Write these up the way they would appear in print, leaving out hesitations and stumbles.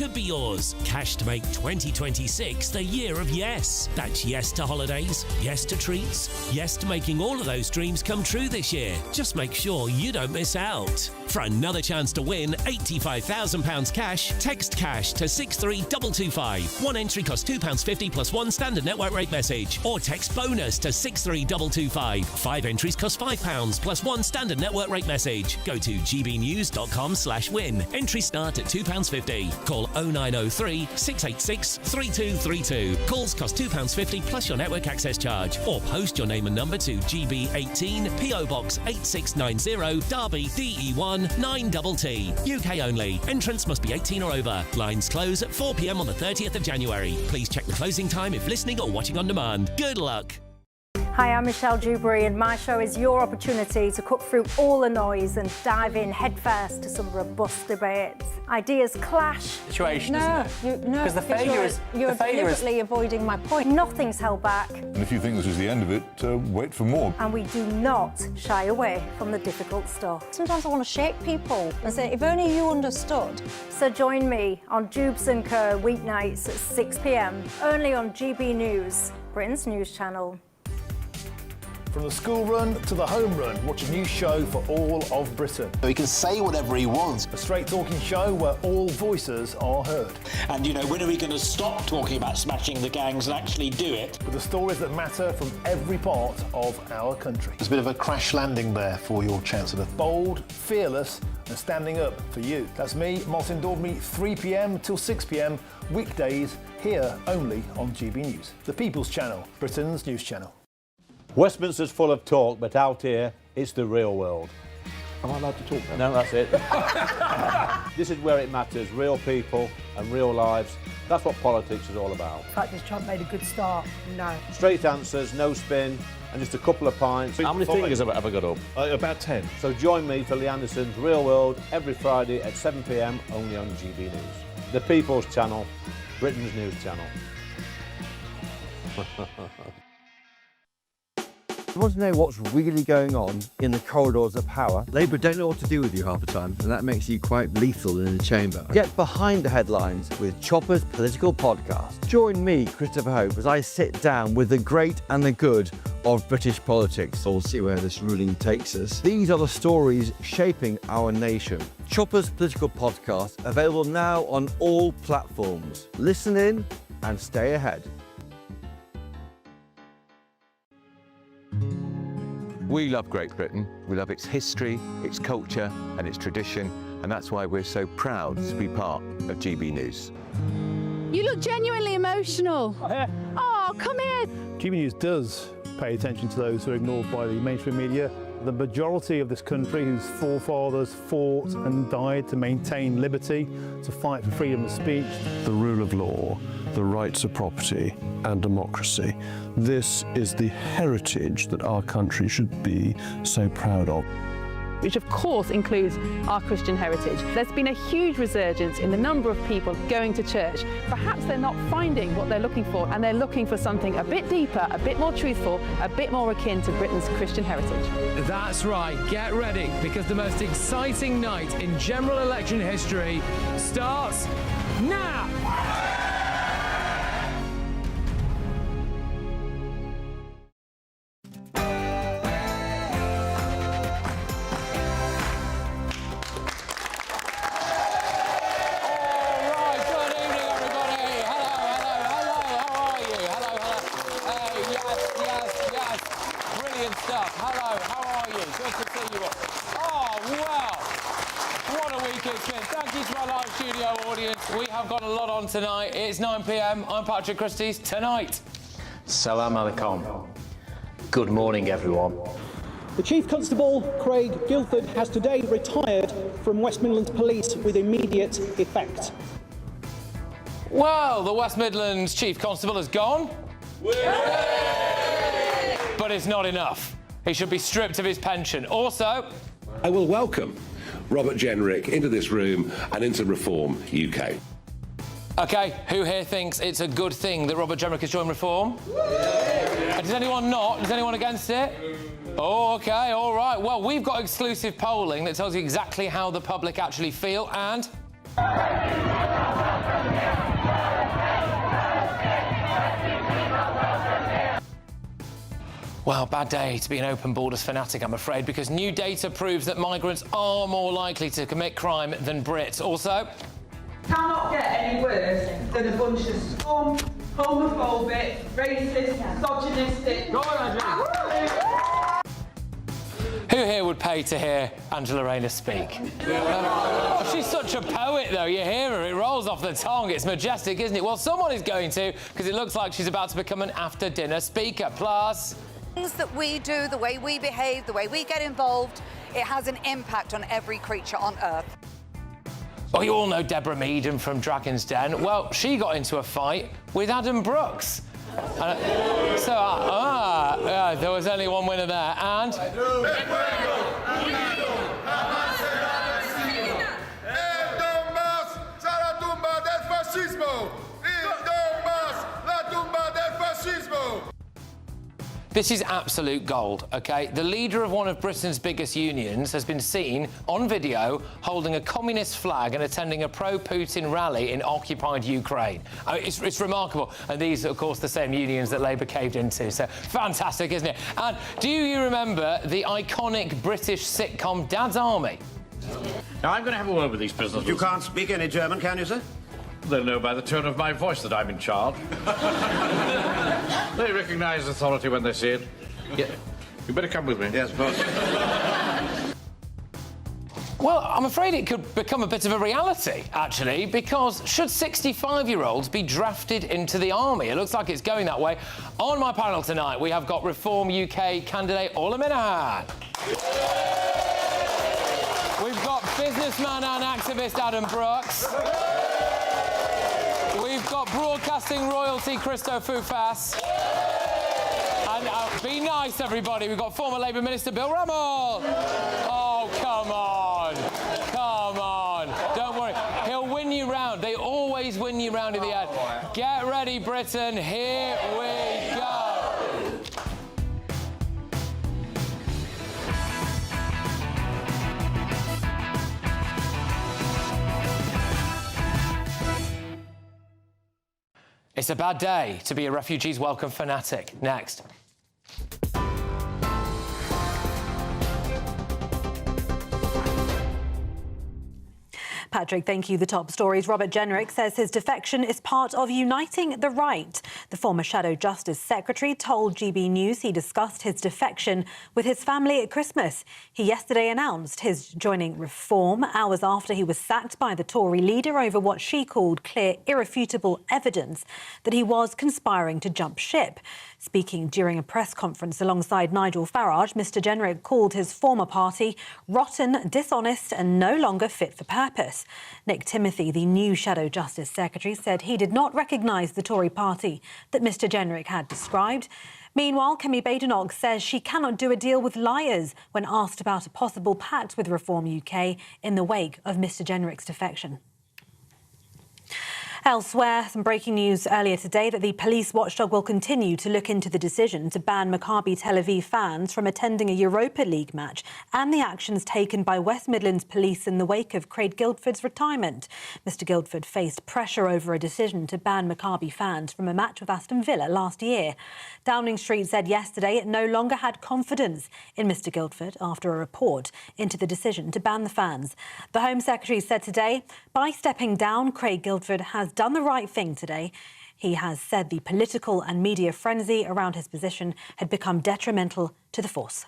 could be yours. Cash to make 2026 the year of yes. That's yes to holidays, yes to treats, yes to making all of those dreams come true this year. Just make sure you don't miss out. For another chance to win £85,000 cash, text cash to 63225. One entry costs £2.50 plus one standard network rate message. Or text bonus to 63225. 5 entries cost £5 plus one standard network rate message. Go to gbnews.com/win. Entries start at £2.50. Call 0903 686 3232. Calls cost £2.50 plus your network access charge. Or post your name and number to GB18 PO Box 8690 Derby DE1 9TT. UK only. Entrance must be 18 or over. Lines close at 4 p.m. on the 30th of January. Please check the closing time if listening or watching on demand. Good luck. Hi, I'm Michelle Dewberry, and my show is your opportunity to cut through all the noise and dive in headfirst to some robust debates. Ideas clash. Situation, No, because the failure is you're deliberately avoiding my point. Nothing's held back. And if you think this is the end of it, wait for more. And we do not shy away from the difficult stuff. Sometimes I want to shake people and say, if only you understood. So join me on Dubes & Co. weeknights at 6 p.m, only on GB News, Britain's news channel. From the school run to the home run, watch a new show for all of Britain. He can say whatever he wants. A straight-talking show where all voices are heard. And, you know, when are we going to stop talking about smashing the gangs and actually do it? With the stories that matter from every part of our country. There's a bit of a crash landing there for your Chancellor. Bold, fearless and standing up for you. That's me, Martin Daubney, 3 p.m. till 6 p.m, weekdays, here only on GB News. The People's Channel, Britain's news channel. Westminster's full of talk, but out here, it's the real world. Am I allowed to talk now? No, that's it. This is where it matters, real people and real lives. That's what politics is all about. Practice Trump made a good start. No. Straight answers, no spin, and just a couple of pints. How many fingers have I got up? About 10. So join me for Lee Anderson's Real World every Friday at 7 p.m, only on GB News. The People's Channel, Britain's news channel. You want to know what's really going on in the corridors of power? Labour don't know what to do with you half the time, and that makes you quite lethal in the chamber. Get behind the headlines with Chopper's Political Podcast. Join me, Christopher Hope, as I sit down with the great and the good of British politics. We'll see where this ruling takes us. These are the stories shaping our nation. Chopper's Political Podcast, available now on all platforms. Listen in and stay ahead. We love Great Britain. We love its history, its culture and its tradition, and that's why we're so proud to be part of GB News. You look genuinely emotional. Oh, come here. GB News does pay attention to those who are ignored by the mainstream media. The majority of this country whose forefathers fought and died to maintain liberty, to fight for freedom of speech. The rule of law, the rights of property and democracy. This is the heritage that our country should be so proud of. Which of course includes our Christian heritage. There's been a huge resurgence in the number of people going to church. Perhaps they're not finding what they're looking for, and they're looking for something a bit deeper, a bit more truthful, a bit more akin to Britain's Christian heritage. That's right, get ready, because the most exciting night in general election history starts now! Tonight, it's 9 p.m. I'm Patrick Christys. Tonight. Salam alaikum. Good morning, everyone. The Chief Constable, Craig Guilford, has today retired from West Midlands Police with immediate effect. Well, the West Midlands Chief Constable has gone. But it's not enough. He should be stripped of his pension. Also, I will welcome Robert Jenrick into this room and into Reform UK. OK, who here thinks it's a good thing that Robert Jenrick has joined Reform? Does anyone not? Is anyone against it? Oh, OK, all right. Well, we've got exclusive polling that tells you exactly how the public actually feel, and Well, bad day to be an open borders fanatic, I'm afraid, because new data proves that migrants are more likely to commit crime than Brits. Also, cannot get any worse than a bunch of scum, homophobic, racist, misogynistic. who here would pay to hear Angela Rayner speak? Oh, she's such a poet, though. You hear her, it rolls off the tongue. It's majestic, isn't it? Well, someone is going to, because it looks like she's about to become an after-dinner speaker. Plus, things that we do, the way we behave, the way we get involved, it has an impact on every creature on Earth. Oh, you all know Deborah Meaden from Dragon's Den. Well, she got into a fight with Adam Brooks. There was only one winner there, and... This is absolute gold, OK? The leader of one of Britain's biggest unions has been seen on video holding a communist flag and attending a pro-Putin rally in occupied Ukraine. It's remarkable. And these are, of course, the same unions that Labour caved into. So fantastic, isn't it? And do you remember the iconic British sitcom Dad's Army? Now, I'm going to have a word with these prisoners. You can't speak any German, can you, sir? They'll know by the tone of my voice that I'm in charge. They recognise authority when they see it. Yeah. You better come with me. Yes, boss. Well, I'm afraid it could become a bit of a reality, actually, because should 65-year-olds be drafted into the army? It looks like it's going that way. On my panel tonight, we have got Reform UK candidate Ola Minahan. We've got businessman and activist Adam Brooks. We've got broadcasting royalty Christo Fufas. And be nice, everybody. We've got former Labour Minister Bill Rummel. Oh, come on. Come on. Don't worry. He'll win you round. They always win you round in the end. Get ready, Britain. Here we go. It's a bad day to be a refugees welcome fanatic. Next. Patrick, thank you. The top stories. Robert Jenrick says his defection is part of uniting the right. The former Shadow Justice Secretary told GBNews he discussed his defection with his family at Christmas. He yesterday announced his joining Reform hours after he was sacked by the Tory leader over what she called clear, irrefutable evidence that he was conspiring to jump ship. Speaking during a press conference alongside Nigel Farage, Mr Jenrick called his former party rotten, dishonest and no longer fit for purpose. Nick Timothy, the new Shadow Justice Secretary, said he did not recognise the Tory party that Mr Jenrick had described. Meanwhile, Kemi Badenoch says she cannot do a deal with liars when asked about a possible pact with Reform UK in the wake of Mr Jenrick's defection. Elsewhere, some breaking news earlier today that the police watchdog will continue to look into the decision to ban Maccabi Tel Aviv fans from attending a Europa League match and the actions taken by West Midlands police in the wake of Craig Guildford's retirement. Mr Guildford faced pressure over a decision to ban Maccabi fans from a match with Aston Villa last year. Downing Street said yesterday it no longer had confidence in Mr Guildford after a report into the decision to ban the fans. The Home Secretary said today, by stepping down, Craig Guildford has done the right thing today. He has said the political and media frenzy around his position had become detrimental to the force.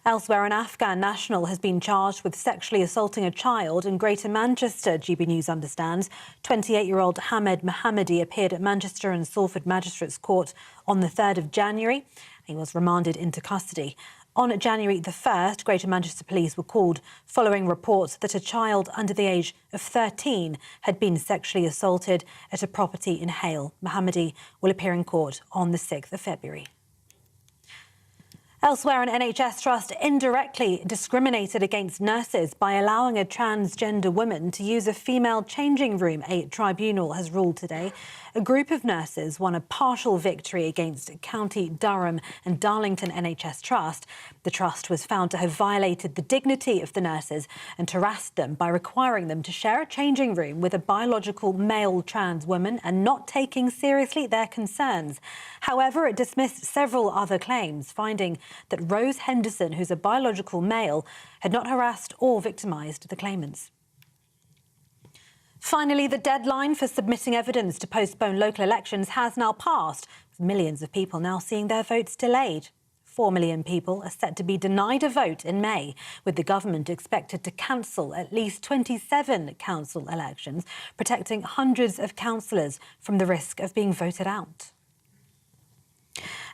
Elsewhere, an Afghan national has been charged with sexually assaulting a child in Greater Manchester, GBNews understands. 28-year-old Hamed Mohammadi appeared at Manchester and Salford Magistrates Court on the 3rd of January. He was remanded into custody. On January the 1st, Greater Manchester Police were called following reports that a child under the age of 13 had been sexually assaulted at a property in Hale. Mohammadi will appear in court on the 6th of February. Elsewhere, an NHS trust indirectly discriminated against nurses by allowing a transgender woman to use a female changing room, a tribunal has ruled today. A group of nurses won a partial victory against County Durham and Darlington NHS Trust. The trust was found to have violated the dignity of the nurses and harassed them by requiring them to share a changing room with a biological male trans woman and not taking seriously their concerns. However, it dismissed several other claims, finding that Rose Henderson, who's a biological male, had not harassed or victimised the claimants. Finally, the deadline for submitting evidence to postpone local elections has now passed, with millions of people now seeing their votes delayed. 4 million people are set to be denied a vote in May, with the government expected to cancel at least 27 council elections, protecting hundreds of councillors from the risk of being voted out.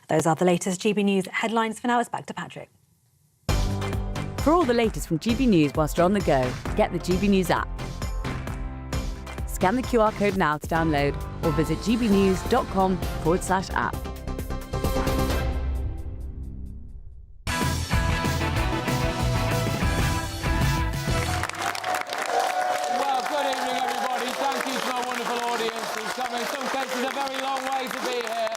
Those are the latest GB News headlines. For now, it's back to Patrick. For all the latest from GB News whilst you're on the go, get the GB News app. Scan the QR code now to download or visit gbnews.com/app. Well, good evening, everybody. Thank you to my wonderful audience who's come in some cases a very long way to be here.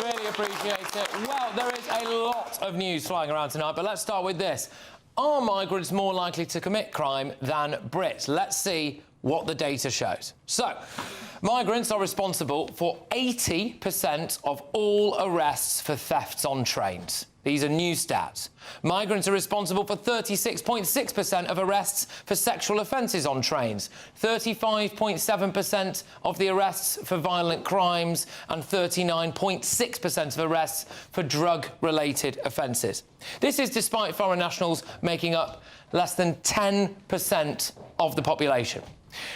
Really appreciate it. Well, there is a lot of news flying around tonight, but let's start with this. Are migrants more likely to commit crime than Brits? Let's see what the data shows. So, migrants are responsible for 80% of all arrests for thefts on trains. These are new stats. Migrants are responsible for 36.6% of arrests for sexual offences on trains, 35.7% of the arrests for violent crimes, and 39.6% of arrests for drug-related offences. This is despite foreign nationals making up less than 10% of the population.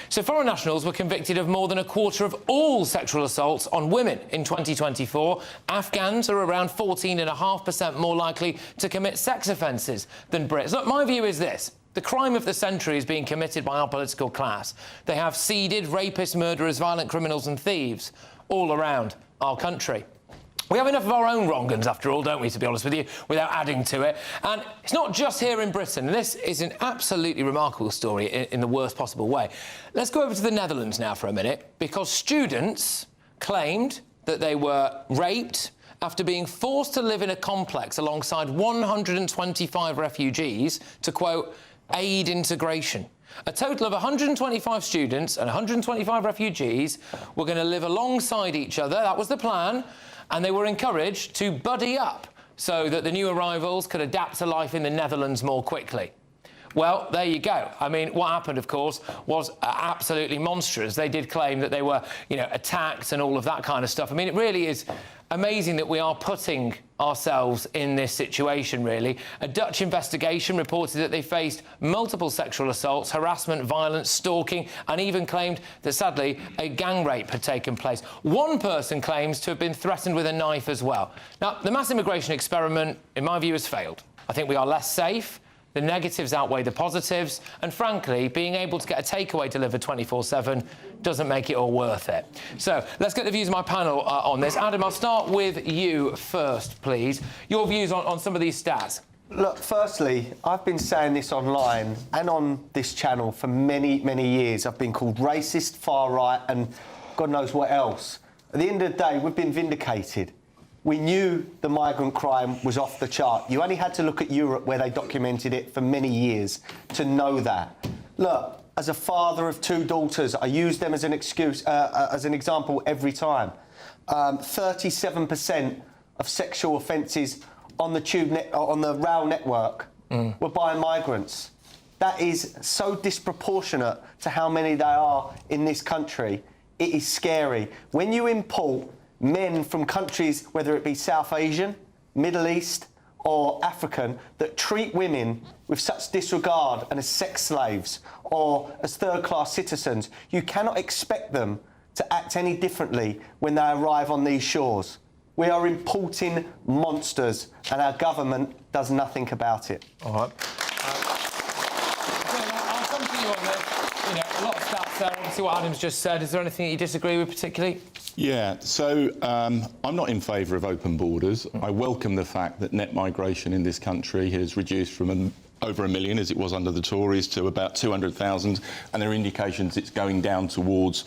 So foreign nationals were convicted of more than a quarter of all sexual assaults on women in 2024. Afghans are around 14.5% more likely to commit sex offences than Brits. Look, my view is this. The crime of the century is being committed by our political class. They have seeded rapists, murderers, violent criminals and thieves all around our country. We have enough of our own wrong-uns, after all, don't we, to be honest with you, without adding to it. And it's not just here in Britain. This is an absolutely remarkable story in the worst possible way. Let's go over to the Netherlands now for a minute, because students claimed that they were raped after being forced to live in a complex alongside 125 refugees to, quote, aid integration. A total of 125 students and 125 refugees were going to live alongside each other. That was the plan. And they were encouraged to buddy up so that the new arrivals could adapt to life in the Netherlands more quickly. Well, there you go. I mean, what happened, of course, was absolutely monstrous. They did claim that they were, attacked and all of that kind of stuff. I mean, it really is amazing that we are putting ourselves in this situation, really. A Dutch investigation reported that they faced multiple sexual assaults, harassment, violence, stalking, and even claimed that, sadly, a gang rape had taken place. One person claims to have been threatened with a knife as well. Now, the mass immigration experiment, in my view, has failed. I think we are less safe. The negatives outweigh the positives, and frankly, being able to get a takeaway delivered 24/7 doesn't make it all worth it. So let's get the views of my panel on this. Adam, I'll start with you first, please. Your views on some of these stats. Look, firstly, I've been saying this online and on this channel for many, many years. I've been called racist, far right, and God knows what else. At the end of the day, we've been vindicated. We knew the migrant crime was off the chart. You only had to look at Europe, where they documented it for many years, to know that. Look, as a father of 2 daughters, I use them as an excuse, as an example every time. 37% of sexual offences on the on the rail network were by migrants. That is so disproportionate to how many there are in this country. It is scary. When you import men from countries, whether it be South Asian, Middle East or African, that treat women with such disregard and as sex slaves or as third-class citizens, you cannot expect them to act any differently when they arrive on these shores. We are importing monsters and our government does nothing about it. All right. I'll come to you on this. A lot of stats there, obviously what Adam's just said. Is there anything that you disagree with particularly? Yeah, so I'm not in favour of open borders. I welcome the fact that net migration in this country has reduced from over 1 million, as it was under the Tories, to about 200,000, and there are indications it's going down towards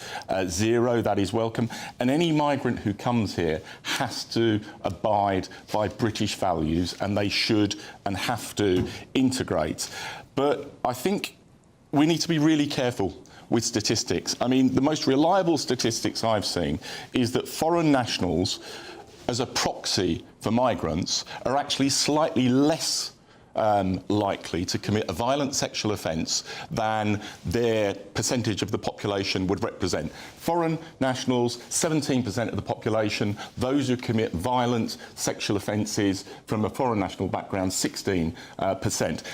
0. That is welcome. And any migrant who comes here has to abide by British values, and they should and have to integrate. But I think we need to be really careful with statistics. I mean, the most reliable statistics I've seen is that foreign nationals, as a proxy for migrants, are actually slightly less likely to commit a violent sexual offence than their percentage of the population would represent. Foreign nationals, 17% of the population. Those who commit violent sexual offences from a foreign national background, 16%.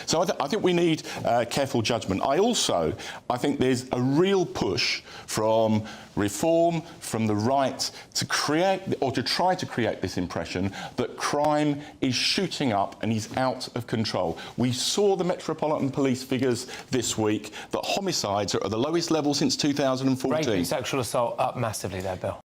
So I think we need careful judgment. I think there's a real push from reform, from the right, to create, or to try to create, this impression that crime is shooting up and is out of control. We saw the Metropolitan Police figures this week that homicides are at the lowest level since 2014. Rape and sexual assault up massively there, Bill.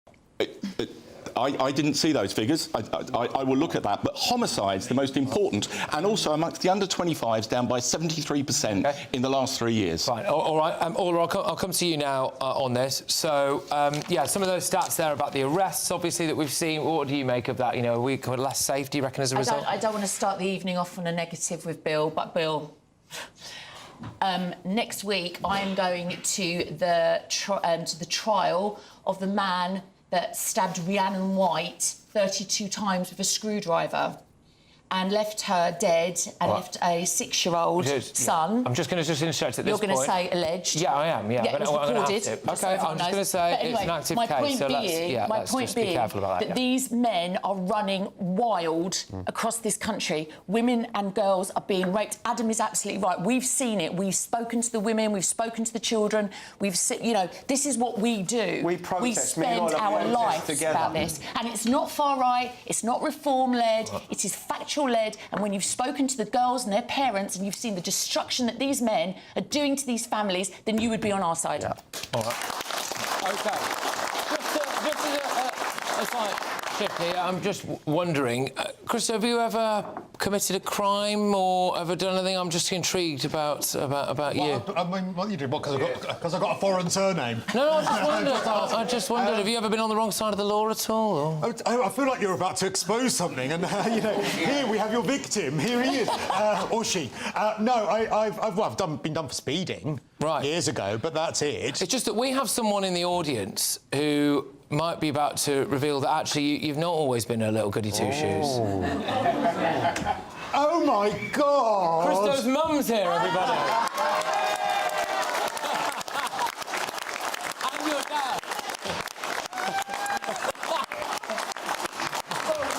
I didn't see those figures. I will look at that. But homicides, the most important, and also amongst the under-25s, down by 73% in the last 3 years. Fine. All right. I'll come to you now on this. So, yeah, some of those stats there about the arrests, obviously, that we've seen. What do you make of that? You know, are we less safe, do you reckon, as a result? I don't want to start the evening off on a negative with Bill, but Bill... next week, I am going to the trial of the man that stabbed Rhiannon White 32 times with a screwdriver and left her dead and left a 6-year-old son. I'm just going to interject at this point. You're going to say alleged. Yeah, I am, yeah. Yeah, it was recorded. OK, I'm just going to say it's an active case, so let's just be careful about that. These men are running wild across this country. Women and girls are being raped. Adam is absolutely right. We've seen it. We've spoken to the women. We've spoken to the children. We've seen, you know, this is what we do. We protest. We spend our lives about this. And it's not far-right. It's not reform-led. It is factual led, and when you've spoken to the girls and their parents and you've seen the destruction that these men are doing to these families, then you would be on our side. Yeah. All right. OK. Just as a slight shift here, I'm just wondering, Christo, have you ever committed a crime or ever done anything? I'm just intrigued about you. I mean, what you do? Because I've got a foreign surname. No, I just wondered. Have you ever been on the wrong side of the law at all? Or? I feel like you're about to expose something, and you know, here we have your victim. Here he is, or she. No, I've been done for speeding years ago, but that's it. It's just that we have someone in the audience who might be about to reveal that actually you've not always been a little goody two-shoes. Oh my God! Christo's mum's here, everybody. And your dad.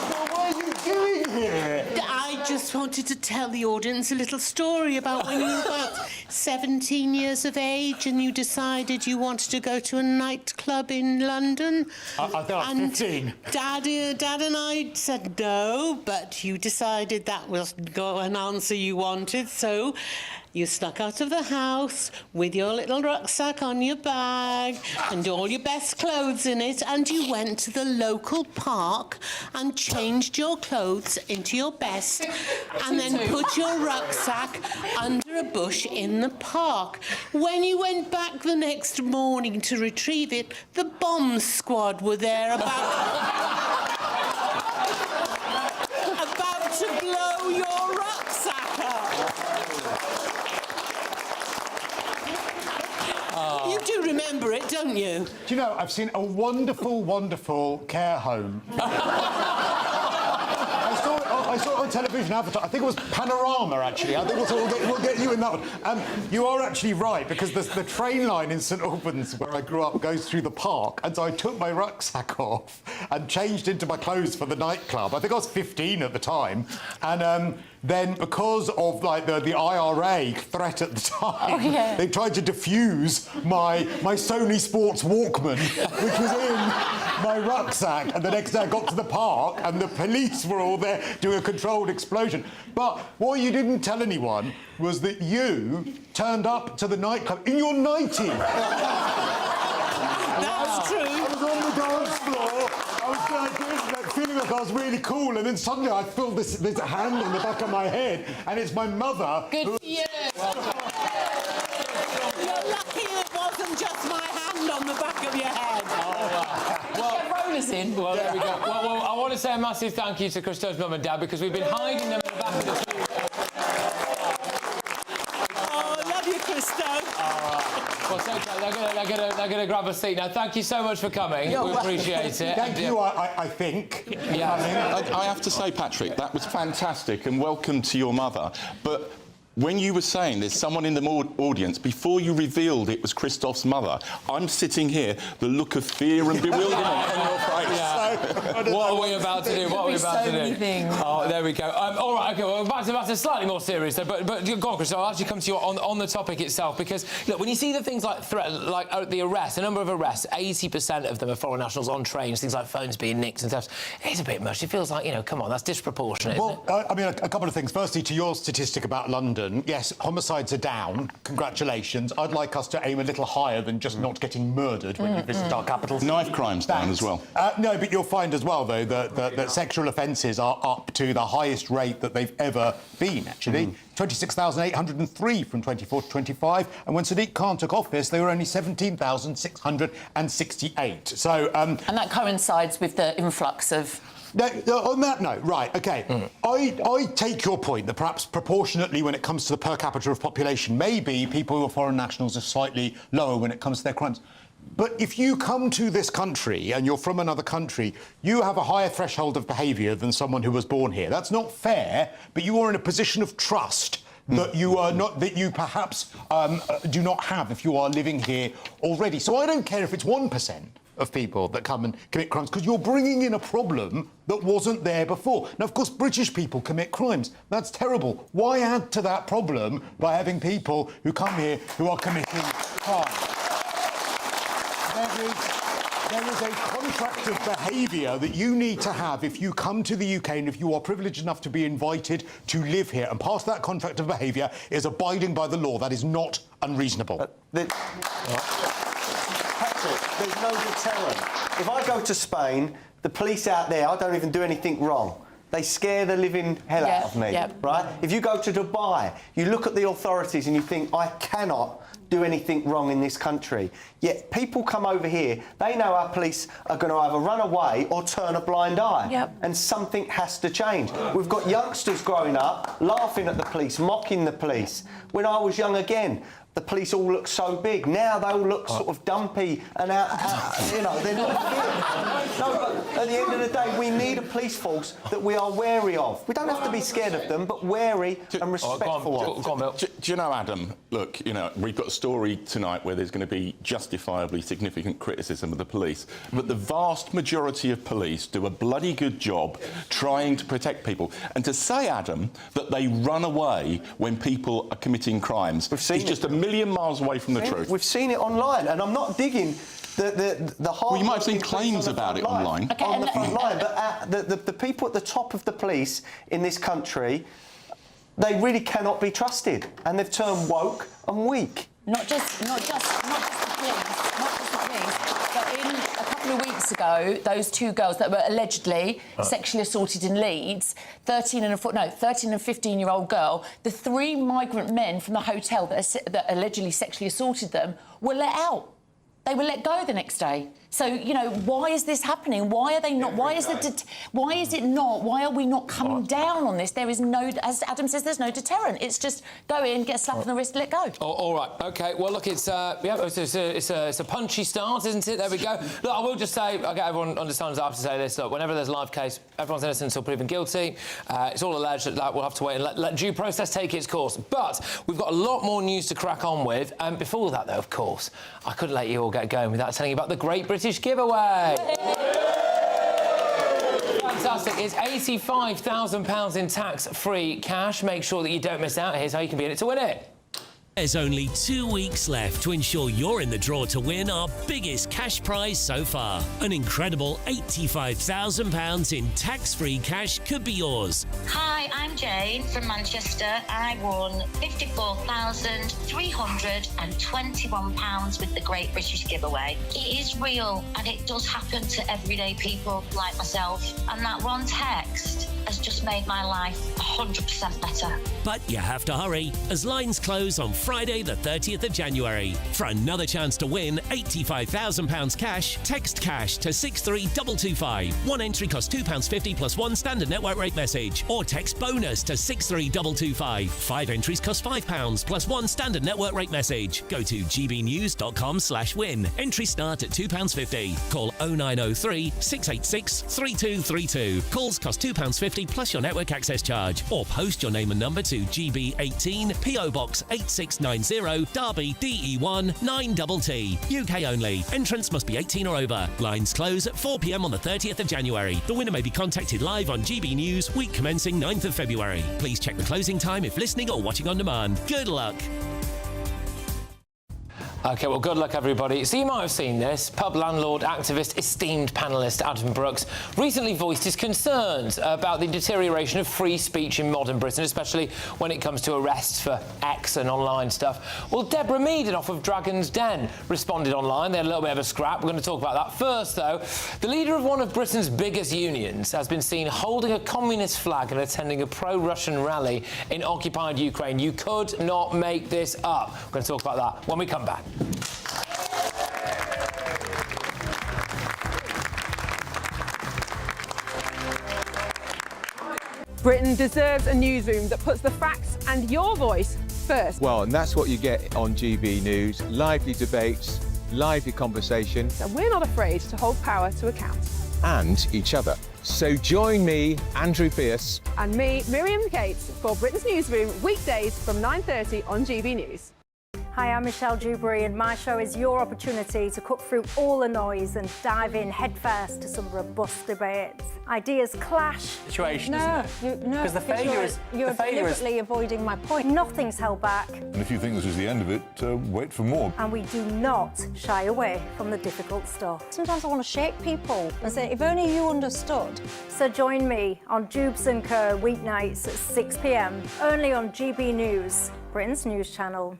What are you doing here? I just wanted to tell the audience a little story about when you were about 17 years of age and you decided you wanted to go to a nightclub in London. I thought I was 15. Dad and I said no, but you decided that was an answer you wanted, so you snuck out of the house with your little rucksack on your bag and all your best clothes in it, and you went to the local park and changed your clothes into your best and then put your rucksack under a bush in the park. When you went back the next morning to retrieve it, the bomb squad were there about to blow your rucksack up. You do remember it, don't you? Do you know, I've seen a wonderful, wonderful care home. I saw it on television advertising. I think it was Panorama, actually. I think we'll get you in that one. You are actually right, because the train line in St Albans, where I grew up, goes through the park, and so I took my rucksack off and changed into my clothes for the nightclub. I think I was 15 at the time, and then because of like the IRA threat at the time, they tried to defuse my Sony Sports Walkman, which was in my rucksack. And the next day I got to the park and the police were all there doing a control controlled explosion. But what you didn't tell anyone was that you turned up to the nightclub in your 90s. That's true. I was on the dance floor. I was feeling like I was really cool, and then suddenly I feel this hand on the back of my head, and it's my mother. Good for you. You're lucky it wasn't just my hand on the back of your head. Rollers in. Well, there we go. Well, I want to say a massive thank you to Christo's mum and dad, because we've been hiding them at the back of the studio. Oh, I love you, Christo. Well, it's okay. They're going to grab a seat now. Thank you so much for coming. We appreciate it. Thank you, I think. Yeah. I have to say, Patrick, that was fantastic, and welcome to your mother. But when you were saying there's someone in the audience, before you revealed it was Christoph's mother, I'm sitting here, the look of fear and bewilderment on your face. Yeah. What are we about to do? What are we about to do? Oh, there we go. All right, OK, well, back to slightly more serious, though. But go on, Christo, I'll actually come to you on the topic itself, because, look, when you see the things like the arrests, the number of arrests, 80% of them are foreign nationals on trains, things like phones being nicked and stuff, it's a bit much. It feels like, come on, that's disproportionate, isn't it? I mean, a couple of things. Firstly, to your statistic about London, yes, homicides are down. Congratulations. I'd like us to aim a little higher than just not getting murdered when you visit our capitals. Knife crimes down as well. No, but you'll find as well, though, that sexual offences are up to the highest rate that they've ever been, actually. 26,803 from 24 to 25, and when Sadiq Khan took office, they were only 17,668. So, and that coincides with the influx of... No, on that note, right, OK, I take your point that perhaps proportionately when it comes to the per capita of population, maybe people who are foreign nationals are slightly lower when it comes to their crimes. But if you come to this country and you're from another country, you have a higher threshold of behaviour than someone who was born here. That's not fair, but you are in a position of trust that you are not, that you perhaps do not have if you are living here already. So I don't care if it's 1% of people that come and commit crimes, because you're bringing in a problem that wasn't there before. Now, of course, British people commit crimes. That's terrible. Why add to that problem by having people who come here who are committing crimes? There is a contract of behaviour that you need to have if you come to the UK and if you are privileged enough to be invited to live here. And part of that contract of behaviour is abiding by the law. That is not unreasonable. There's no deterrent. If I go to Spain, the police out there, I don't even do anything wrong. They scare the living hell out of me, right? If you go to Dubai, you look at the authorities and you think, I cannot do anything wrong in this country. Yet people come over here, they know our police are going to either run away or turn a blind eye. And something has to change. We've got youngsters growing up, laughing at the police, mocking the police. When I was young again, the police all look so big. Now they all look sort of dumpy and they're not fit. No, but at the end of the day, we need a police force that we are wary of. We don't have to be scared of them, but wary and respectful of. Do you know, Adam, look, we've got a story tonight where there's going to be justifiably significant criticism of the police, but the vast majority of police do a bloody good job trying to protect people. And to say, Adam, that they run away when people are committing crimes is just a million miles away from the truth. We've seen it online, and I'm not digging the hard. Well, you might have seen claims about it online. On the front line, but the people at the top of the police in this country, they really cannot be trusted, and they've turned woke and weak. Not just the police, but in a couple of weeks ago, those two girls that were allegedly sexually assaulted in Leeds, 13 and 15-year-old girl, the three migrant men from the hotel that allegedly sexually assaulted them were let out. They were let go the next day. So, why is this happening? Why are they not? Why is it not? Why are we not coming down on this? There is no, as Adam says, there's no deterrent. It's just go in, get a slap on the wrist, let go. All right, OK. Well, look, it's a punchy start, isn't it? There we go. Look, I will just say, I get everyone understands I have to say this. Look, whenever there's a live case, everyone's innocent until proven guilty. It's all alleged that we'll have to wait and let due process take its course. But we've got a lot more news to crack on with. And before that, though, of course, I couldn't let you all get going without telling you about the Great British Giveaway. Fantastic. It's £85,000 in tax-free cash. Make sure that you don't miss out. Here's how you can be in it to win it. There's only 2 weeks left to ensure you're in the draw to win our biggest cash prize so far. An incredible £85,000 in tax-free cash could be yours. Hi, I'm Jane from Manchester. I won £54,321 with the Great British Giveaway. It is real and it does happen to everyday people like myself. And that one text has just made my life 100% better. But you have to hurry, as lines close on Friday the 30th of January. For another chance to win £85,000 cash, text cash to 63225. One entry costs £2.50 plus one standard network rate message. Or text bonus to 63225. 5 entries cost £5 plus one standard network rate message. Go to gbnews.com/win. Entries start at £2.50. Call 0903 686 3232. Calls cost £2.50 plus your network access charge. Or post your name and number to GB18 PO Box 8690 Derby DE1 9TT. UK only. Entrants must be 18 or over. Lines close at 4 p.m. on the 30th of January. The winner may be contacted live on GB News, week commencing 9th of February. Please check the closing time if listening or watching on demand. Good luck. OK, well, good luck, everybody. So you might have seen this. Pub landlord, activist, esteemed panellist Adam Brooks recently voiced his concerns about the deterioration of free speech in modern Britain, especially when it comes to arrests for X and online stuff. Well, Deborah Meaden off of Dragon's Den responded online. They had a little bit of a scrap. We're going to talk about that first, though. The leader of one of Britain's biggest unions has been seen holding a communist flag and attending a pro-Russian rally in occupied Ukraine. You could not make this up. We're going to talk about that when we come back. Britain deserves a newsroom that puts the facts and your voice first. Well, and that's what you get on GB News. Lively debates, lively conversation. And we're not afraid to hold power to account. And each other. So join me, Andrew Pearce. And me, Miriam Gates, for Britain's Newsroom, weekdays from 9:30 on GB News. Hi, I'm Michelle Dewberry, and my show is your opportunity to cut through all the noise and dive in headfirst to some robust debates. Ideas clash. Situation, no, isn't it? No, Because the failure is... You're deliberately avoiding my point. Nothing's held back. And if you think this is the end of it, wait for more. And we do not shy away from the difficult stuff. Sometimes I want to shake people and say, if only you understood. So join me on Jubes & Co. weeknights at 6 p.m, only on GB News, Britain's news channel.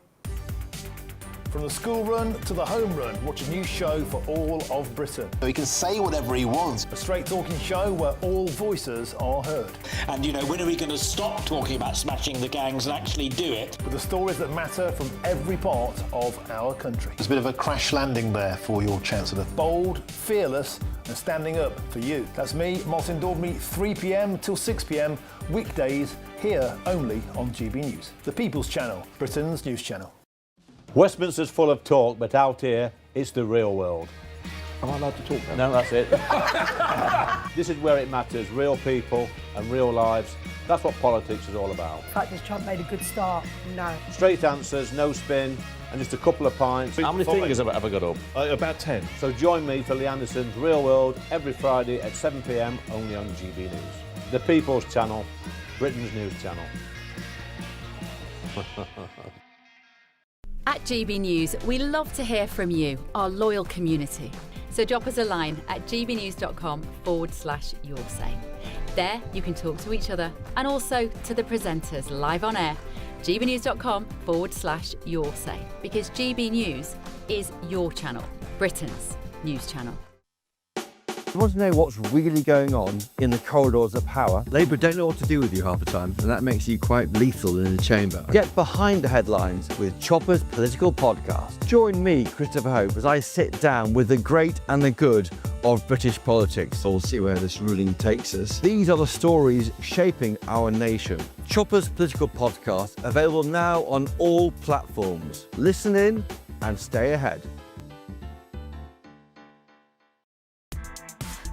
From the school run to the home run, watch a new show for all of Britain. He can say whatever he wants. A straight-talking show where all voices are heard. And, you know, when are we going to stop talking about smashing the gangs and actually do it? With the stories that matter from every part of our country. There's a bit of a crash landing there for your Chancellor. Bold, fearless and standing up for you. That's me, Martin Daubney, 3 p.m. till 6 p.m, weekdays, here only on GB News. The People's Channel, Britain's news channel. Westminster's full of talk, but out here, it's the real world. Am I allowed to talk now? No, that's it. This is where it matters, real people and real lives. That's what politics is all about. In fact, has Trump made a good start? No. Straight answers, no spin, and just a couple of pints. How many fingers have I ever got up? About 10. So join me for Lee Anderson's Real World every Friday at 7 p.m, only on GB News. The People's Channel, Britain's news channel. At GB News, we love to hear from you, our loyal community. So drop us a line at gbnews.com/yoursay. There you can talk to each other and also to the presenters live on air. gbnews.com/yoursay, because GB News is your channel, Britain's news channel. You want to know what's really going on in the corridors of power? Labour don't know what to do with you half the time, and that makes you quite lethal in the chamber. Get behind the headlines with Chopper's Political Podcast. Join me, Christopher Hope, as I sit down with the great and the good of British politics. We'll see where this ruling takes us. These are the stories shaping our nation. Chopper's Political Podcast, available now on all platforms. Listen in and stay ahead.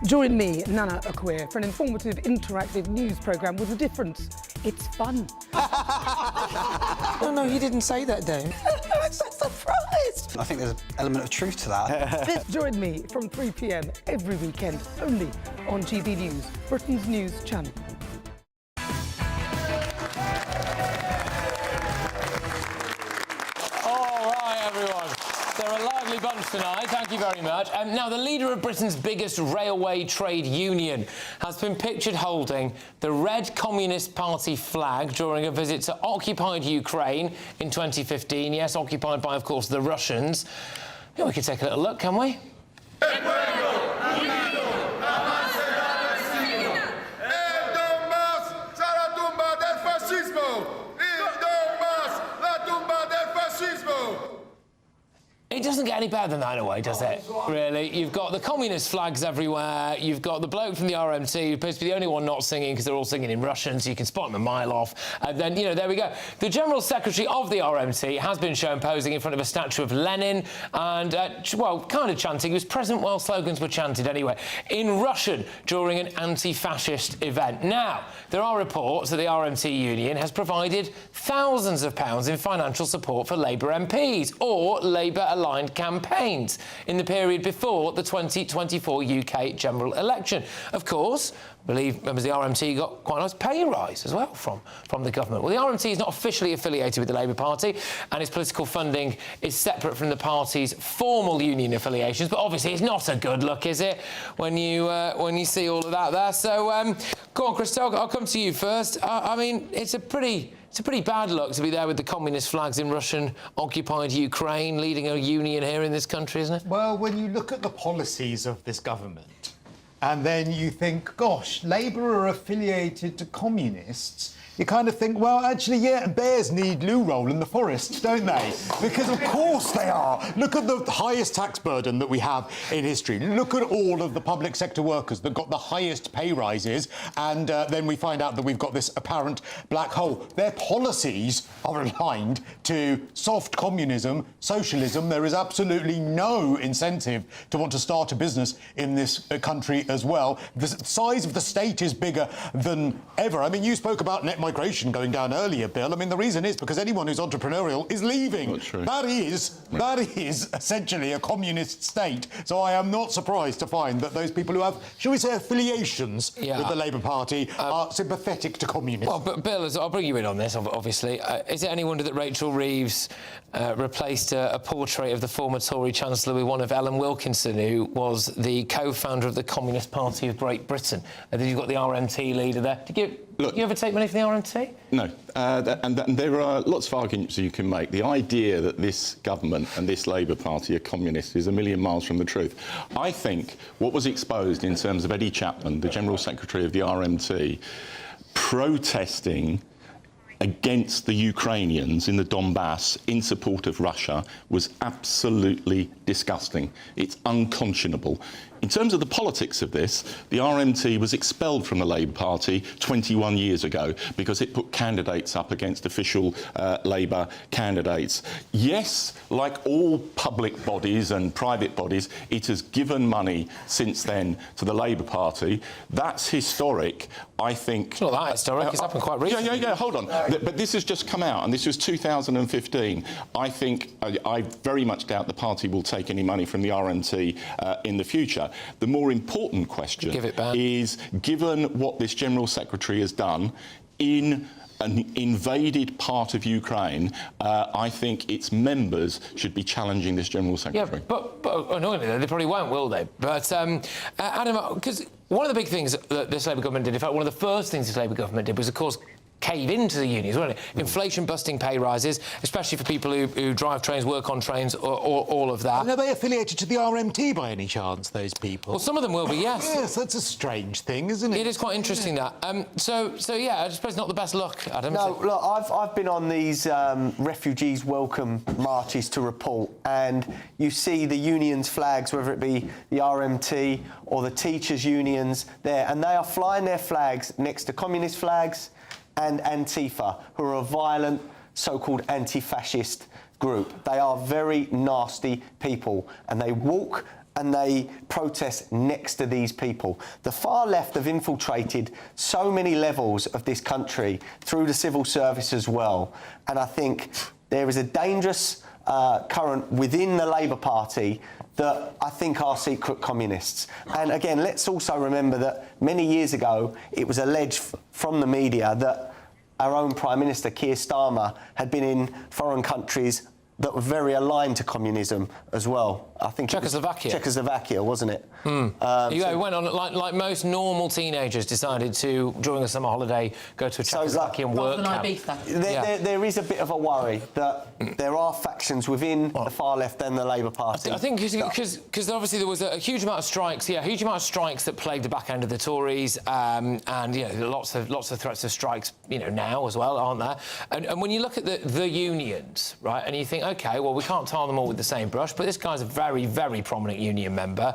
Join me, Nana Okoye, for an informative, interactive news programme with a difference. It's fun. No, he didn't say that, Dave. I'm so surprised. I think there's an element of truth to that. Join me from 3 p.m. every weekend, only on GB News, Britain's news channel. tonight. Thank you very much. Now, the leader of Britain's biggest railway trade union has been pictured holding the Red Communist Party flag during a visit to occupied Ukraine in 2015. Yes, occupied by, of course, the Russians. Yeah, we could take a little look, can we? It doesn't get any better than that in a way, does it? Really? You've got the communist flags everywhere, you've got the bloke from the RMT who appears to be the only one not singing because they're all singing in Russian, so you can spot him a mile off. And then, you know, there we go. The General Secretary of the RMT has been shown posing in front of a statue of Lenin and, well, kind of chanting. He was present while slogans were chanted anyway, in Russian during an anti-fascist event. Now, there are reports that the RMT union has provided thousands of pounds in financial support for Labour MPs or Labour-aligned campaigns in the period before the 2024 UK general election. Of course, I believe members of the RMT got quite a nice pay rise as well from the government. Well, the RMT is not officially affiliated with the Labour Party and its political funding is separate from the party's formal union affiliations, but obviously it's not a good look, is it, when you see all of that there? So, go on, Christo, I'll come to you first. I mean, it's a pretty bad look to be there with the communist flags in Russian-occupied Ukraine, leading a union here in this country, isn't it? Well, when you look at the policies of this government, and then you think, gosh, Labour are affiliated to communists, you kind of think, well, actually, yeah, bears need loo roll in the forest, don't they? Because of course they are. Look at the highest tax burden that we have in history. Look at all of the public sector workers that got the highest pay rises, and then we find out that we've got this apparent black hole. Their policies are aligned to soft communism, socialism. There is absolutely no incentive to want to start a business in this country as well. The size of the state is bigger than ever. I mean, you spoke about net migration going down earlier, Bill. I mean, the reason is because anyone who's entrepreneurial is leaving. Not true. That is essentially a communist state. So I am not surprised to find that those people who have, shall we say, affiliations with the Labour Party are sympathetic to communism. Well, but Bill, I'll bring you in on this, obviously. Is it any wonder that Rachel Reeves replaced a portrait of the former Tory Chancellor with one of Ellen Wilkinson, who was the co-founder of the Communist Party of Great Britain? And then you've got the RMT leader there. Did you ever take money from the RMT? No. And there are lots of arguments you can make. The idea that this government and this Labour Party are communists is a million miles from the truth. I think what was exposed in terms of Eddie Chapman, the General Secretary of the RMT, protesting against the Ukrainians in the Donbass in support of Russia was absolutely disgusting. It's unconscionable. In terms of the politics of this, the RMT was expelled from the Labour Party 21 years ago because it put candidates up against official Labour candidates. Yes, like all public bodies and private bodies, it has given money since then to the Labour Party. That's historic. I think... It's not that historic, it's happened quite recently. Yeah, hold on. But this has just come out, and this was 2015. I think, I very much doubt the party will take any money from the RMT in the future. The more important question is, given what this General Secretary has done in an invaded part of Ukraine, I think its members should be challenging this General Secretary. Yeah, but annoyingly, they probably won't, will they? But, Adam, because one of the big things that this Labour government did, in fact, one of the first things this Labour government did was, of course, cave into the unions, wasn't it? Inflation-busting pay rises, especially for people who drive trains, work on trains, or all of that. And are they affiliated to the RMT by any chance, those people? Well, some of them will be, yes. Yes, that's a strange thing, isn't it? It is quite interesting, that. So yeah, I suppose not the best look, Adam. No, look, I've been on these refugees welcome marches to report, and you see the unions' flags, whether it be the RMT or the teachers' unions there, and they are flying their flags next to communist flags and Antifa, who are a violent, so-called anti-fascist group. They are very nasty people, and they walk and they protest next to these people. The far left have infiltrated so many levels of this country through the civil service as well, and I think there is a dangerous current within the Labour Party that I think are secret communists. And again, let's also remember that many years ago, it was alleged from the media that our own Prime Minister, Keir Starmer, had been in foreign countries that were very aligned to communism as well. I think Czechoslovakia. Czechoslovakia, wasn't it? He went on, like most normal teenagers, decided to, during a summer holiday, go to a Czechoslovakian work camp. There is a bit of a worry that there are factions within the far left and the Labour Party. I think because obviously there was a huge amount of strikes, huge amount of strikes that plagued the back end of the Tories, and lots of threats of strikes, now as well, aren't there? And when you look at the unions, right, and you think, OK, well, we can't tar them all with the same brush, but this guy's a very, very prominent union member,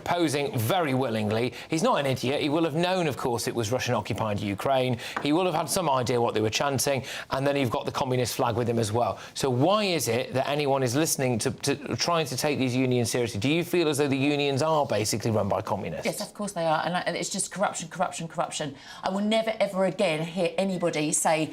posing very willingly. He's not an idiot. He will have known, of course, it was Russian-occupied Ukraine. He will have had some idea what they were chanting, and then you've got the communist flag with him as well. So why is it that anyone is listening to trying to take these unions seriously? Do you feel as though the unions are basically run by communists? Yes, of course they are, and it's just corruption, corruption, corruption. I will never, ever again hear anybody say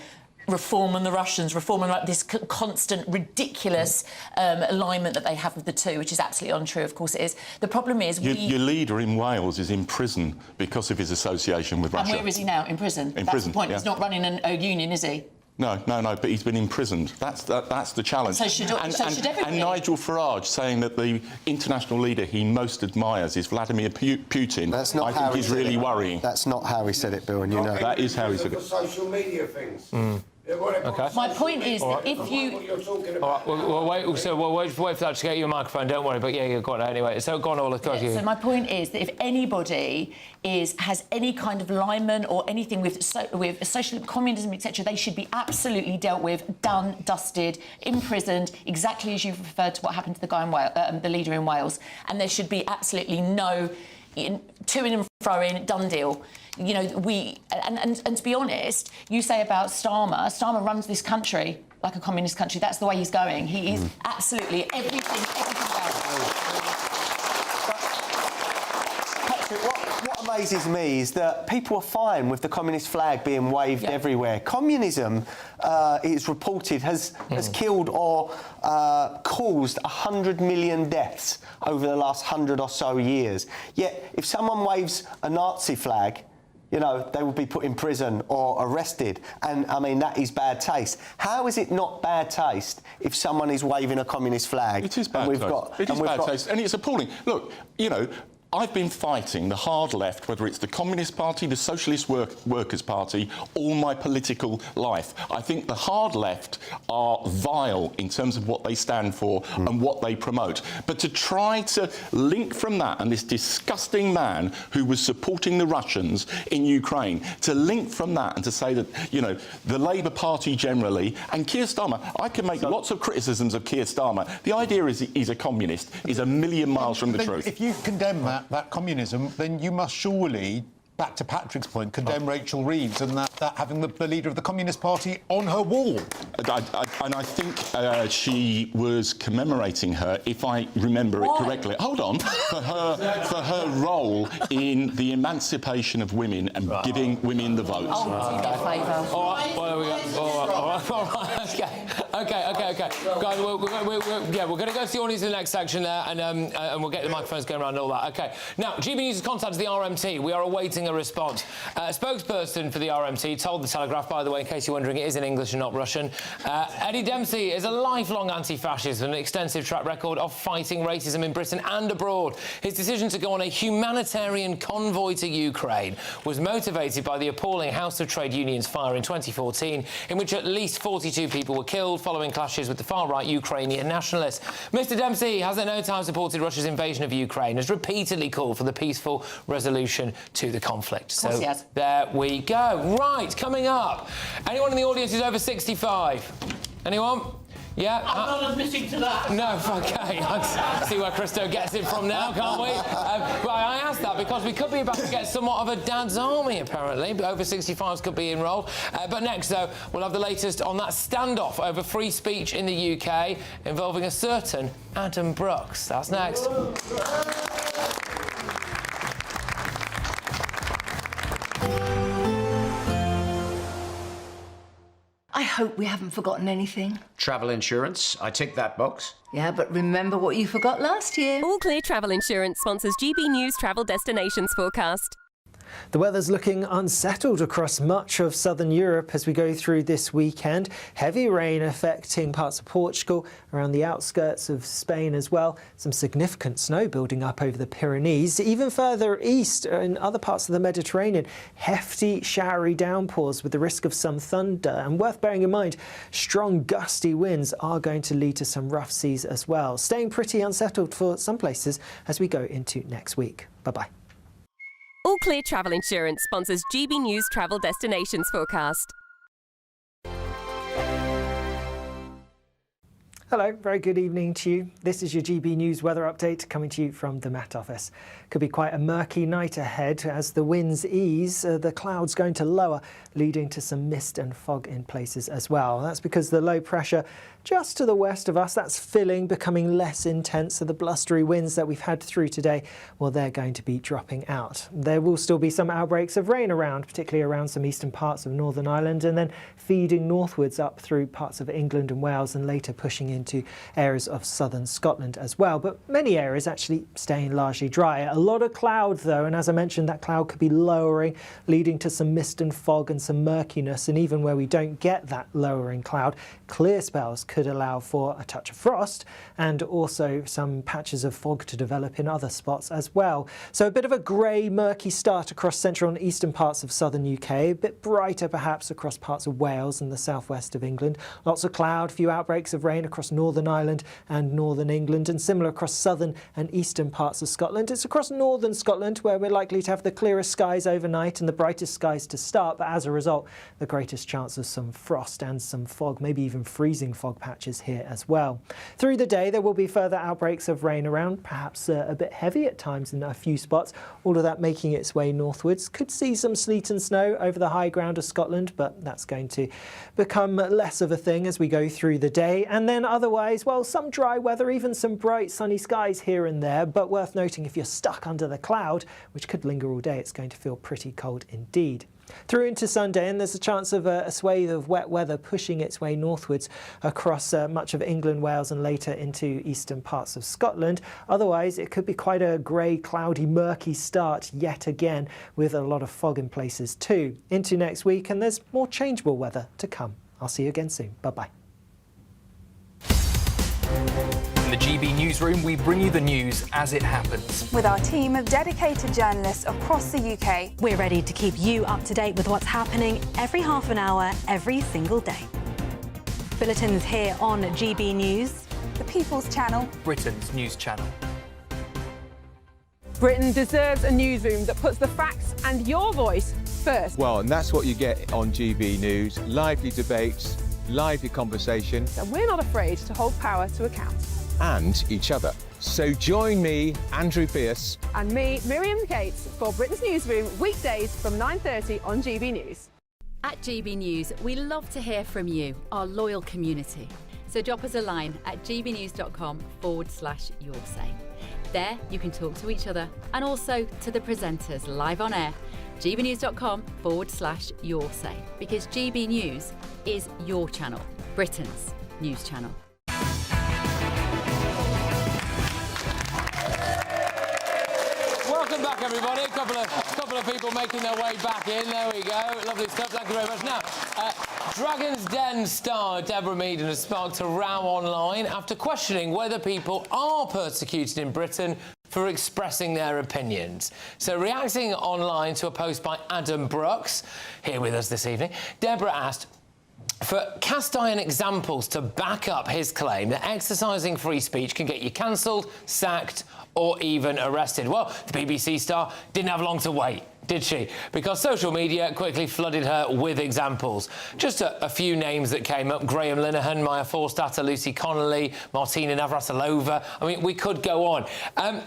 reform and the Russians, reform and like this constant, ridiculous alignment that they have with the two, which is absolutely untrue. Of course it is. The problem is your leader in Wales is in prison because of his association with Russia. And where is he now? In prison? In That's prison, the point. yeah. He's not running a union, is he? No, but he's been imprisoned. That's the challenge. So should everybody. And Nigel Farage saying that the international leader he most admires is Vladimir Putin. That's not I think is really worrying. That's not how he said it, Bill, and you know. That is how he said it. Social media things. Okay. My point is that if you... All right, we'll wait for that to get you a microphone, don't worry, but you've got it anyway. So go on, Ola. So my point is that if anybody has any kind of alignment or anything with social communism, etc., they should be absolutely dealt with, done, dusted, imprisoned, exactly as you've referred to what happened to the guy in the leader in Wales. And there should be absolutely no to-in and fro-in, done deal. And to be honest, you say about Starmer runs this country like a communist country. That's the way he's going. He is absolutely everything about it. Patrick, what amazes me is that people are fine with the communist flag being waved everywhere. Communism, it's reported, has killed or caused 100 million deaths over the last 100 or so years. Yet, if someone waves a Nazi flag, they will be put in prison or arrested. And, I mean, that is bad taste. How is it not bad taste if someone is waving a communist flag? It is bad taste. It is bad taste, and it's appalling. Look, I've been fighting the hard left, whether it's the Communist Party, the Socialist Workers' Party, all my political life. I think the hard left are vile in terms of what they stand for and what they promote. But to try to link from that and this disgusting man who was supporting the Russians in Ukraine, to link from that and to say that, the Labour Party generally, and Keir Starmer, I can make lots of criticisms of Keir Starmer. The idea is he's a communist is a million miles from the truth. If you condemn that communism, then you must surely, back to Patrick's point, condemn Rachel Reeves and that having the leader of the Communist Party on her wall. And I think she was commemorating her, if I remember it correctly. Hold on, for her role in the emancipation of women and giving women the vote. Oh, all right, well, there we go. All right, okay. Guys, we're going to go to the audience in the next section there, and we'll get the microphones going around and all that. OK. Now, GB News has contacted the RMT. We are awaiting a response. A spokesperson for the RMT told The Telegraph, by the way, in case you're wondering, it is in English and not Russian. Eddie Dempsey is a lifelong anti-fascist with an extensive track record of fighting racism in Britain and abroad. His decision to go on a humanitarian convoy to Ukraine was motivated by the appalling House of Trade Unions fire in 2014, in which at least 42 people were killed following clashes with the far-right Ukrainian nationalists. Mr Dempsey has at no time supported Russia's invasion of Ukraine, has repeatedly called for the peaceful resolution to the conflict. Of course he has. There we go. Right, coming up. Anyone in the audience who's over 65? Anyone? Yeah? I'm not admitting to that. No, OK. I see where Christo gets it from now, can't we? But I asked that because we could be about to get somewhat of a dad's army, apparently. Over 65s could be enrolled. But next, though, we'll have the latest on that standoff over free speech in the UK involving a certain Adam Brooks. That's next. I hope we haven't forgotten anything. Travel insurance, I tick that box. Yeah, but remember what you forgot last year. All Clear Travel Insurance sponsors GB News Travel Destinations Forecast. The weather's looking unsettled across much of southern Europe as we go through this weekend. Heavy rain affecting parts of Portugal, around the outskirts of Spain as well. Some significant snow building up over the Pyrenees. Even further east in other parts of the Mediterranean, hefty showery downpours with the risk of some thunder. And worth bearing in mind, strong gusty winds are going to lead to some rough seas as well. Staying pretty unsettled for some places as we go into next week. Bye-bye. All Clear Travel Insurance sponsors GB News Travel Destinations Forecast. Hello, very good evening to you. This is your GB News weather update coming to you from the Met Office. Could be quite a murky night ahead as the winds ease, the clouds going to lower, leading to some mist and fog in places as well. That's because the low pressure just to the west of us, that's filling, becoming less intense. So the blustery winds that we've had through today, well, they're going to be dropping out. There will still be some outbreaks of rain around, particularly around some eastern parts of Northern Ireland, and then feeding northwards up through parts of England and Wales, and later pushing into areas of southern Scotland as well. But many areas actually staying largely dry. A lot of cloud though, and as I mentioned, that cloud could be lowering, leading to some mist and fog and some murkiness. And even where we don't get that lowering cloud, clear spells could allow for a touch of frost and also some patches of fog to develop in other spots as well. So a bit of a grey, murky start across central and eastern parts of southern UK, a bit brighter perhaps across parts of Wales and the southwest of England. Lots of cloud, few outbreaks of rain across Northern Ireland and northern England, and similar across southern and eastern parts of Scotland. It's across northern Scotland where we're likely to have the clearest skies overnight and the brightest skies to start, but as a result, the greatest chance of some frost and some fog, maybe even freezing fog patches here as well. Through the day, there will be further outbreaks of rain around, perhaps a bit heavy at times in a few spots, all of that making its way northwards. Could see some sleet and snow over the high ground of Scotland, but that's going to become less of a thing as we go through the day. And then otherwise, well, some dry weather, even some bright sunny skies here and there, but worth noting if you're stuck under the cloud, which could linger all day, it's going to feel pretty cold indeed. Through into Sunday, and there's a chance of a swathe of wet weather pushing its way northwards across much of England, Wales and later into eastern parts of Scotland. Otherwise, it could be quite a grey, cloudy, murky start yet again, with a lot of fog in places too. Into next week, and there's more changeable weather to come. I'll see you again soon. Bye-bye. In the GB Newsroom, we bring you the news as it happens. With our team of dedicated journalists across the UK, we're ready to keep you up to date with what's happening every half an hour, every single day. Bulletins here on GB News, the People's Channel, Britain's news channel. Britain deserves a newsroom that puts the facts and your voice first. Well, and that's what you get on GB News. Lively debates, lively conversation. And we're not afraid to hold power to account. And each other. So join me, Andrew Pearce. And me, Miriam Gates, for Britain's Newsroom, weekdays from 9:30 on GB News. At GB News, we love to hear from you, our loyal community. So drop us a line at gbnews.com/yoursay. There you can talk to each other and also to the presenters live on air. gbnews.com/yoursay, because GB News is your channel, Britain's news channel. Welcome back, everybody. A couple of people making their way back in. There we go. Lovely stuff. Thank you very much. Now, Dragon's Den star Deborah Meaden has sparked a row online after questioning whether people are persecuted in Britain for expressing their opinions. So, reacting online to a post by Adam Brooks, here with us this evening, Deborah asked for cast iron examples to back up his claim that exercising free speech can get you cancelled, sacked or even arrested. Well, the BBC star didn't have long to wait, did she? Because social media quickly flooded her with examples. Just a few names that came up: Graham Linehan, Maya Forstater, Lucy Connolly, Martina Navratilova. I mean, we could go on.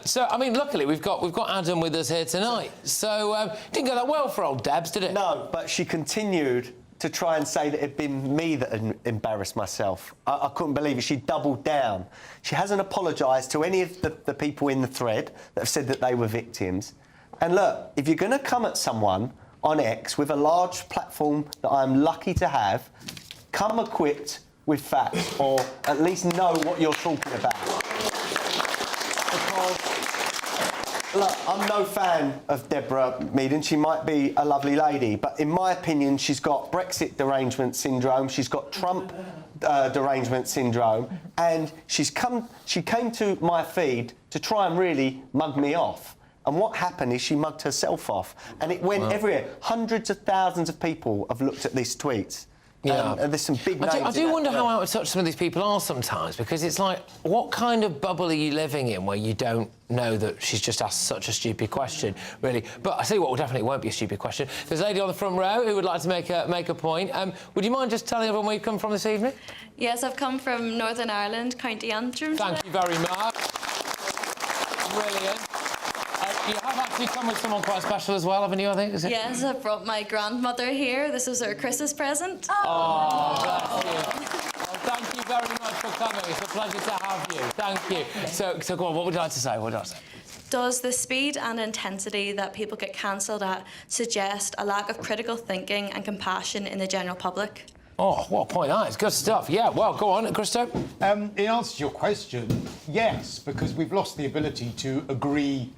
So, I mean, luckily we've got Adam with us here tonight. So, didn't go that well for old Debs, did it? No, but she continued to try and say that it'd been me that had embarrassed myself. I couldn't believe it. She doubled down. She hasn't apologised to any of the people in the thread that have said that they were victims. And look, if you're going to come at someone on X with a large platform that I'm lucky to have, come equipped with facts, or at least know what you're talking about. Because Look, I'm no fan of Deborah Meaden. She might be a lovely lady, but in my opinion, she's got Brexit derangement syndrome, she's got Trump derangement syndrome, and she came to my feed to try and really mug me off. And what happened is she mugged herself off, and it went everywhere. Hundreds of thousands of people have looked at these tweets. Yeah. And there's some big names. I do wonder how out of touch some of these people are sometimes, because it's like, what kind of bubble are you living in where you don't know that she's just asked such a stupid question, really? But I tell you what, definitely won't be a stupid question. There's a lady on the front row who would like to make a point. Would you mind just telling everyone where you've come from this evening? Yes, I've come from Northern Ireland, County Antrim. Thank you very much. Brilliant. You have actually come with someone quite special as well, haven't you, I think? Is it? Yes, I brought my grandmother here. This is her Christmas present. Oh, bless you. Well, thank you very much for coming. It's a pleasure to have you. Thank you. So go on, what would you like to say? What would you like to say? Does the speed and intensity that people get cancelled at suggest a lack of critical thinking and compassion in the general public? Oh, what a point that is. Good stuff. Yeah, well, go on, Christo. In answer to your question, yes, because we've lost the ability to agree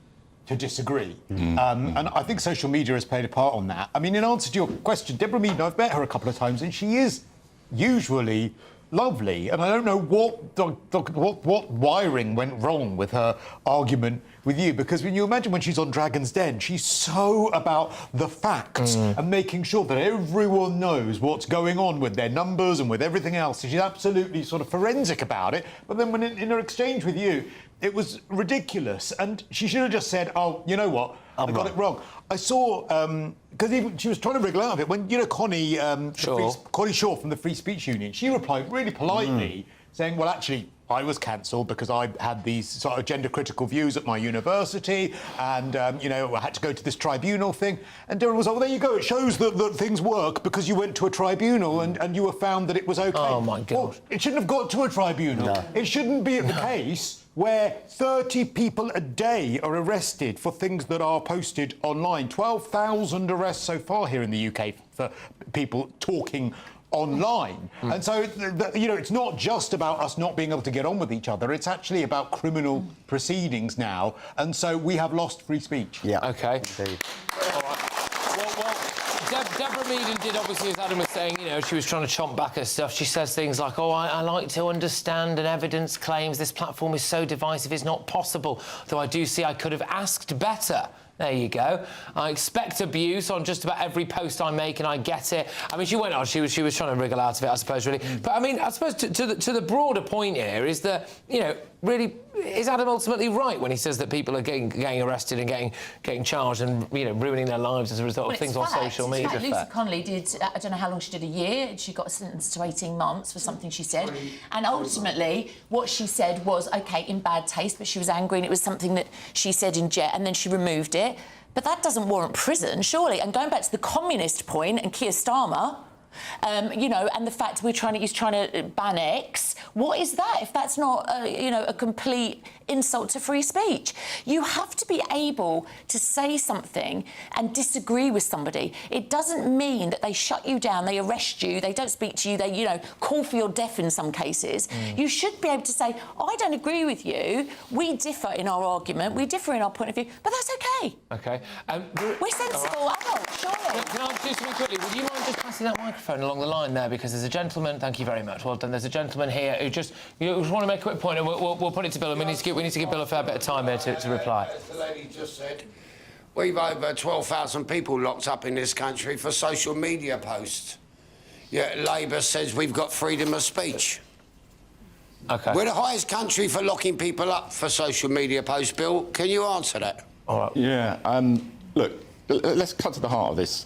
to disagree. And I think social media has played a part on that. I mean, in answer to your question, Deborah Meaden, I've met her a couple of times, and she is usually lovely, and I don't know what wiring went wrong with her argument with you, because when you imagine when she's on Dragon's Den, she's so about the facts and making sure that everyone knows what's going on with their numbers and with everything else. So she's absolutely sort of forensic about it. But then when in her exchange with you, it was ridiculous, and she should have just said, "Oh, you know what? I got it wrong." I saw because she was trying to wriggle out of it when Connie Shaw from the Free Speech Union. She replied really politely, saying, "Well, actually, I was cancelled because I had these sort of gender-critical views at my university, and I had to go to this tribunal thing." And Darren was like, "Well, there you go. It shows that things work because you went to a tribunal and you were found that it was okay." Oh my God! Well, it shouldn't have got to a tribunal. No. It shouldn't be the case where 30 people a day are arrested for things that are posted online. 12,000 arrests so far here in the UK for people talking online. And so, it's not just about us not being able to get on with each other, it's actually about criminal proceedings now, and so we have lost free speech. Yeah. OK. Indeed. All right. Deborah Meaden did, obviously, as Adam was saying, she was trying to chomp back her stuff. She says things like, "Oh, I like to understand, and evidence claims this platform is so divisive it's not possible, though I do see I could have asked better." There you go. "I expect abuse on just about every post I make, and I get it." I mean, she went on. She was trying to wriggle out of it, I suppose, really. But I mean, I suppose to the broader point here is that really, is Adam ultimately right when he says that people are getting arrested and getting charged and ruining their lives as a result of things on social media? Lucy Connolly did. I don't know how long she did, a year. She got sentenced to 18 months for something she said, and ultimately, what she said was okay in bad taste, but she was angry, and it was something that she said in jet, and then she removed it. But that doesn't warrant prison, surely. And going back to the communist point and Keir Starmer, and the fact he's trying to ban X. What is that if that's not, a complete insult to free speech? You have to be able to say something and disagree with somebody. It doesn't mean that they shut you down, they arrest you, they don't speak to you, they, call for your death in some cases. You should be able to say, "I don't agree with you, we differ in our argument, we differ in our point of view, but that's OK." OK. We're sensible adults, surely. Can I do something quickly? Would you mind just passing that microphone along the line there, because there's a gentleman. Thank you very much. Well done. There's a gentleman here who just want to make a quick point, and we'll put it to Bill. And we need to give Bill a fair bit of time here to reply. As the lady just said, we've over 12,000 people locked up in this country for social media posts. Yet Labour says we've got freedom of speech. OK. We're the highest country for locking people up for social media posts. Bill, can you answer that? All right. Yeah. Look, let's cut to the heart of this.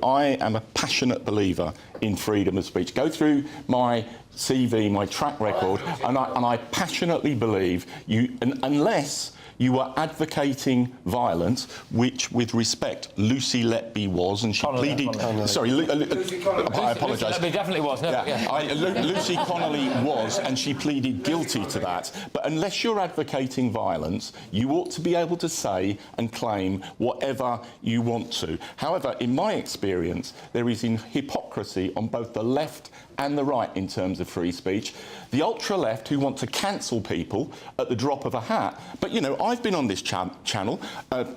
I am a passionate believer in freedom of speech. Go through my CV, my track record, and I passionately believe unless you are advocating violence, which, with respect, Lucy Letby was, and she pleaded... Sorry, I apologise. Letby definitely was. Lucy Connolly was, and she pleaded guilty to that. But unless you're advocating violence, you ought to be able to say and claim whatever you want to. However, in my experience, there is hypocrisy on both the left and the right in terms of free speech. The ultra-left who want to cancel people at the drop of a hat. But, I've been on this channel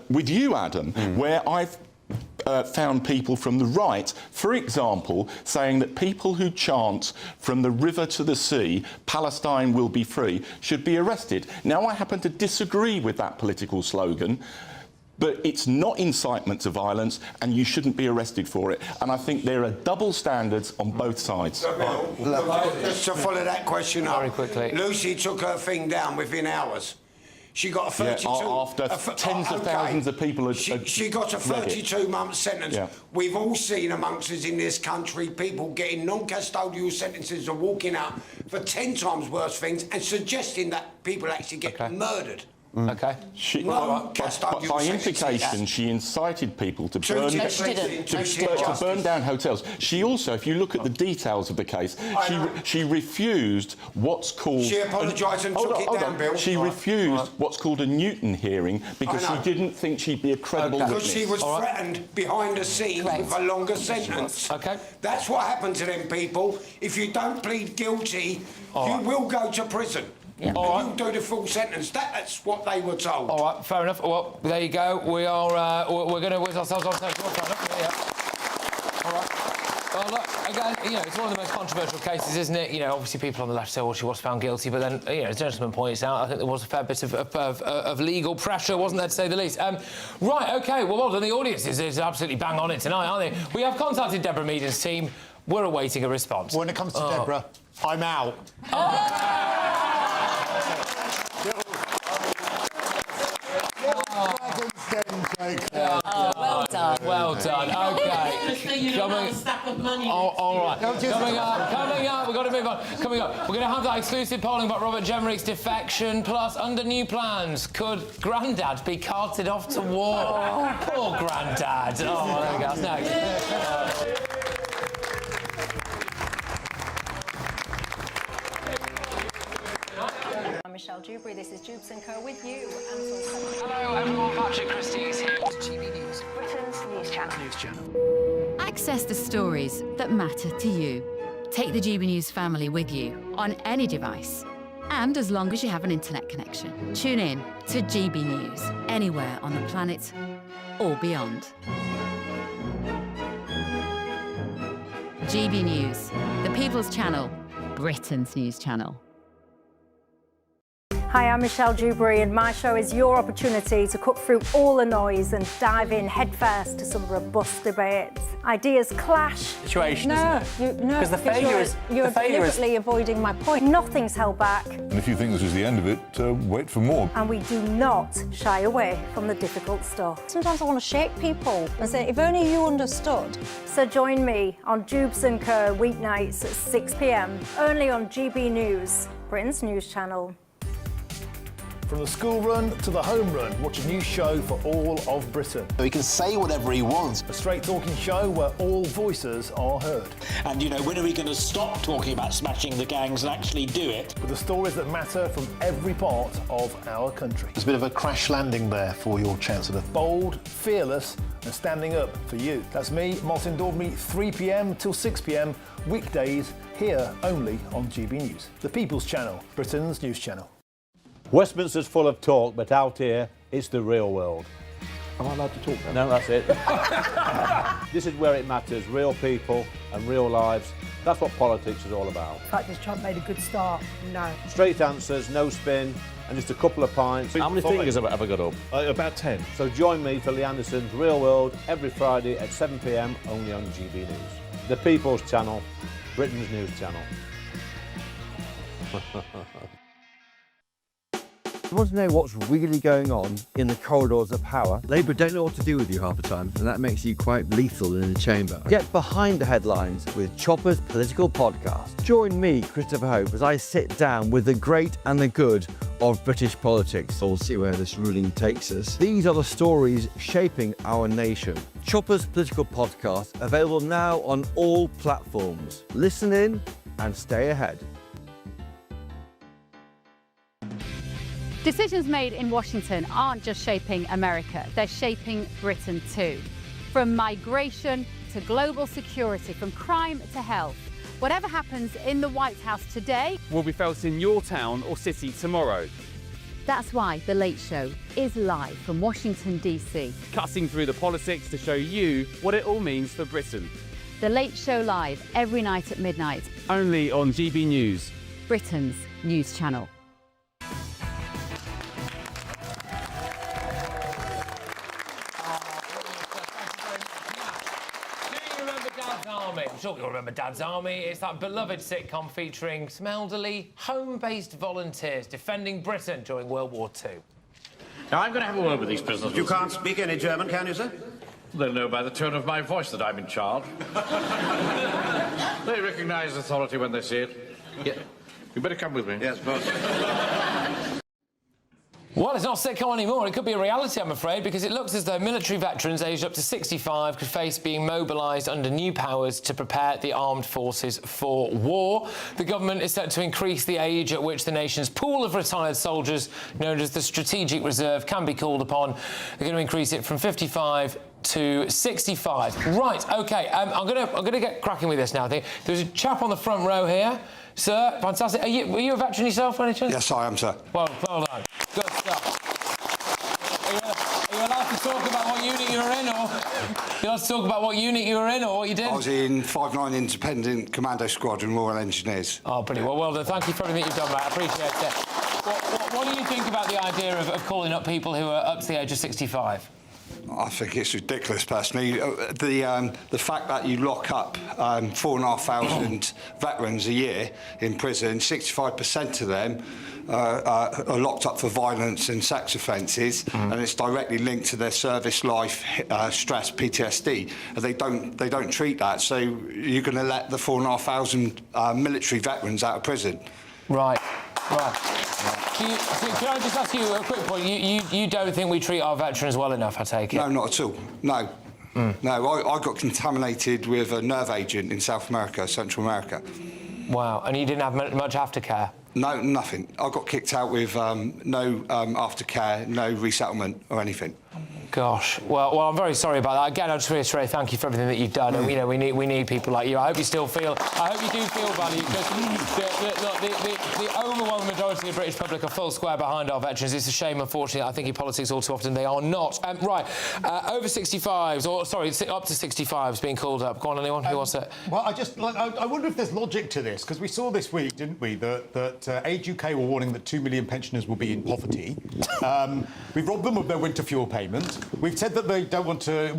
with you, Adam, where I've found people from the right, for example, saying that people who chant from the river to the sea, Palestine will be free, should be arrested. Now, I happen to disagree with that political slogan, but it's not incitement to violence, and you shouldn't be arrested for it. And I think there are double standards on both sides. Just to follow that question up, very quickly. Lucy took her thing down within hours. She got a 32... after tens of thousands of people had she got a 32-month sentence. Yeah. We've all seen amongst us in this country people getting non-custodial sentences and walking out for 10 times worse things and suggesting that people actually get murdered. OK. By implication, she incited people to burn down hotels. She also, if you look at the details of the case, she refused what's called... She apologised and took it down, Bill. She refused what's called a Newton hearing because she didn't think she'd be a credible witness. Because she was threatened behind the scenes with a longer sentence. OK. That's what happened to them people. If you don't plead guilty, you will go to prison. Yeah. You'll do the full sentence. That's what they were told. All right, fair enough. Well, there you go. We are. We're going to whiz ourselves on stage. Fair enough. Yeah. All right. Well, look, again, you know, it's one of the most controversial cases, isn't it? You know, obviously people on the left say, well, she was found guilty, but then, you know, as the gentleman points out, I think there was a fair bit of legal pressure, wasn't there, to say the least? Right, OK, well done. The audience is absolutely bang on it tonight, aren't they? We have contacted Deborah Meaden's team. We're awaiting a response. When it comes to Deborah, I'm out. Well done. Well done. OK. All right. Coming up. We've got to move on. Coming up, we're going to have that exclusive polling about Robert Jenrick's defection. Plus, under new plans, could Grandad be carted off to war? Poor Grandad. Oh, there we go. That's next. I'm Michelle Dewberry. This is Jubes & Co with you. Hello, everyone. Patrick Christys here to GB News. Britain's news channel. Access the stories that matter to you. Take the GB News family with you on any device. And as long as you have an internet connection. Tune in to GB News, anywhere on the planet or beyond. GB News, the People's Channel, Britain's news channel. Hi, I'm Michelle Dewberry, and my show is your opportunity to cut through all the noise and dive in headfirst to some robust debates. Ideas clash. Situation, isn't it? Because the failure is... You're deliberately avoiding my point. Nothing's held back. And if you think this is the end of it, wait for more. And we do not shy away from the difficult stuff. Sometimes I want to shake people and say, if only you understood. So join me on Jubes & Co weeknights at 6 p.m, only on GB News, Britain's news channel. From the school run to the home run, watch a new show for all of Britain. He can say whatever he wants. A straight-talking show where all voices are heard. And, you know, when are we going to stop talking about smashing the gangs and actually do it? With the stories that matter from every part of our country. There's a bit of a crash landing there for your Chancellor. Bold, fearless and standing up for you. That's me, Martin Daubney, 3 p.m. till 6 p.m, weekdays, here only on GB News. The People's Channel, Britain's news channel. Westminster's full of talk, but out here, it's the real world. Am I allowed to talk now? No, that's it. This is where it matters, real people and real lives. That's what politics is all about. The fact is Trump made a good start, no. Straight answers, no spin, and just a couple of pints. How many fingers have I ever got up? About 10. So join me for Lee Anderson's Real World every Friday at 7 p.m, only on GB News. The People's Channel, Britain's news channel. You want to know what's really going on in the corridors of power? Labour don't know what to do with you half the time, and that makes you quite lethal in the chamber. Get behind the headlines with Chopper's political podcast. Join me, Christopher Hope, as I sit down with the great and the good of British politics. We'll see where this ruling takes us. These are the stories shaping our nation. Chopper's political podcast, available now on all platforms. Listen in and stay ahead. Decisions made in Washington aren't just shaping America, they're shaping Britain too. From migration to global security, from crime to health. Whatever happens in the White House today will be felt in your town or city tomorrow. That's why The Late Show is live from Washington, D.C. Cutting through the politics to show you what it all means for Britain. The Late Show live every night at midnight. Only on GB News, Britain's news channel. I'm sure you'll remember Dad's Army. It's that beloved sitcom featuring some elderly, home-based volunteers defending Britain during World War II. Now, I'm going to have a word with these prisoners. You can't speak any German, can you, sir? They'll know by the tone of my voice that I'm in charge. They recognise authority when they see it. Yeah. You better come with me. Yes, boss. Well, it's not a sitcom anymore. It could be a reality, I'm afraid, because it looks as though military veterans aged up to 65 could face being mobilised under new powers to prepare the armed forces for war. The government is set to increase the age at which the nation's pool of retired soldiers, known as the Strategic Reserve, can be called upon. They're going to increase it from 55 to 65. Right, OK, I'm gonna get cracking with this now. I think there's a chap on the front row here. Sir, fantastic. Were you a veteran yourself, by any chance? Yes, I am, sir. Well done. Good stuff. Are you allowed to talk about what unit you were in, or you allowed to talk about what unit you were in, or what you did? I was in 5-9 Independent Commando Squadron, Royal Engineers. Oh, brilliant. Well done. Thank you for everything you've done, mate. I appreciate it. What do you think about the idea of calling up people who are up to the age of 65? I think it's ridiculous, personally. The fact that you lock up 4,500 veterans a year in prison, 65% of them are locked up for violence and sex offences, and it's directly linked to their service life stress, PTSD. And they don't treat that. So you're going to let the 4,500 military veterans out of prison? Right. Can I just ask you a quick point? You don't think we treat our veterans well enough, I take it? No, not at all. No. No, I got contaminated with a nerve agent in South America, Central America. Wow, and you didn't have much aftercare? No, nothing. I got kicked out with no aftercare, no resettlement or anything. Gosh, well, I'm very sorry about that. Again, I just reiterate thank you for everything that you've done. And you know, we need people like you. I hope you do feel valued, because the overwhelming majority of the British public are full square behind our veterans. It's a shame, unfortunately. I think in politics all too often they are not. Right, over 65s, or sorry, up to 65s being called up. Go on, anyone who wants it? Well, I wonder if there's logic to this, because we saw this week, didn't we, that Age UK were warning that 2 million pensioners will be in poverty. We've robbed them of their winter fuel payment. We've said that we're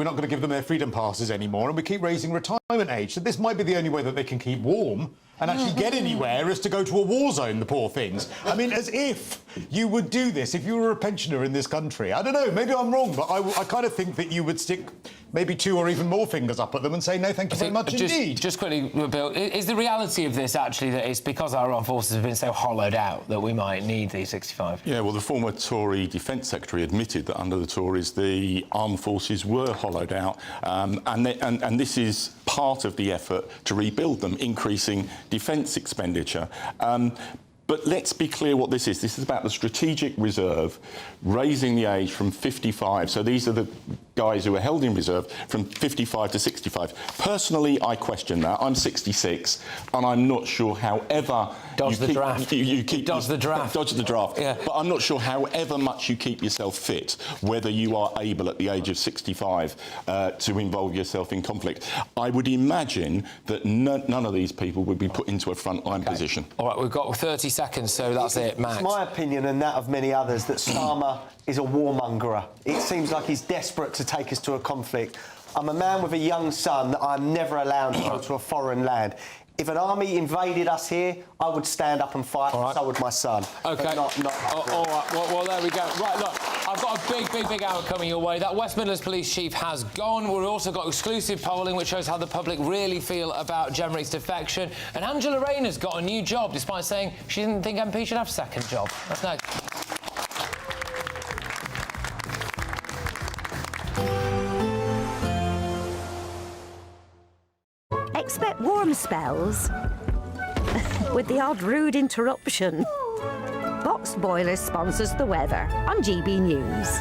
not going to give them their freedom passes anymore, and we keep raising retirement age. So this might be the only way that they can keep warm and actually get anywhere is to go to a war zone, the poor things. I mean, as if you would do this if you were a pensioner in this country. I don't know, maybe I'm wrong, but I kind of think that you would stick maybe 2 or even more fingers up at them and say, no, thank you very much indeed. Just quickly, Bill, is the reality of this actually that it's because our armed forces have been so hollowed out that we might need the 65? Yeah, well, the former Tory Defence Secretary admitted that under the Tories the armed forces were hollowed out, and this is part of the effort to rebuild them, increasing defence expenditure. But let's be clear what this is. This is about the Strategic Reserve, raising the age from 55. So these are the guys who are held in reserve from 55 to 65. Personally, I question that. I'm 66, and I'm not sure however... Dodge the draft. Dodge the draft. Yeah. But I'm not sure however much you keep yourself fit, whether you are able at the age of 65 to involve yourself in conflict. I would imagine that none of these people would be put into a frontline position. All right, we've got 30 seconds, so that's it, Max. It's my opinion, and that of many others, that Starmer is a warmongerer. It seems like he's desperate to take us to a conflict. I'm a man with a young son that I'm never allowed to go to a foreign land. If an army invaded us here, I would stand up and fight, and so would my son. OK. Not all right, well, there we go. Right, look, I've got a big hour coming your way. That West Midlands police chief has gone. We've also got exclusive polling, which shows how the public really feel about Jenrick's defection. And Angela Rayner's got a new job, despite saying she didn't think MP should have a second job. That's nice. Expect warm spells with the odd rude interruption. Box Boiler sponsors the weather on GB News.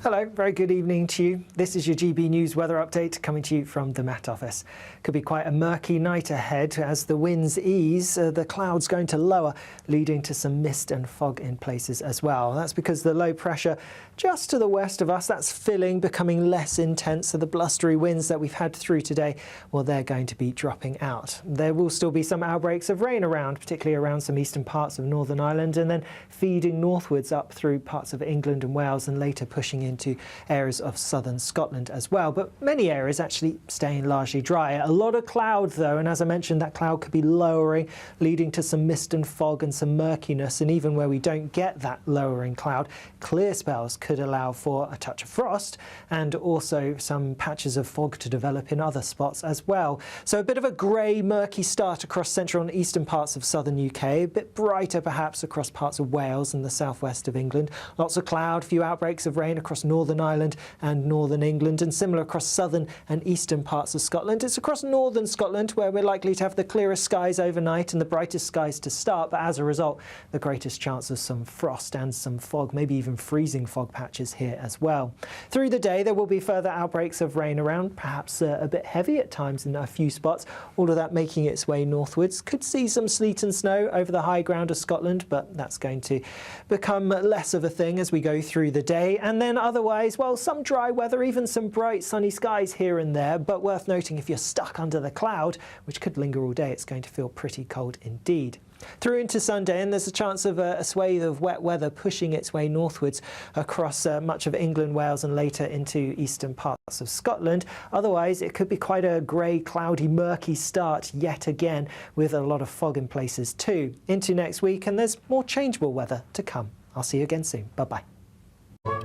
Hello, very good evening to you. This is your GB News weather update coming to you from the Met Office. Could be quite a murky night ahead as the winds ease, the clouds going to lower, leading to some mist and fog in places as well. That's because the low pressure just to the west of us, that's filling, becoming less intense, so the blustery winds that we've had through today, well, they're going to be dropping out. There will still be some outbreaks of rain around, particularly around some eastern parts of Northern Ireland, and then feeding northwards up through parts of England and Wales, and later pushing into areas of southern Scotland as well. But many areas actually staying largely dry. A lot of cloud though, and as I mentioned, that cloud could be lowering, leading to some mist and fog and some murkiness. And even where we don't get that lowering cloud, clear spells could allow for a touch of frost and also some patches of fog to develop in other spots as well. So a bit of a grey, murky start across central and eastern parts of southern UK, a bit brighter perhaps across parts of Wales and the southwest of England. Lots of cloud, few outbreaks of rain across Northern Ireland and northern England, and similar across southern and eastern parts of Scotland. It's across northern Scotland where we're likely to have the clearest skies overnight and the brightest skies to start, but as a result, the greatest chance of some frost and some fog, maybe even freezing fog patches here as well. Through the day, there will be further outbreaks of rain around, perhaps a bit heavy at times in a few spots, all of that making its way northwards. Could see some sleet and snow over the high ground of Scotland, but that's going to become less of a thing as we go through the day. And then otherwise, well, some dry weather, even some bright sunny skies here and there, but worth noting if you're stuck under the cloud, which could linger all day, it's going to feel pretty cold indeed. Through into Sunday, and there's a chance of a swathe of wet weather pushing its way northwards across much of England, Wales and later into eastern parts of Scotland. Otherwise, it could be quite a grey, cloudy, murky start yet again, with a lot of fog in places too. Into next week, and there's more changeable weather to come. I'll see you again soon. Bye-bye.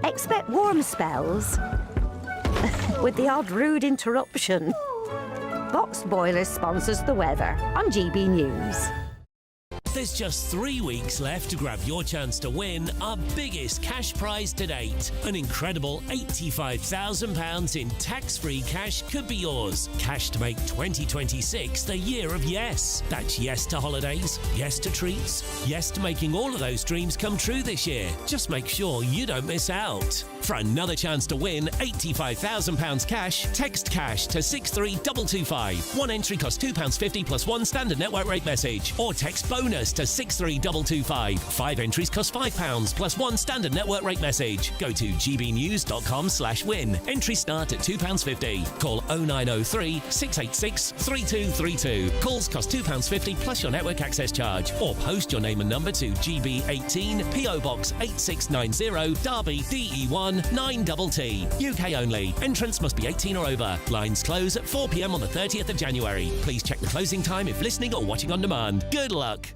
Expect warm spells with the odd rude interruption. Box Boilers sponsors the weather on GB News. There's just 3 weeks left to grab your chance to win our biggest cash prize to date. An incredible £85,000 in tax-free cash could be yours. Cash to make 2026 the year of yes. That's yes to holidays, yes to treats, yes to making all of those dreams come true this year. Just make sure you don't miss out. For another chance to win £85,000 cash, text cash to 63225. One entry costs £2.50 plus one standard network rate message, or text bonus to 63225. 5 entries cost £5 plus one standard network rate message. Go to gbnews.com/win. Entries start at £2.50. Call 0903 686 3232. Calls cost £2.50 plus your network access charge. Or post your name and number to GB18 PO Box 8690 Derby DE1 9TT. UK only. Entrance must be 18 or over. Lines close at 4 p.m. on the 30th of January. Please check the closing time if listening or watching on demand. Good luck.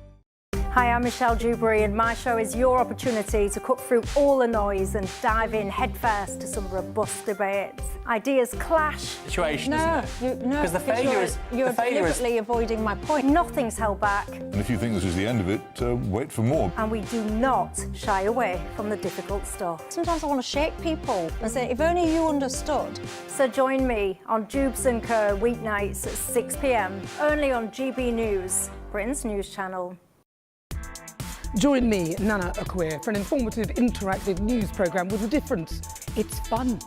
Hi, I'm Michelle Dewberry, and my show is your opportunity to cut through all the noise and dive in headfirst to some robust debates. Ideas clash. Situation, No, Because the failure is... You're deliberately avoiding my point. Nothing's held back. And if you think this is the end of it, wait for more. And we do not shy away from the difficult stuff. Sometimes I want to shake people and say, if only you understood. So join me on Jubes & Co. weeknights at 6 p.m, only on GB News, Britain's news channel. Join me, Nana Akwe, for an informative, interactive news programme with a difference. It's fun.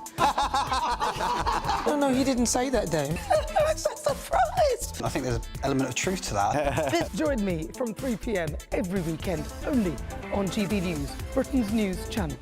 No, he didn't say that, Dave. I'm so surprised. I think there's an element of truth to that. Join me from 3 p.m. every weekend, only on GB News, Britain's news channel.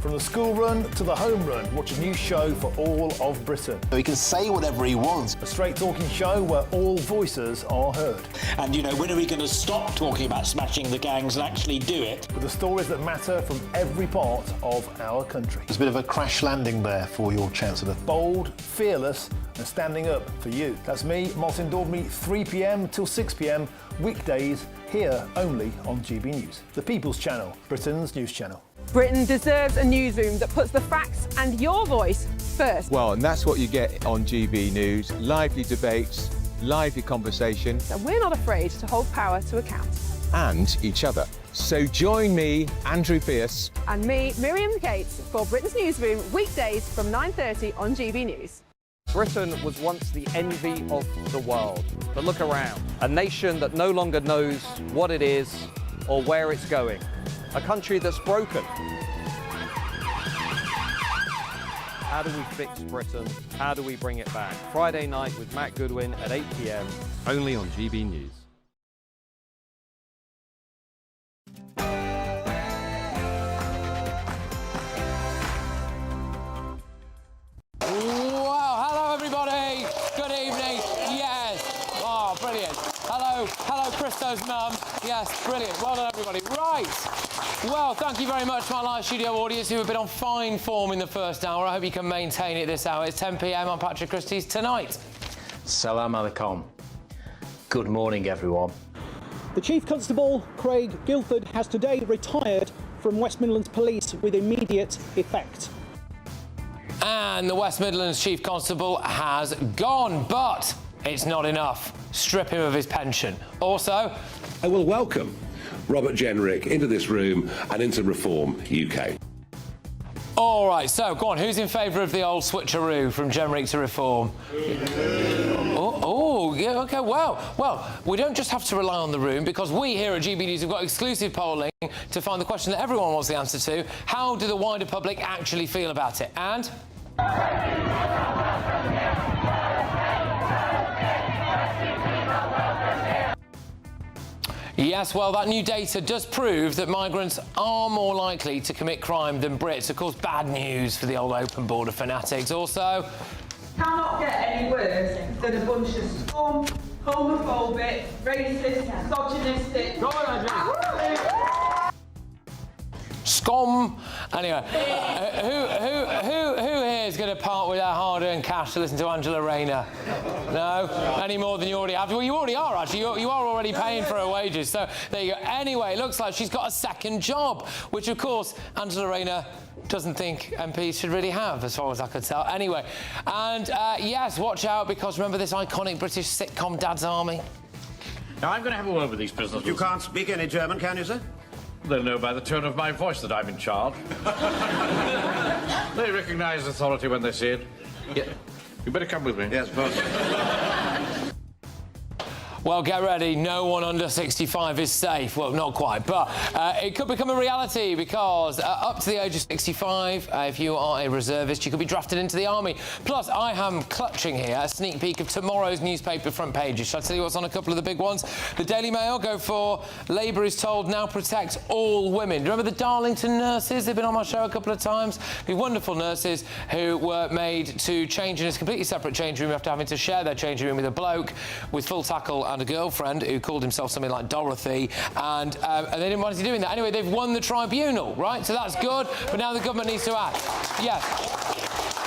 From the school run to the home run, watch a new show for all of Britain. So he can say whatever he wants. A straight-talking show where all voices are heard. And, you know, when are we going to stop talking about smashing the gangs and actually do it? With the stories that matter from every part of our country. There's a bit of a crash landing there for your Chancellor. Bold, fearless and standing up for you. That's me, Martin Daubney, 3 p.m. till 6 p.m, weekdays, here only on GB News. The People's Channel, Britain's news channel. Britain deserves a newsroom that puts the facts and your voice first. Well, and that's what you get on GB News. Lively debates, lively conversation. And we're not afraid to hold power to account. And each other. So join me, Andrew Pearce. And me, Miriam Gates, for Britain's Newsroom, weekdays from 9:30 on GB News. Britain was once the envy of the world. But look around. A nation that no longer knows what it is or where it's going. A country that's broken. How do we fix Britain? How do we bring it back? Friday night with Matt Goodwin at 8 p.m. only on GB News. Wow, hello everybody. Good evening. Yes. Oh, brilliant. Hello Christo's mum. Yes, brilliant. Well done everybody. Right. Well, thank you very much to my live studio audience who have been on fine form in the first hour. I hope you can maintain it this hour. It's 10 p.m. I'm Patrick Christys. Tonight. Salam alaikum. Good morning, everyone. The Chief Constable, Craig Guilford, has today retired from West Midlands Police with immediate effect. And the West Midlands Chief Constable has gone, but it's not enough. Strip him of his pension. Also, I will welcome Robert Jenrick into this room and into Reform UK. All right, so go on, who's in favour of the old switcheroo from Jenrick to Reform? Yeah, OK, well, we don't just have to rely on the room, because we here at GB News have got exclusive polling to find the question that everyone wants the answer to. How do the wider public actually feel about it? And... Yes, well, that new data does prove that migrants are more likely to commit crime than Brits. Of course, bad news for the old open border fanatics. Also... Cannot get any worse than a bunch of scum, homophobic, racist, misogynistic... Go on, Scum. Anyway, who here is going to part with their hard-earned cash to listen to Angela Rayner? No? Any more than you already have? Well, you already are, actually. You are already paying for her wages. So there you go. Anyway, it looks like she's got a second job, which, of course, Angela Rayner doesn't think MPs should really have, as far as I could tell. Anyway, and yes, watch out, because remember this iconic British sitcom Dad's Army? Now, I'm going to have a word with these prisoners. You can't speak any German, can you, sir? They'll know by the tone of my voice that I'm in charge. They recognise authority when they see it. Yeah. You better come with me. Yes, boss. Well, get ready. No one under 65 is safe. Well, not quite, but it could become a reality, because up to the age of 65, if you are a reservist, you could be drafted into the army. Plus, I am clutching here a sneak peek of tomorrow's newspaper front pages. Shall I tell you what's on a couple of the big ones? The Daily Mail go for Labour is told now protect all women. Do you remember the Darlington nurses? They've been on my show a couple of times. The wonderful nurses who were made to change in a completely separate change room after having to share their changing room with a bloke with full tackle and a girlfriend who called himself something like Dorothy, and they didn't want to be doing that. Anyway, they've won the tribunal, right? So that's good, but now the government needs to act. Yes.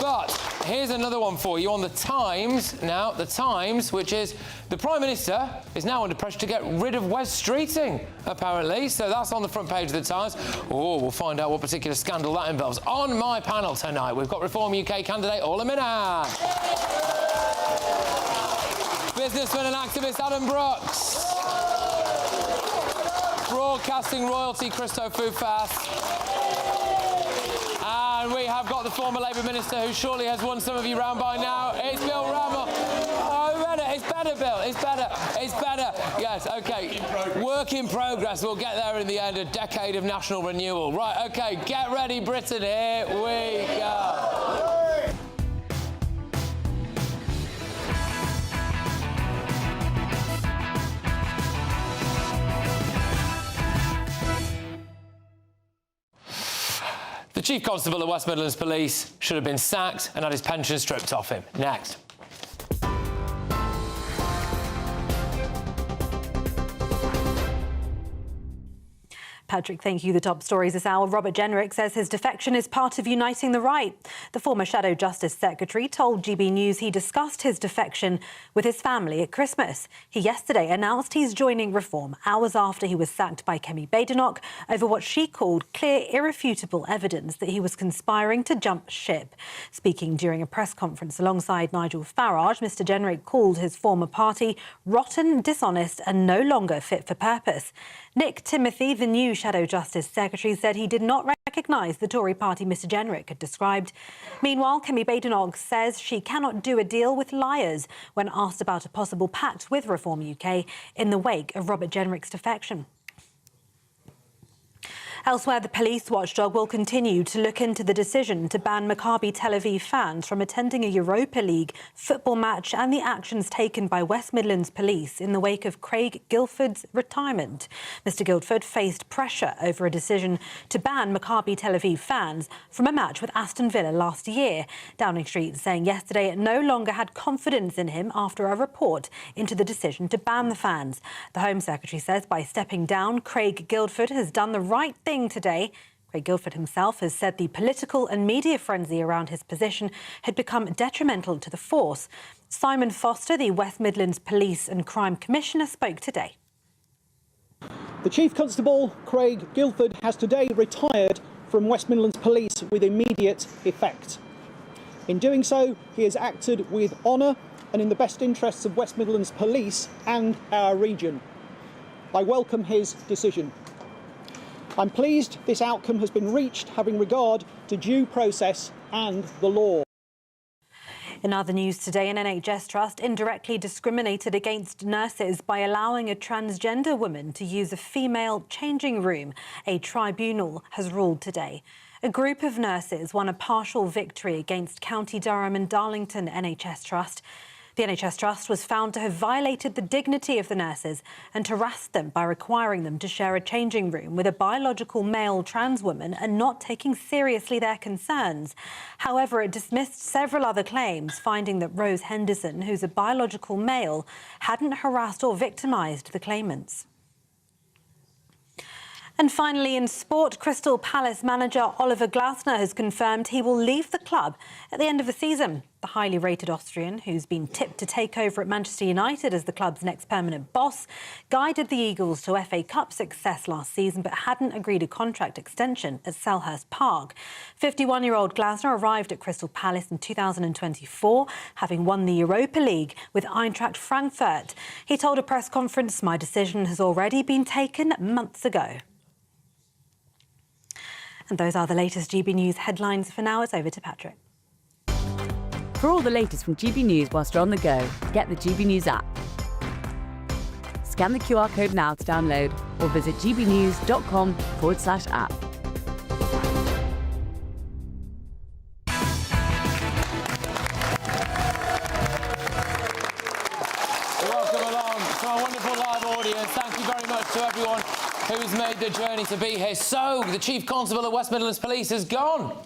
But here's another one for you on the Times. Now, the Times, which is the Prime Minister is now under pressure to get rid of Wes Streeting, apparently. So that's on the front page of the Times. Oh, we'll find out what particular scandal that involves. On my panel tonight, we've got Reform UK candidate Orla Minnan. Businessman and activist Adam Brooks. Broadcasting royalty Christo Foodfast. And we have got the former Labour Minister who surely has won some of you round by now. It's Bill Rammell. Oh, it's better, Bill. It's better. It's better. Yes, OK. Work in progress. We'll get there in the end. A decade of national renewal. Right, OK. Get ready, Britain. Here we go. The Chief Constable of West Midlands Police should have been sacked and had his pension stripped off him. Next. Patrick, thank you. The top stories this hour. Robert Jenrick says his defection is part of uniting the right. The former Shadow Justice Secretary told GB News he discussed his defection with his family at Christmas. He yesterday announced he's joining Reform hours after he was sacked by Kemi Badenoch over what she called clear, irrefutable evidence that he was conspiring to jump ship. Speaking during a press conference alongside Nigel Farage, Mr Jenrick called his former party rotten, dishonest and no longer fit for purpose. Nick Timothy, the new Shadow Justice Secretary, said he did not recognise the Tory party Mr Jenrick had described. Meanwhile, Kemi Badenoch says she cannot do a deal with liars when asked about a possible pact with Reform UK in the wake of Robert Jenrick's defection. Elsewhere, the police watchdog will continue to look into the decision to ban Maccabi Tel Aviv fans from attending a Europa League football match and the actions taken by West Midlands Police in the wake of Craig Guildford's retirement. Mr Guildford faced pressure over a decision to ban Maccabi Tel Aviv fans from a match with Aston Villa last year. Downing Street saying yesterday it no longer had confidence in him after a report into the decision to ban the fans. The Home Secretary says by stepping down, Craig Guildford has done the right thing today. Craig Guildford himself has said the political and media frenzy around his position had become detrimental to the force. Simon Foster, the West Midlands Police and Crime Commissioner, spoke today. The Chief Constable, Craig Guildford, has today retired from West Midlands Police with immediate effect. In doing so, he has acted with honour and in the best interests of West Midlands Police and our region. I welcome his decision. I'm pleased this outcome has been reached, having regard to due process and the law. In other news today, an NHS trust indirectly discriminated against nurses by allowing a transgender woman to use a female changing room. A tribunal has ruled today. A group of nurses won a partial victory against County Durham and Darlington NHS Trust. The NHS Trust was found to have violated the dignity of the nurses and harassed them by requiring them to share a changing room with a biological male trans woman and not taking seriously their concerns. However, it dismissed several other claims, finding that Rose Henderson, who's a biological male, hadn't harassed or victimised the claimants. And finally, in sport, Crystal Palace manager Oliver Glasner has confirmed he will leave the club at the end of the season. The highly rated Austrian, who's been tipped to take over at Manchester United as the club's next permanent boss, guided the Eagles to FA Cup success last season but hadn't agreed a contract extension at Selhurst Park. 51-year-old Glasner arrived at Crystal Palace in 2024, having won the Europa League with Eintracht Frankfurt. He told a press conference, "My decision has already been taken months ago." And those are the latest GB News headlines. For now, it's over to Patrick. For all the latest from GB News whilst you're on the go, get the GB News app. Scan the QR code now to download or visit gbnews.com/app. Welcome along to our wonderful live audience. Thank you very much to everyone who's made the journey to be here. So, the Chief Constable of West Midlands Police has gone.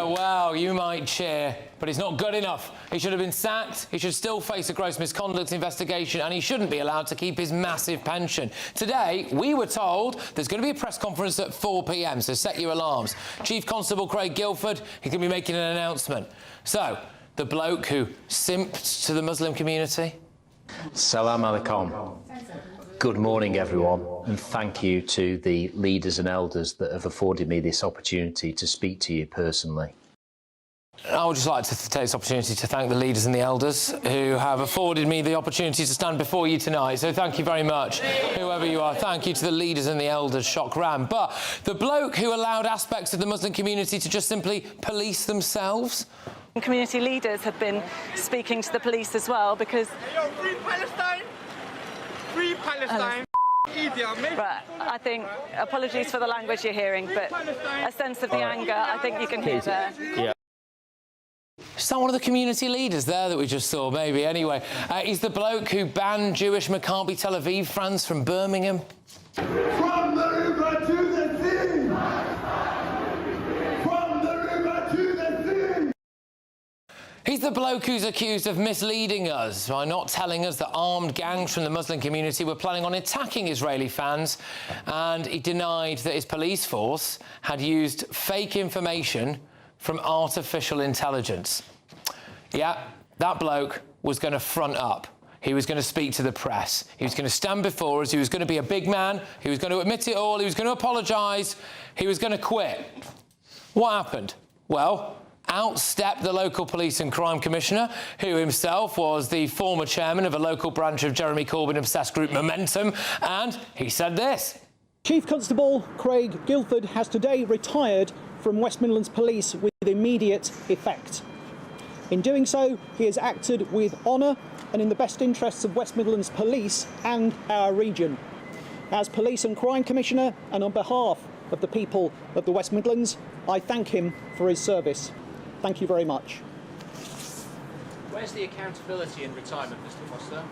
Wow, you might cheer, but it's not good enough. He should have been sacked, he should still face a gross misconduct investigation, and he shouldn't be allowed to keep his massive pension. Today, we were told there's going to be a press conference at 4 p.m, so set your alarms. Chief Constable Craig Guildford, he's going to be making an announcement. So, the bloke who simped to the Muslim community? Salam alaikum. Good morning, everyone, and thank you to the leaders and elders that have afforded me this opportunity to speak to you personally. I would just like to take this opportunity to thank the leaders and the elders who have afforded me the opportunity to stand before you tonight. So thank you very much, whoever you are. Thank you to the leaders and the elders, shock ram. But the bloke who allowed aspects of the Muslim community to just simply police themselves? Community leaders have been speaking to the police as well because... Free Palestine! Free Palestine! Right, I think, apologies for the language you're hearing, but a sense of the anger, I think you can hear there. Yeah. Is that one of the community leaders there that we just saw, maybe? Anyway, he's the bloke who banned Jewish Maccabi Tel Aviv fans from Birmingham. From the river to the sea! From the river to the sea! He's the bloke who's accused of misleading us by not telling us that armed gangs from the Muslim community were planning on attacking Israeli fans, and he denied that his police force had used fake information from artificial intelligence. Yeah, that bloke was going to front up. He was going to speak to the press. He was going to stand before us. He was going to be a big man. He was going to admit it all. He was going to apologise. He was going to quit. What happened? Well, out stepped the local police and crime commissioner, who himself was the former chairman of a local branch of Jeremy Corbyn-obsessed group Momentum, and he said this. Chief Constable Craig Guildford has today retired from West Midlands Police with immediate effect. In doing so, he has acted with honour and in the best interests of West Midlands Police and our region. As Police and Crime Commissioner and on behalf of the people of the West Midlands, I thank him for his service. Thank you very much. Where's the accountability in retirement, Mr. Foster?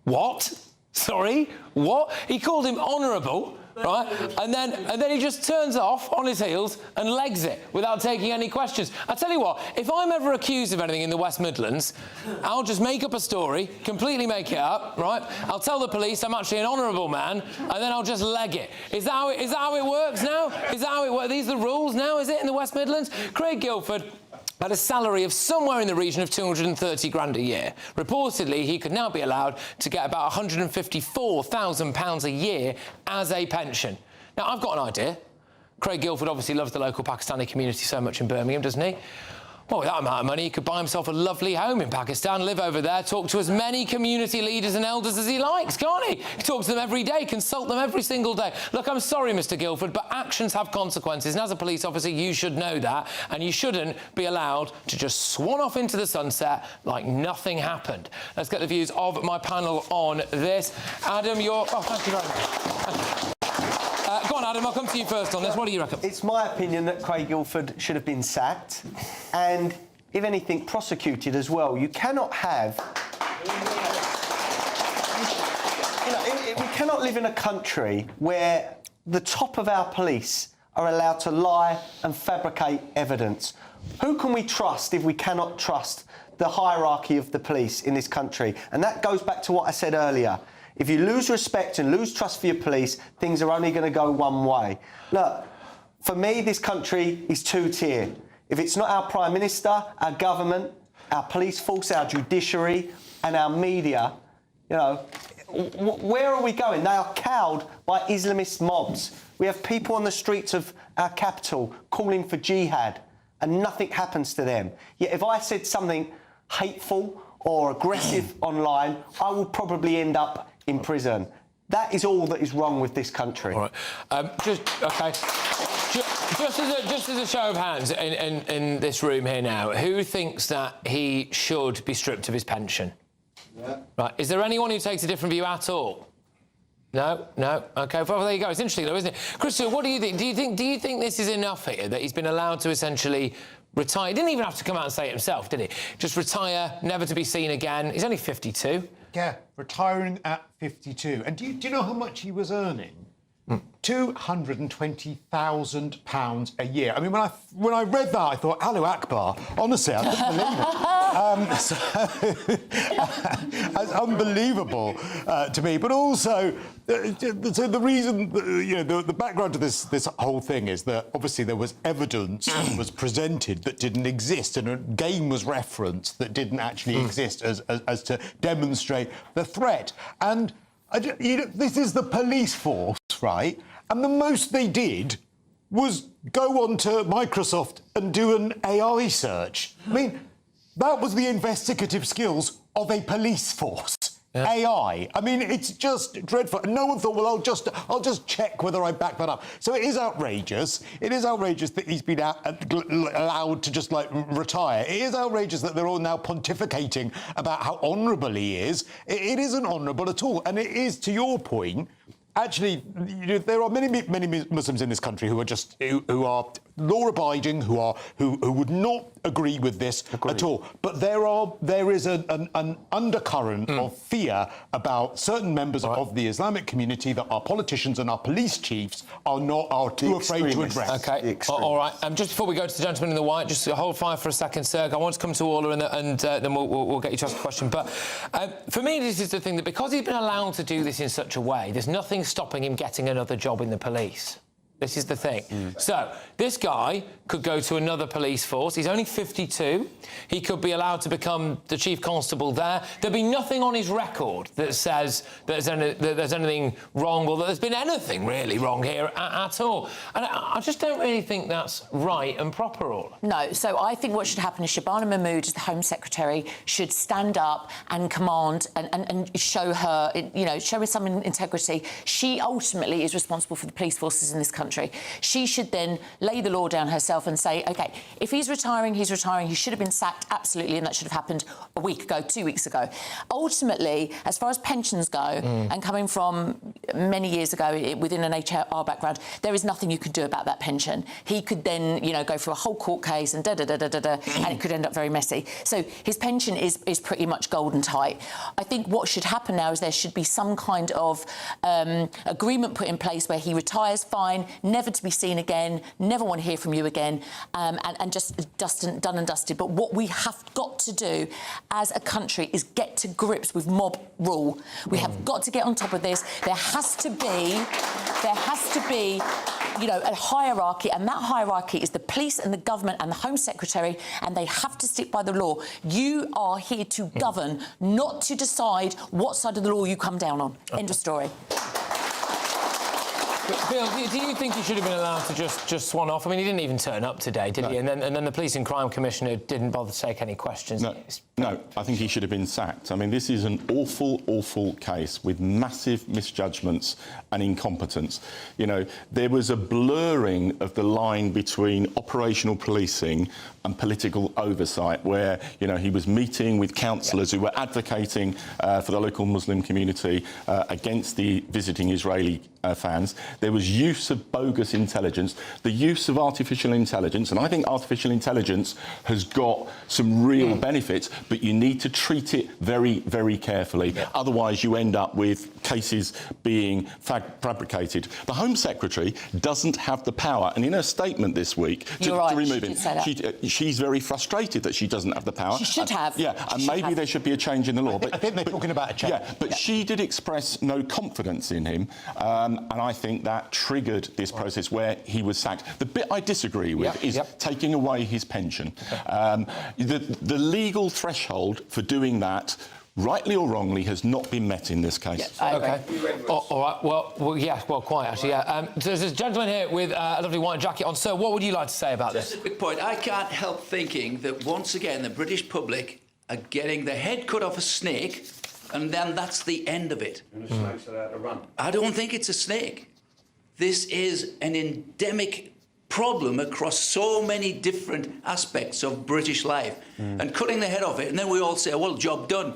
What? Sorry? What? He called him honourable, right? And then he just turns off on his heels and legs it without taking any questions. I tell you what, if I'm ever accused of anything in the West Midlands, I'll just make up a story, completely make it up, right? I'll tell the police I'm actually an honourable man, and then I'll just leg it. Is that how it works now? Is that how it works? These are the rules now, is it, in the West Midlands? Craig Guildford had a salary of somewhere in the region of 230 grand a year. Reportedly, he could now be allowed to get about £154,000 a year as a pension. Now, I've got an idea. Craig Guildford obviously loves the local Pakistani community so much in Birmingham, doesn't he? Well, with that amount of money, he could buy himself a lovely home in Pakistan, live over there, talk to as many community leaders and elders as he likes, can't he? He talks to them every day, consult them every single day. Look, I'm sorry, Mr. Guildford, but actions have consequences, and as a police officer, you should know that, and you shouldn't be allowed to just swan off into the sunset like nothing happened. Let's get the views of my panel on this. Adam, Oh, thank you very much. Go on, Adam, I'll come to you first on this. What do you reckon? It's my opinion that Craig Guildford should have been sacked and, if anything, prosecuted as well. You cannot have... we cannot live in a country where the top of our police are allowed to lie and fabricate evidence. Who can we trust if we cannot trust the hierarchy of the police in this country? And that goes back to what I said earlier. If you lose respect and lose trust for your police, things are only going to go one way. Look, for me, this country is two-tier. If it's not our Prime Minister, our government, our police force, our judiciary and our media, you know, where are we going? They are cowed by Islamist mobs. We have people on the streets of our capital calling for jihad and nothing happens to them. Yet if I said something hateful or aggressive online, I will probably end up in prison. That is all that is wrong with this country. All right. Just as a show of hands in this room here now, who thinks that he should be stripped of his pension? Yeah. Right. Is there anyone who takes a different view at all? No? No? OK, well, there you go. It's interesting, though, isn't it? Christo, what do you think? Do you think this is enough here, that he's been allowed to essentially retire? He didn't even have to come out and say it himself, did he? Just retire, never to be seen again. He's only 52. Yeah, retiring at 52. And do you know how much he was earning? £220,000 a year. I mean, when I read that, I thought, Allahu Akbar. Honestly, I couldn't believe it. That's unbelievable to me. But also, so the reason, you know, the background to this whole thing is that obviously there was evidence that was presented that didn't exist, and a game was referenced that didn't actually exist as to demonstrate the threat. And you know, this is the police force, right? And the most they did was go onto Microsoft and do an AI search. I mean, that was the investigative skills of a police force. Yeah. AI. I mean, it's just dreadful. No one thought, well, I'll just check whether I back that up. So it is outrageous. It is outrageous that he's been allowed to just, like, retire. It is outrageous that they're all now pontificating about how honourable he is. It isn't honourable at all. And it is, to your point, actually, you know, there are many Muslims in this country who are just who are law-abiding, who would not agree with this at all. But there is an undercurrent of fear about certain members of the Islamic community that our politicians and our police chiefs are too afraid to address. OK, all right. Just before we go to the gentleman in the white, just hold fire for a second, sir. I want to come to Orla and then we'll get you to ask a question. But for me, this is the thing, that because he's been allowed to do this in such a way, there's nothing stopping him getting another job in the police. This is the thing. So, this guy could go to another police force. He's only 52. He could be allowed to become the chief constable there. There'd be nothing on his record that says that there's anything wrong, or that there's been anything really wrong here at all. And I just don't really think that's right and proper, all. No, so I think what should happen is Shabana Mahmood, as the Home Secretary, should stand up and command and show her, you know, show her some integrity. She ultimately is responsible for the police forces in this country. country. She should then lay the law down herself and say, OK, if he's retiring, he should have been sacked, absolutely, and that should have happened a week ago, 2 weeks ago. Ultimately, as far as pensions go, and coming from many years ago within an HR background, there is nothing you could do about that pension. He could then, you know, go through a whole court case and and it could end up very messy. So his pension is pretty much golden tight. I think what should happen now is there should be some kind of agreement put in place where he retires fine, never to be seen again, never want to hear from you again, and just done and dusted. But what we have got to do as a country is get to grips with mob rule. We have got to get on top of this. There has to be, you know, a hierarchy, and that hierarchy is the police and the government and the Home Secretary, and they have to stick by the law. You are here to govern, not to decide what side of the law you come down on. End of story. But Bill, do you think he should have been allowed to just swan off? I mean, he didn't even turn up today, did he? And then the Police and Crime Commissioner didn't bother to take any questions. No, I think he should have been sacked. I mean, this is an awful, awful case with massive misjudgments and incompetence. You know, there was a blurring of the line between operational policing and political oversight, where, you know, he was meeting with councillors who were advocating for the local Muslim community against the visiting Israeli fans. There was use of bogus intelligence, the use of artificial intelligence, and I think artificial intelligence has got some real benefits, but you need to treat it very, very carefully. Otherwise, you end up with cases being fabricated. The Home Secretary doesn't have the power, and in her statement this week to remove him, she's very frustrated that she doesn't have the power. She should have. Yeah, and maybe there should be a change in the law. I think they're talking about a change. Yeah, but she did express no confidence in him, and I think that triggered this process where he was sacked. The bit I disagree with is taking away his pension. The legal threshold for doing that, rightly or wrongly, has not been met in this case. OK. All right. Well, quite, actually, yeah. So there's a gentleman here with a lovely white jacket on. Sir, what would you like to say about this? Just a quick point. I can't help thinking that, once again, the British public are getting the head cut off a snake, and then that's the end of it. And the snakes are out to run. I don't think it's a snake. This is an endemic problem across so many different aspects of British life. And cutting the head off it, and then we all say, well, job done.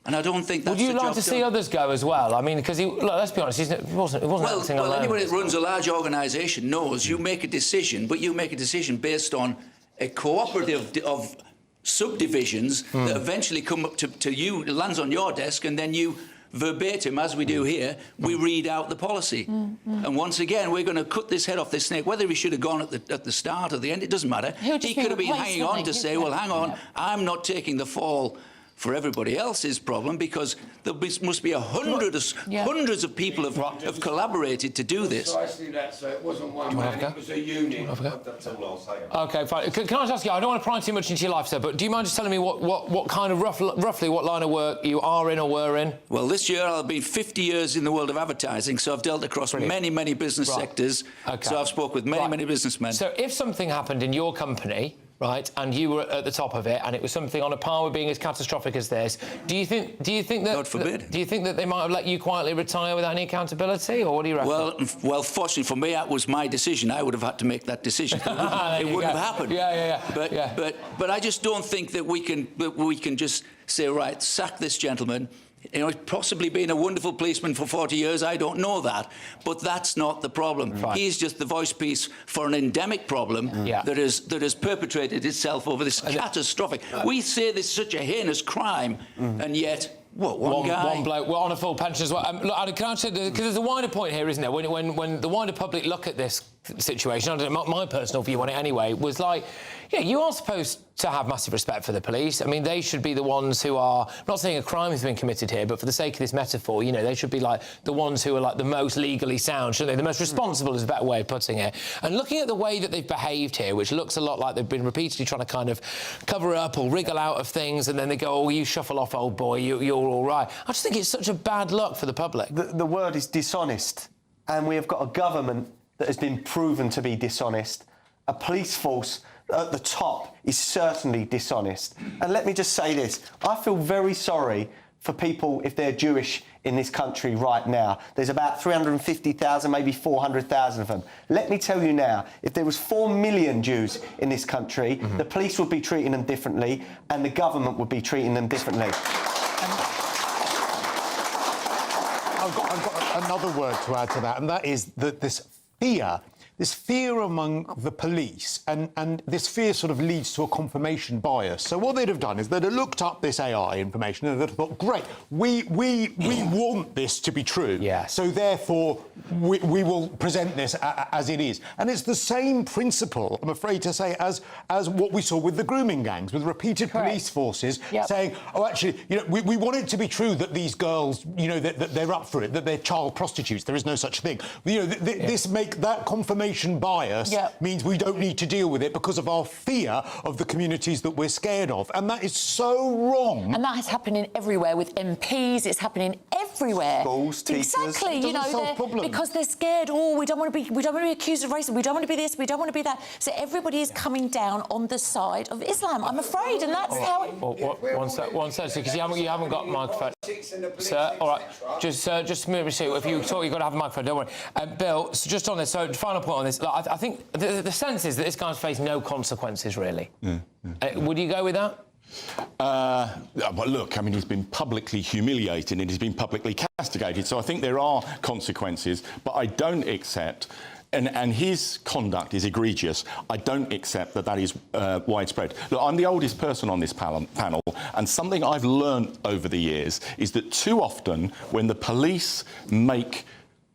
And I don't think that's the job done. Would you like to see others go as well? I mean, because let's be honest, it wasn't acting alone. Well, anybody that runs a large organisation knows you make a decision, but you make a decision based on a cooperative of subdivisions that eventually come up to you, lands on your desk, and then you verbatim, as we do here, we read out the policy. And once again, we're going to cut this head off this snake. Whether he should have gone at the start or the end, it doesn't matter. He could have been hanging on to say, well, hang on, I'm not taking the fall for everybody else's problem, because there must be hundreds of people have collaborated to do this. Precisely that, so it wasn't one man, it was a union. That's all I'll say. OK, fine. Can I just ask you, I don't want to pry too much into your life, sir, but do you mind just telling me what kind of, roughly what line of work you are in or were in? Well, this year I'll be 50 years in the world of advertising, so I've dealt across many business sectors. So I've spoken with many businessmen. So if something happened in your company, right, and you were at the top of it, and it was something on a par with being as catastrophic as this, do you think that... God forbid. Do you think that they might have let you quietly retire without any accountability, or what do you reckon? Well, fortunately for me, that was my decision. I would have had to make that decision. It wouldn't have happened. But I just don't think that we can just say, right, sack this gentleman. You know, possibly been a wonderful policeman for 40 years, I don't know that. But that's not the problem. He's just the voice piece for an endemic problem that has perpetrated itself over this catastrophic... We say this is such a heinous crime, and yet... One guy. One bloke. We're on a full pension as well. Look, can I say, because there's a wider point here, isn't there? When the wider public look at this situation, I don't know, my personal view on it anyway, was like, yeah, you are supposed to have massive respect for the police. I mean, they should be the ones who are... I'm not saying a crime has been committed here, but for the sake of this metaphor, you know, they should be, like, the ones who are, like, the most legally sound, shouldn't they? The most responsible is a better way of putting it. And looking at the way that they've behaved here, which looks a lot like they've been repeatedly trying to kind of cover up or wriggle out of things, and then they go, oh, you shuffle off, old boy, you're all right. I just think it's such a bad look for the public. The word is dishonest, and we have got a government that has been proven to be dishonest. A police force at the top is certainly dishonest. And let me just say this, I feel very sorry for people if they're Jewish in this country right now. There's about 350,000, maybe 400,000 of them. Let me tell you now, if there was 4 million Jews in this country, the police would be treating them differently and the government would be treating them differently. I've got another word to add to that, and that is that this fear among the police, and this fear sort of leads to a confirmation bias. So what they'd have done is they'd have looked up this AI information and they'd have thought, great, we want this to be true. Yes. So therefore, we will present this as it is. And it's the same principle, I'm afraid to say, as what we saw with the grooming gangs, with repeated police forces saying, oh, actually, you know, we want it to be true that these girls, you know, that they're up for it, that they're child prostitutes. There is no such thing. You know, that confirmation bias means we don't need to deal with it because of our fear of the communities that we're scared of, and that is so wrong. And that is happening everywhere with MPs. It's happening everywhere. Schools, teachers. Exactly. You know, because they're scared. Oh, we don't want to be accused of racism. We don't want to be this. We don't want to be that. So everybody is coming down on the side of Islam. I'm afraid, and that's how it. One sec, because you haven't got a microphone, sir. All right, just move your seat. If you talk, you've got to have a microphone. Don't worry. Bill, so just on this. So final point on this. I think the sense is that this guy's faced no consequences, really. Would you go with that? Well, look, I mean, he's been publicly humiliated and he's been publicly castigated, so I think there are consequences, but I don't accept... And his conduct is egregious. I don't accept that is widespread. Look, I'm the oldest person on this panel, and something I've learned over the years is that too often when the police make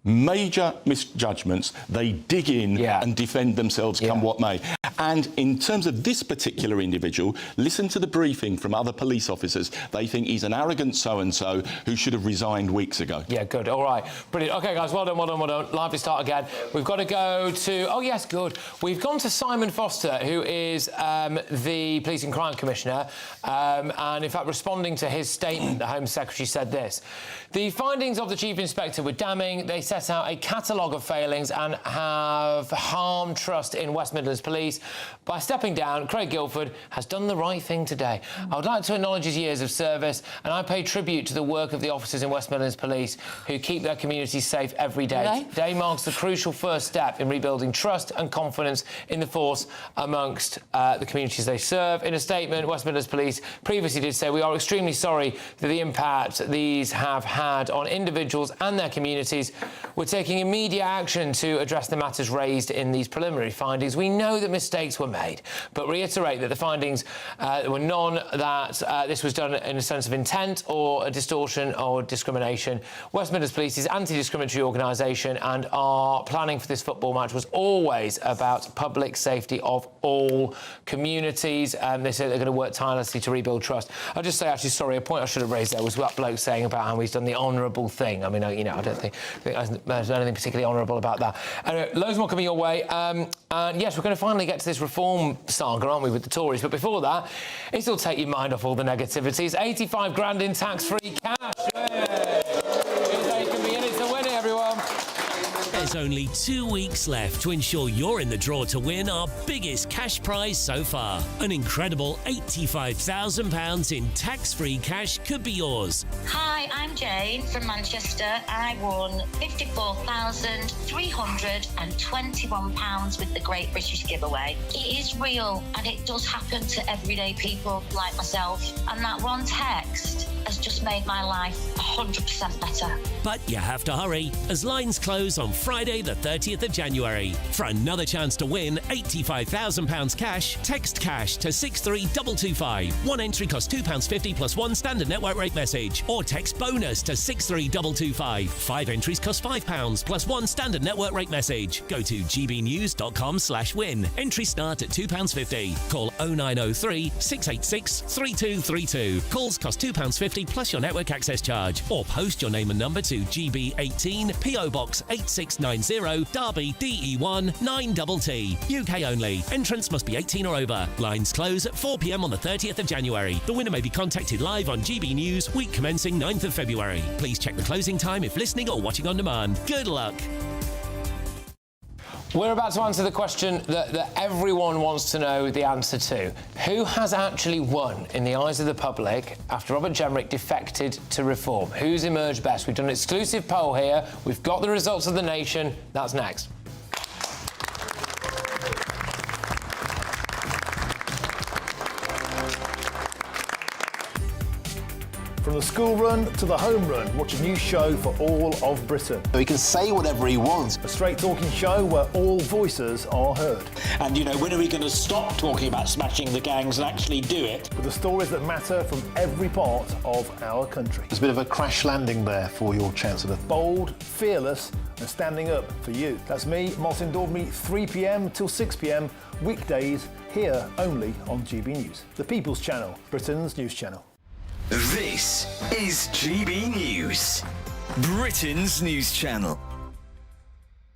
major misjudgments, they dig in and defend themselves come what may. And in terms of this particular individual, listen to the briefing from other police officers. They think he's an arrogant so-and-so who should have resigned weeks ago. Yeah, good. All right. Brilliant. OK, guys, well done. Lively start again. We've got to go to... Oh, yes, good. We've gone to Simon Foster, who is the Police and Crime Commissioner, and, in fact, responding to his statement, the Home Secretary said this. The findings of the Chief Inspector were damning. They set out a catalogue of failings and have harmed trust in West Midlands Police. By stepping down, Craig Guildford has done the right thing today. I would like to acknowledge his years of service, and I pay tribute to the work of the officers in West Midlands Police who keep their communities safe every day. Today marks the crucial first step in rebuilding trust and confidence in the force amongst the communities they serve. In a statement, West Midlands Police previously did say, we are extremely sorry for the impact these have had on individuals and their communities. We're taking immediate action to address the matters raised in these preliminary findings. We know that mistakes were made, but reiterate that the findings were none that this was done in a sense of intent or a distortion or discrimination. West Midlands Police is an anti-discriminatory organisation, and our planning for this football match was always about public safety of all communities. They say they're going to work tirelessly to rebuild trust. I'll just say, actually, sorry, a point I should have raised there was that bloke saying about how he's done the honourable thing. I mean, you know, I don't think there's anything particularly honourable about that. Anyway, loads more coming your way. And yes, we're going to finally get to this reform saga, aren't we, with the Tories? But before that, it'll take your mind off all the negativities. 85 grand in tax-free cash. They can be in it to win it, everyone. There's only 2 weeks left to ensure you're in the draw to win our biggest cash prize so far. An incredible £85,000 in tax-free cash could be yours. Hi, I'm Jane from Manchester. I won £54,321 with the Great British Giveaway. It is real, and it does happen to everyday people like myself. And that one text has just made my life 100% better. But you have to hurry, as lines close on Friday the 30th of January. For another chance to win £85,000 cash, text cash to 63225. One entry costs £2.50 plus one standard network rate message. Or text bonus to 63225. 5 entries cost £5 plus one standard network rate message. Go to gbnews.com/win. Entries start at £2.50. Call 0903 686 3232. Calls cost £2.50 plus your network access charge. Or post your name and number to GB18 PO Box 8690 Derby DE1 9TT. UK only. Entrants must be 18 or over. Lines close at 4 p.m. on the 30th of January. The winner may be contacted live on GB News, week commencing 9th of February. Please check the closing time if listening or watching on demand. Good luck. We're about to answer the question that everyone wants to know the answer to. Who has actually won in the eyes of the public after Robert Jenrick defected to Reform? Who's emerged best? We've done an exclusive poll here. We've got the results of the nation. That's next. From the school run to the home run, watch a new show for all of Britain. He can say whatever he wants. A straight-talking show where all voices are heard. And, you know, when are we going to stop talking about smashing the gangs and actually do it? With the stories that matter from every part of our country. There's a bit of a crash landing there for your Chancellor. Bold, fearless and standing up for you. That's me, Martin Daubney, 3 p.m. till 6 p.m, weekdays, here only on GB News. The People's Channel, Britain's news channel. This is GB News, Britain's news channel.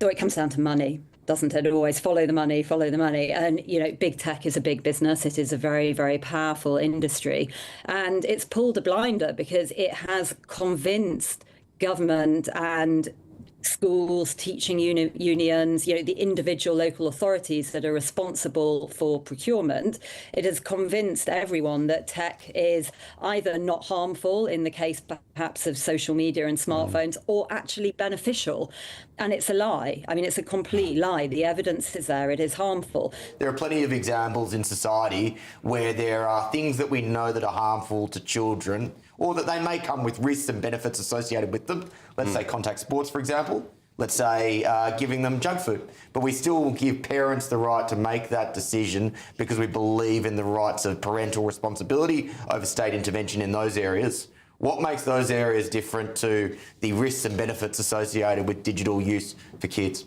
So it comes down to money, doesn't it? Always follow the money, follow the money. And, you know, big tech is a big business. It is a very, very powerful industry. And it's pulled a blinder because it has convinced government and schools, teaching unions, you know, the individual local authorities that are responsible for procurement. It has convinced everyone that tech is either not harmful in the case perhaps of social media and smartphones, or actually beneficial. And it's a lie. I mean, it's a complete lie. The evidence is there. It is harmful. There are plenty of examples in society where there are things that we know that are harmful to children, or that they may come with risks and benefits associated with them. Let's say contact sports, for example. Let's say giving them junk food. But we still give parents the right to make that decision because we believe in the rights of parental responsibility over state intervention in those areas. What makes those areas different to the risks and benefits associated with digital use for kids?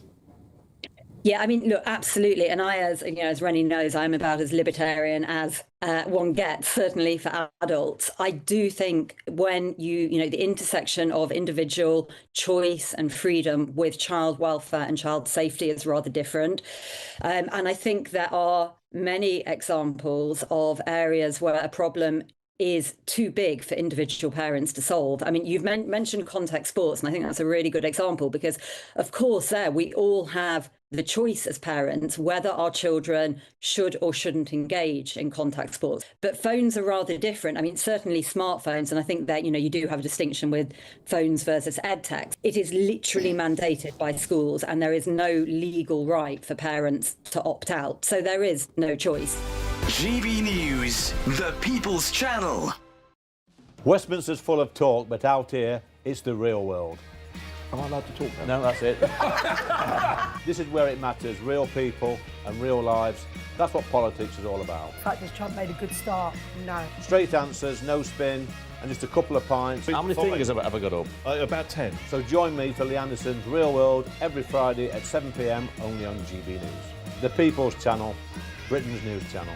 Yeah, I mean, look, absolutely. And I, as you know, as Rennie knows, I'm about as libertarian as one gets, certainly for adults. I do think when you know, the intersection of individual choice and freedom with child welfare and child safety is rather different. And I think there are many examples of areas where a problem is too big for individual parents to solve. I mean, you've mentioned contact sports, and I think that's a really good example because, of course, there we all have the choice as parents whether our children should or shouldn't engage in contact sports. But phones are rather different. I mean, certainly smartphones, and I think that, you know, you do have a distinction with phones versus edtech. It is literally mandated by schools, and there is no legal right for parents to opt out. So there is no choice. GB News, the People's Channel. Westminster's full of talk, but out here, it's the real world. Am I allowed to talk now? No, that's it. This is where it matters, real people and real lives. That's what politics is all about. The fact has Trump made a good start? No. Straight answers, no spin, and just a couple of pints. How many fingers have I got up? About 10. So join me for Lee Anderson's Real World every Friday at 7 p.m, only on GB News. The People's Channel, Britain's news channel.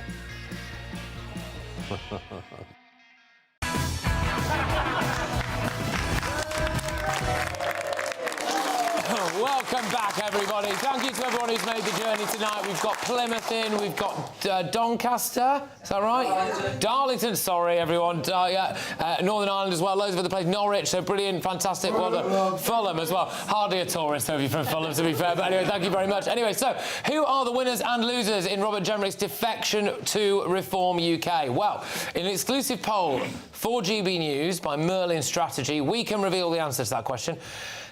Welcome back, everybody. Thank you to everyone who's made the journey tonight. We've got Plymouth in, we've got Doncaster, is that right? Darlington, sorry, everyone. Northern Ireland as well, loads of other places. Norwich, so brilliant, fantastic. Well done. Fulham as well. Hardly a tourist of you from Fulham, to be fair, but anyway, thank you very much. Anyway, so who are the winners and losers in Robert Jenrick's defection to Reform UK? Well, in an exclusive poll for GB News by Merlin Strategy, we can reveal the answer to that question.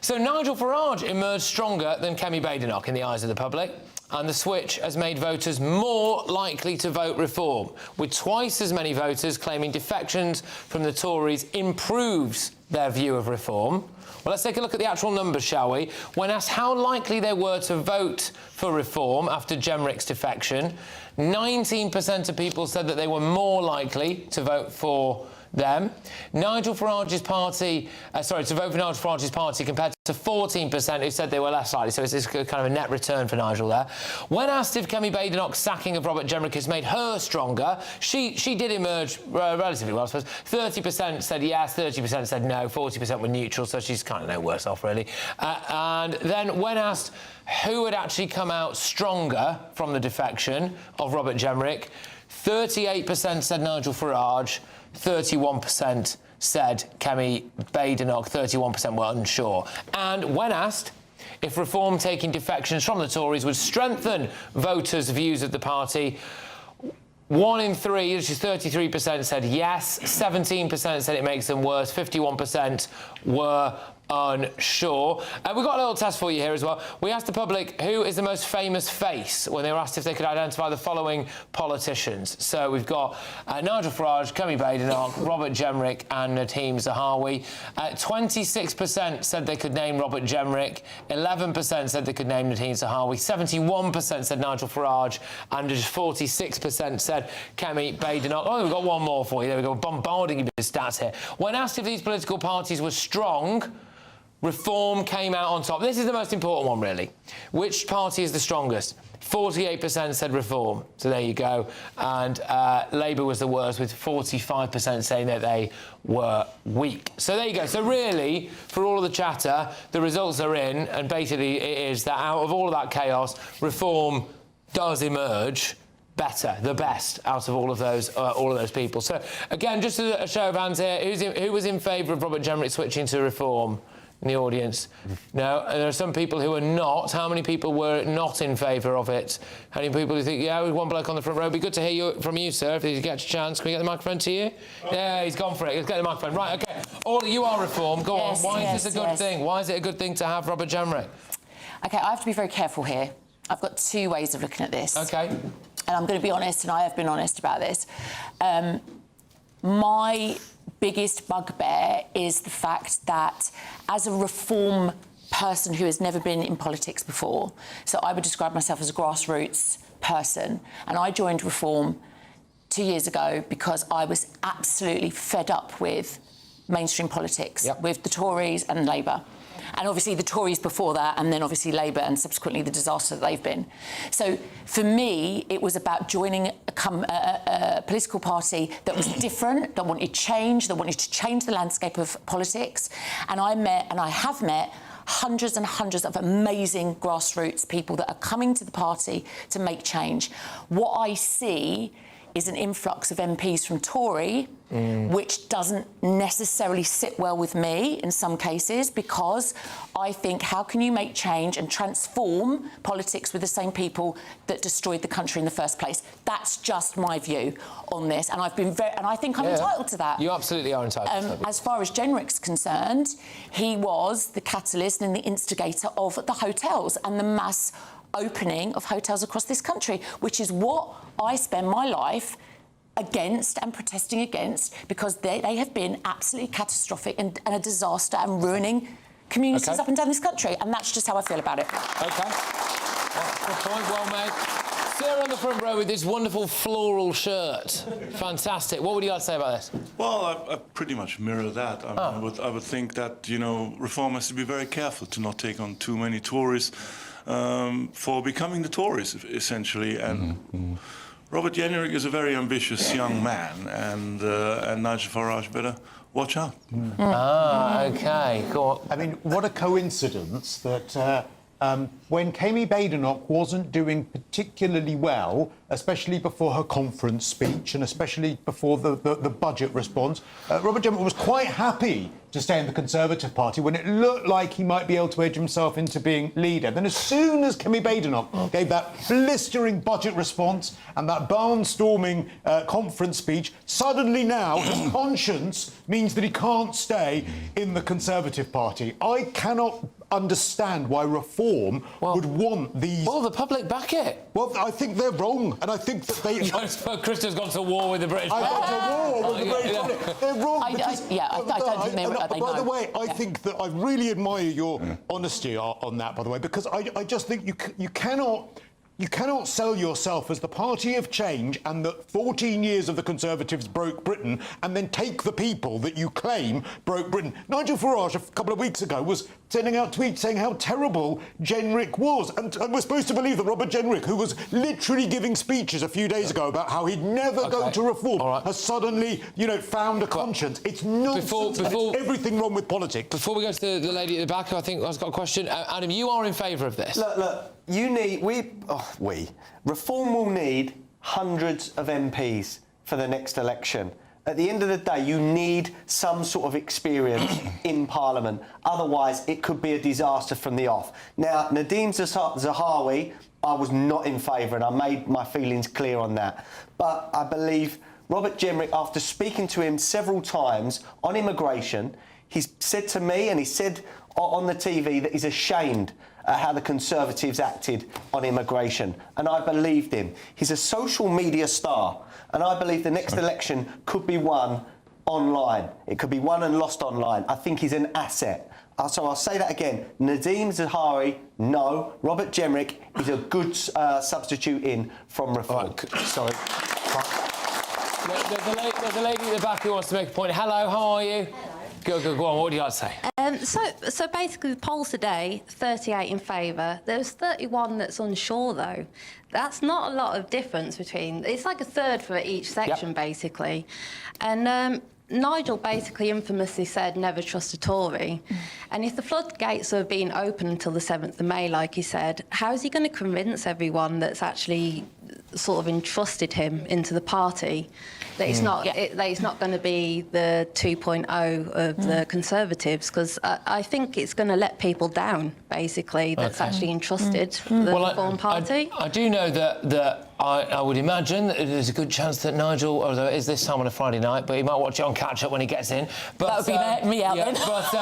So Nigel Farage emerged stronger than Kemi Badenoch in the eyes of the public, and the switch has made voters more likely to vote Reform, with twice as many voters claiming defections from the Tories improves their view of Reform. Well, let's take a look at the actual numbers, shall we? When asked how likely they were to vote for Reform after Jenrick's defection, 19% of people said that they were more likely to vote for them. Nigel Farage's party, to vote for Nigel Farage's party compared to 14% who said they were less likely, so it's kind of a net return for Nigel there. When asked if Kemi Badenoch's sacking of Robert Jenrick has made her stronger, she did emerge relatively well, I suppose. 30% said yes, 30% said no, 40% were neutral, so she's kind of no worse off, really. And then when asked who had actually come out stronger from the defection of Robert Jenrick, 38% said Nigel Farage, 31% said Kemi Badenoch, 31% were unsure. And when asked if reform taking defections from the Tories would strengthen voters' views of the party. 1 in 3, which is 33%, said yes. 17% said it makes them worse. 51% were unsure. We've got a little test for you here as well. We asked the public who is the most famous face when they were asked if they could identify the following politicians. So we've got Nigel Farage, Kemi Badenoch, Robert Jenrick and Nadhim Zahawi. 26% said they could name Robert Jenrick, 11% said they could name Nadhim Zahawi, 71% said Nigel Farage, and just 46% said Kemi Badenoch. Oh, we've got one more for you. There we go, bombarding you with stats here. When asked if these political parties were strong, Reform came out on top. This is the most important one, really. Which party is the strongest? 48% said Reform. So there you go. And Labour was the worst, with 45% saying that they were weak. So there you go. So really, for all of the chatter, the results are in, and basically it is that out of all of that chaos, Reform does emerge better, the best out of all of those people. So again, just a show of hands here, who was in favour of Robert Jenrick switching to Reform in the audience? No, and there are some people who are not. How many people were not in favour of it? How many people who think, yeah, we've one bloke on the front row? It'd be good to hear from you, sir, if you get a chance. Can we get the microphone to you? Yeah, he's gone for it. Let's get the microphone. Right, OK. All you are Reform. Go on. Why is this a good thing? Why is it a good thing to have Robert Jenrick? OK, I have to be very careful here. I've got two ways of looking at this. OK. And I'm going to be honest, and I have been honest about this. My biggest bugbear is the fact that as a Reform person who has never been in politics before, so I would describe myself as a grassroots person, and I joined Reform 2 years ago because I was absolutely fed up with mainstream politics, with the Tories and Labour. And obviously the Tories before that, and then obviously Labour, and subsequently the disaster that they've been. So for me, it was about joining a political party that was different, that wanted change, that wanted to change the landscape of politics. And I have met hundreds and hundreds of amazing grassroots people that are coming to the party to make change. What I see is an influx of MPs from Tory, which doesn't necessarily sit well with me in some cases, because I think, how can you make change and transform politics with the same people that destroyed the country in the first place? That's just my view on this, and I've been and I think I'm entitled to that. You absolutely are entitled to that. As far as Jenrick's concerned, he was the catalyst and the instigator of the hotels and the mass opening of hotels across this country, which is what I spend my life against and protesting against, because they have been absolutely catastrophic and a disaster and ruining communities up and down this country, and that's just how I feel about it. OK. Good point, well made. Sarah on the front row with this wonderful floral shirt. Fantastic. What would you like to say about this? Well, I pretty much mirror that. I would think that, you know, Reform has to be very careful to not take on too many Tories for becoming the Tories, essentially. And Robert Jenrick is a very ambitious young man, and Nigel Farage better watch out. OK. Go on. I mean, what a coincidence that when Kemi Badenoch wasn't doing particularly well, especially before her conference speech and especially before the budget response, Robert Jenrick was quite happy to stay in the Conservative Party when it looked like he might be able to edge himself into being leader. Then as soon as Kemi Badenoch gave that blistering budget response and that barnstorming conference speech, suddenly now his conscience means that he can't stay in the Conservative Party. I cannot understand why Reform would want these... Well, the public back it. Well, I think they're wrong, and I think that they... Christo's gone to war with the British public. I've gone to war with the British public. They're wrong. I don't think by the way, I think that I really admire your honesty on that, by the way, because I just think you cannot sell yourself as the party of change and that 14 years of the Conservatives broke Britain and then take the people that you claim broke Britain. Nigel Farage, a couple of weeks ago, was sending out tweets saying how terrible Jenrick was. And we're supposed to believe that Robert Jenrick, who was literally giving speeches a few days ago about how he'd never go to Reform, has suddenly, you know, found a conscience. It's nonsense. It's everything wrong with politics. Before we go to the lady at the back, I think I've got a question. Adam, you are in favour of this? Look, you need... Reform will need hundreds of MPs for the next election. At the end of the day, you need some sort of experience in Parliament. Otherwise, it could be a disaster from the off. Now, Nadhim Zahawi, I was not in favour, and I made my feelings clear on that. But I believe Robert Jenrick, after speaking to him several times on immigration, he's said to me, and he said on the TV, that he's ashamed at how the Conservatives acted on immigration. And I believed him. He's a social media star. And I believe the next election could be won online. It could be won and lost online. I think he's an asset. So I'll say that again. Nadhim Zahawi, no. Robert Jenrick is a good substitute in from Reform. Sorry. There's a lady at the back who wants to make a point. Hello, how are you? Hello. Go on, what would you like to say? So basically, the polls today, 38 in favour. There's 31 that's unsure, though. That's not a lot of difference between... It's like a third for each section, basically. And Nigel basically infamously said, never trust a Tory. And if the floodgates are being open until the 7th of May, like he said, how is he going to convince everyone that's actually sort of entrusted him into the party that it's not that it's not going to be the 2.0 of the Conservatives? Because I think it's going to let people down, basically, that's actually entrusted the Reform Party. I do know that I would imagine that there's a good chance that Nigel, although it is this time on a Friday night, but he might watch it on catch-up when he gets in. But, that would be me out then. But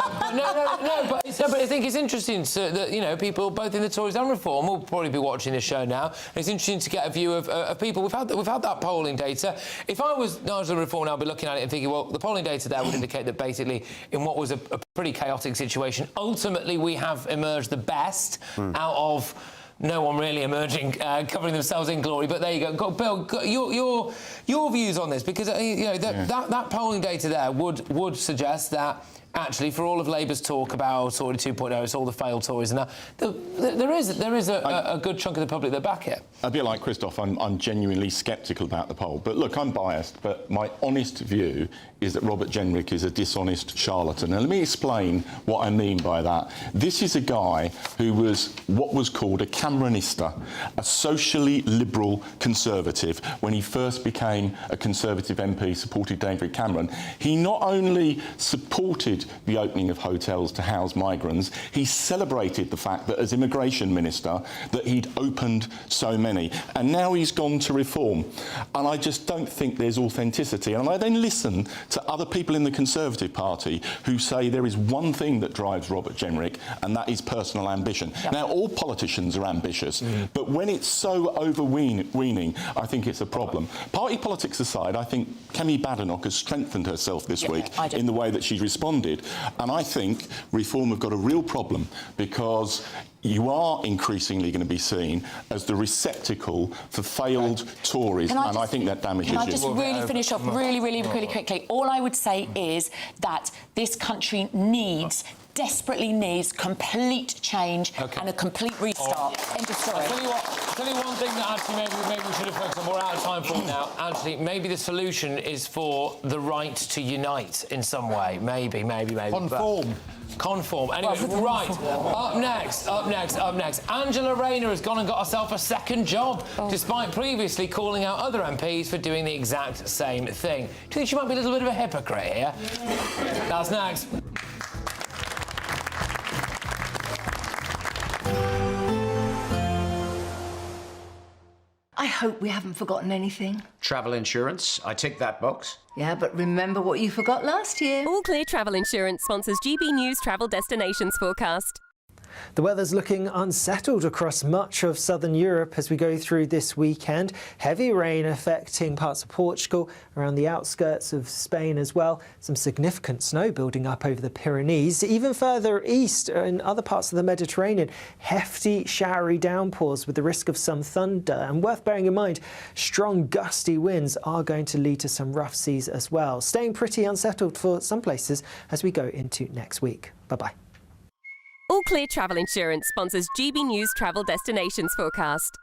I think it's interesting that, you know, people both in the Tories and Reform will probably be watching this show now. And it's interesting to get a view of people. We've had that polling data. If I was Nigel Reform, I'd be looking at it and thinking, well, the polling data there would indicate that basically in what was a pretty chaotic situation, ultimately we have emerged the best out of no one really emerging, covering themselves in glory. But there you go. Bill, your views on this, because you know that polling data there would suggest that actually, for all of Labour's talk about Tory 2.0, it's all the failed Tories, and there is a good chunk of the public that back it. A bit like Christoph, I'm genuinely sceptical about the poll. But look, I'm biased, but my honest view is that Robert Jenrick is a dishonest charlatan. And let me explain what I mean by that. This is a guy who was what was called a Cameronista, a socially liberal Conservative. When he first became a Conservative MP, supported David Cameron, he not only supported the opening of hotels to house migrants, he celebrated the fact that as Immigration Minister that he'd opened so many. And now he's gone to Reform. And I just don't think there's authenticity. And I then listen to other people in the Conservative Party who say there is one thing that drives Robert Jenrick, and that is personal ambition. Yep. Now, all politicians are ambitious, but when it's so overweening, I think it's a problem. Party politics aside, I think Kemi Badenoch has strengthened herself this week in the way that she's responded, and I think Reform have got a real problem because you are increasingly going to be seen as the receptacle for failed Tories, and I think that damages you. Can I just really finish off really quickly? All I would say is that this country desperately needs complete change and a complete restart. End of story. I'll tell you one thing that actually maybe we should have focused on. We're out of time for it now. Actually, maybe the solution is for the right to unite in some way. Maybe. Conform. Anyway, right. Up next. Angela Rayner has gone and got herself a second job, despite previously calling out other MPs for doing the exact same thing. Do you think she might be a little bit of a hypocrite here? That's next. I hope we haven't forgotten anything. Travel insurance, I tick that box. Yeah, but remember what you forgot last year. All Clear Travel Insurance sponsors GBNews Travel Destinations Forecast. The weather's looking unsettled across much of southern Europe as we go through this weekend. Heavy rain affecting parts of Portugal, around the outskirts of Spain as well. Some significant snow building up over the Pyrenees. Even further east in other parts of the Mediterranean, hefty showery downpours with the risk of some thunder. And worth bearing in mind, strong gusty winds are going to lead to some rough seas as well. Staying pretty unsettled for some places as we go into next week. Bye-bye. All Clear Travel Insurance sponsors GBNews Travel Destinations Forecast.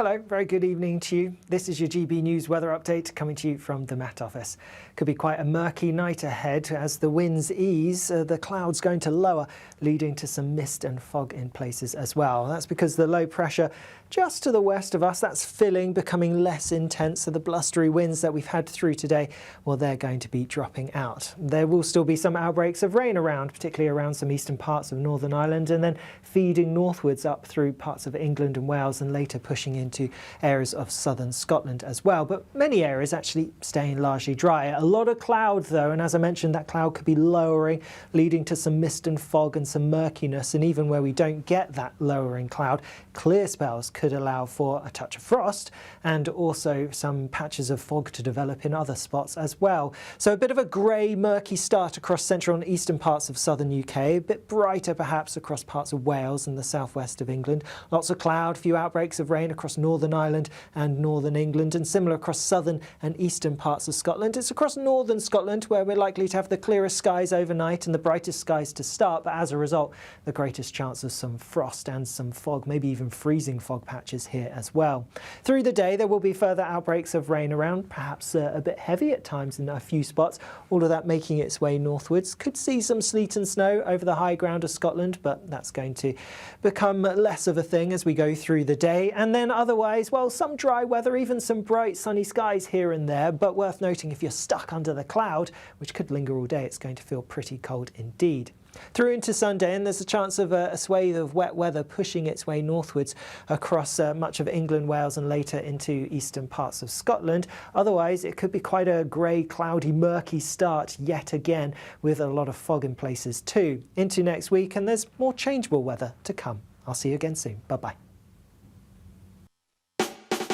Hello, very good evening to you. This is your GB News weather update coming to you from the Met Office. Could be quite a murky night ahead as the winds ease, the clouds going to lower, leading to some mist and fog in places as well. That's because the low pressure just to the west of us, that's filling, becoming less intense. So the blustery winds that we've had through today, well, they're going to be dropping out. There will still be some outbreaks of rain around, particularly around some eastern parts of Northern Ireland, and then feeding northwards up through parts of England and Wales, and later pushing into areas of southern Scotland as well. But many areas actually staying largely dry. A lot of cloud though, and as I mentioned, that cloud could be lowering, leading to some mist and fog and some murkiness. And even where we don't get that lowering cloud, clear spells could allow for a touch of frost and also some patches of fog to develop in other spots as well. So a bit of a grey, murky start across central and eastern parts of southern UK, a bit brighter perhaps across parts of Wales and the southwest of England. Lots of cloud, few outbreaks of rain across Northern Ireland and northern England, and similar across southern and eastern parts of Scotland. It's across northern Scotland where we're likely to have the clearest skies overnight and the brightest skies to start, but as a result, the greatest chance of some frost and some fog, maybe even freezing fog patches here as well. Through the day, there will be further outbreaks of rain around, perhaps a bit heavy at times in a few spots, all of that making its way northwards. Could see some sleet and snow over the high ground of Scotland, but that's going to become less of a thing as we go through the day. And then otherwise, well, some dry weather, even some bright sunny skies here and there, but worth noting if you're stuck under the cloud, which could linger all day, it's going to feel pretty cold indeed. Through into Sunday, and there's a chance of a swathe of wet weather pushing its way northwards across much of England, Wales and later into eastern parts of Scotland. Otherwise, it could be quite a grey, cloudy, murky start yet again, with a lot of fog in places too. Into next week, and there's more changeable weather to come. I'll see you again soon. Bye-bye.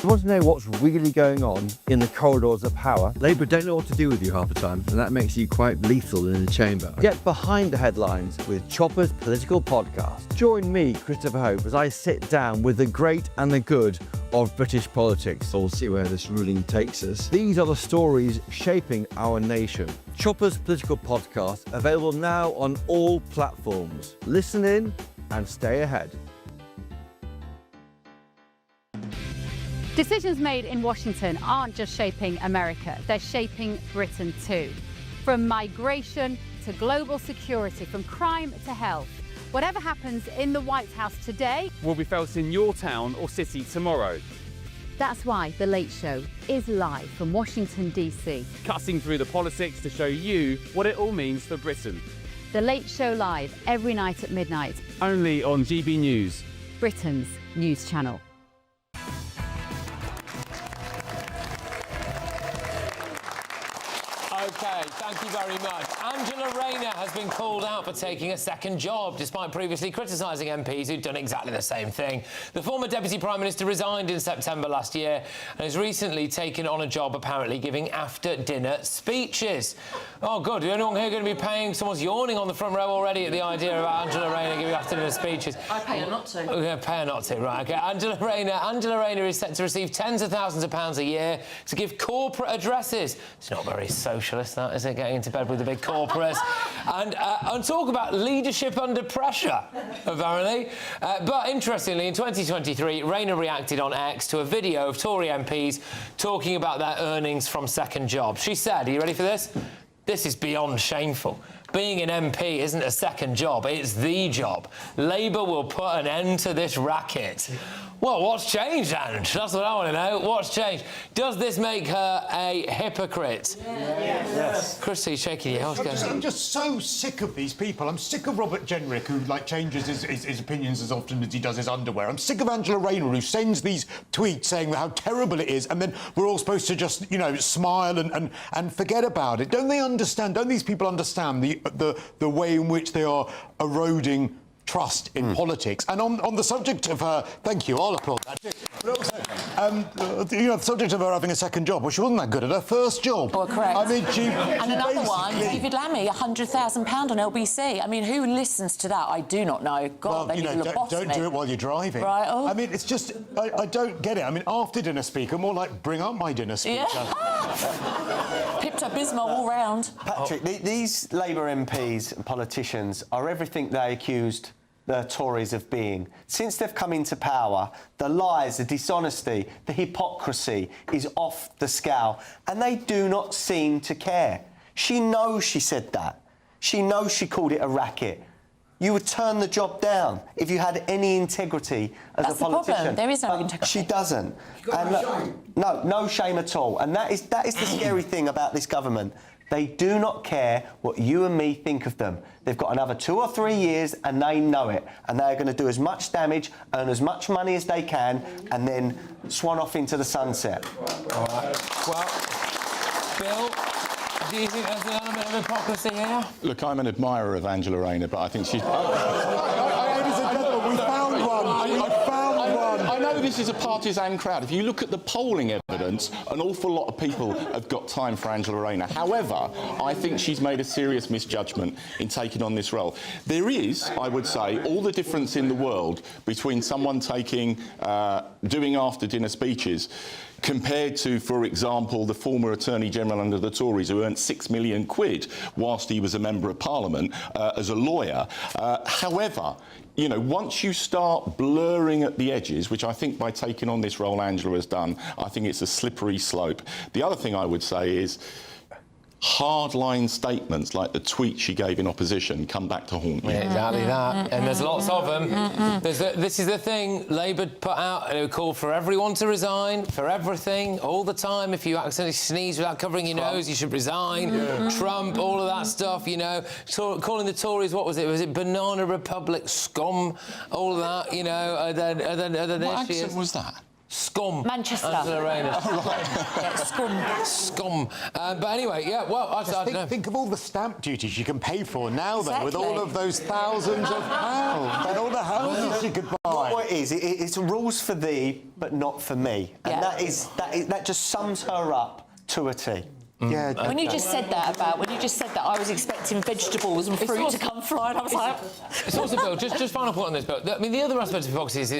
You want to know what's really going on in the corridors of power? Labour don't know what to do with you half the time, and that makes you quite lethal in the chamber. Get behind the headlines with Chopper's political podcast. Join me, Christopher Hope, as I sit down with the great and the good of British politics. We'll see where this ruling takes us. These are the stories shaping our nation. Chopper's political podcast, available now on all platforms. Listen in and stay ahead. Decisions made in Washington aren't just shaping America, they're shaping Britain too. From migration to global security, from crime to health. Whatever happens in the White House today will be felt in your town or city tomorrow. That's why The Late Show is live from Washington, D.C. Cutting through the politics to show you what it all means for Britain. The Late Show live every night at midnight. Only on GB News, Britain's news channel. OK, thank you very much. Angela Rayner has been called out for taking a second job, despite previously criticising MPs who'd done exactly the same thing. The former Deputy Prime Minister resigned in September last year and has recently taken on a job apparently giving after-dinner speeches. Oh, good. Is anyone here going to be paying? Someone's yawning on the front row already at the idea of Angela Rayner giving after-dinner speeches. I pay her not to. We're going to pay her not to, right, OK. Angela Rayner is set to receive tens of thousands of pounds a year to give corporate addresses. It's not very socialist, that, is it, getting into bed with the big corporates? And talk about leadership under pressure, apparently. But interestingly, in 2023, Rayner reacted on X to a video of Tory MPs talking about their earnings from second jobs. She said, are you ready for this? This is beyond shameful. Being an MP isn't a second job, it's the job. Labour will put an end to this racket. Well, what's changed, Ange? That's what I want to know. What's changed? Does this make her a hypocrite? Yes. Christy's shaking your head. I'm just so sick of these people. I'm sick of Robert Jenrick, who changes his opinions as often as he does his underwear. I'm sick of Angela Rayner, who sends these tweets saying how terrible it is, and then we're all supposed to just, smile and forget about it. Don't they understand? Don't these people understand the way in which they are eroding trust in politics? And on the subject of her, thank you, I'll applaud that too. But also, the subject of her having a second job, well, she wasn't that good at her first job. Well, correct. I mean, and another one, David Lammy, £100,000 on LBC. I mean, who listens to that? I do not know. God, they don't do it while you're driving. Right. Oh. I mean, it's just, I don't get it. I mean, after dinner speaker, more like bring up my dinner speaker. Yeah. Pepto-Bismol all round. Patrick, these Labour MPs and politicians are everything they accused the Tories of being. Since they've come into power, the lies, the dishonesty, the hypocrisy is off the scale, and they do not seem to care. She knows she said that. She knows she called it a racket. You would turn the job down if you had any integrity as a politician. That's the problem. There is no integrity. She doesn't. No shame at all. And that is the scary thing about this government. They do not care what you and me think of them. They've got another 2 or 3 years and they know it. And they're going to do as much damage, earn as much money as they can, and then swan off into the sunset. All right. Well, Bill, do you think there's an element of hypocrisy here? Look, I'm an admirer of Angela Rayner, but I think she's... Ladies and gentlemen, we found one. I found one. I know this is a partisan crowd. If you look at the polling evidence, an awful lot of people have got time for Angela Rayner. However, I think she's made a serious misjudgment in taking on this role. There is, I would say, all the difference in the world between someone doing after-dinner speeches compared to, for example, the former Attorney General under the Tories who earned £6 million whilst he was a Member of Parliament as a lawyer. However, you know, once you start blurring at the edges, which I think by taking on this role Angela has done, I think it's a slippery slope. The other thing I would say is hardline statements like the tweet she gave in opposition come back to haunt you. Yeah, exactly that. And there's lots of them. This is the thing Labour put out, and it would call for everyone to resign, for everything, all the time. If you accidentally sneeze without covering your nose, you should resign. Trump, all of that stuff, you know. Calling the Tories, what was it? Was it Banana Republic, scum, all of that, you know. What accent was that? Scum. Manchester. Angela Rayner. Yeah, scum. Scum. But anyway, yeah, well, I don't know. Think of all the stamp duties you can pay for now, then, with all of those thousands of pounds and all the houses you could buy. What it is, it's rules for thee, but not for me. And that just sums her up to a T. Yeah. When you just said that, I was expecting vegetables and fruit to come flying. I was like... It's also, Bill, just final point on this, Bill. I mean, the other aspect of hypocrisy is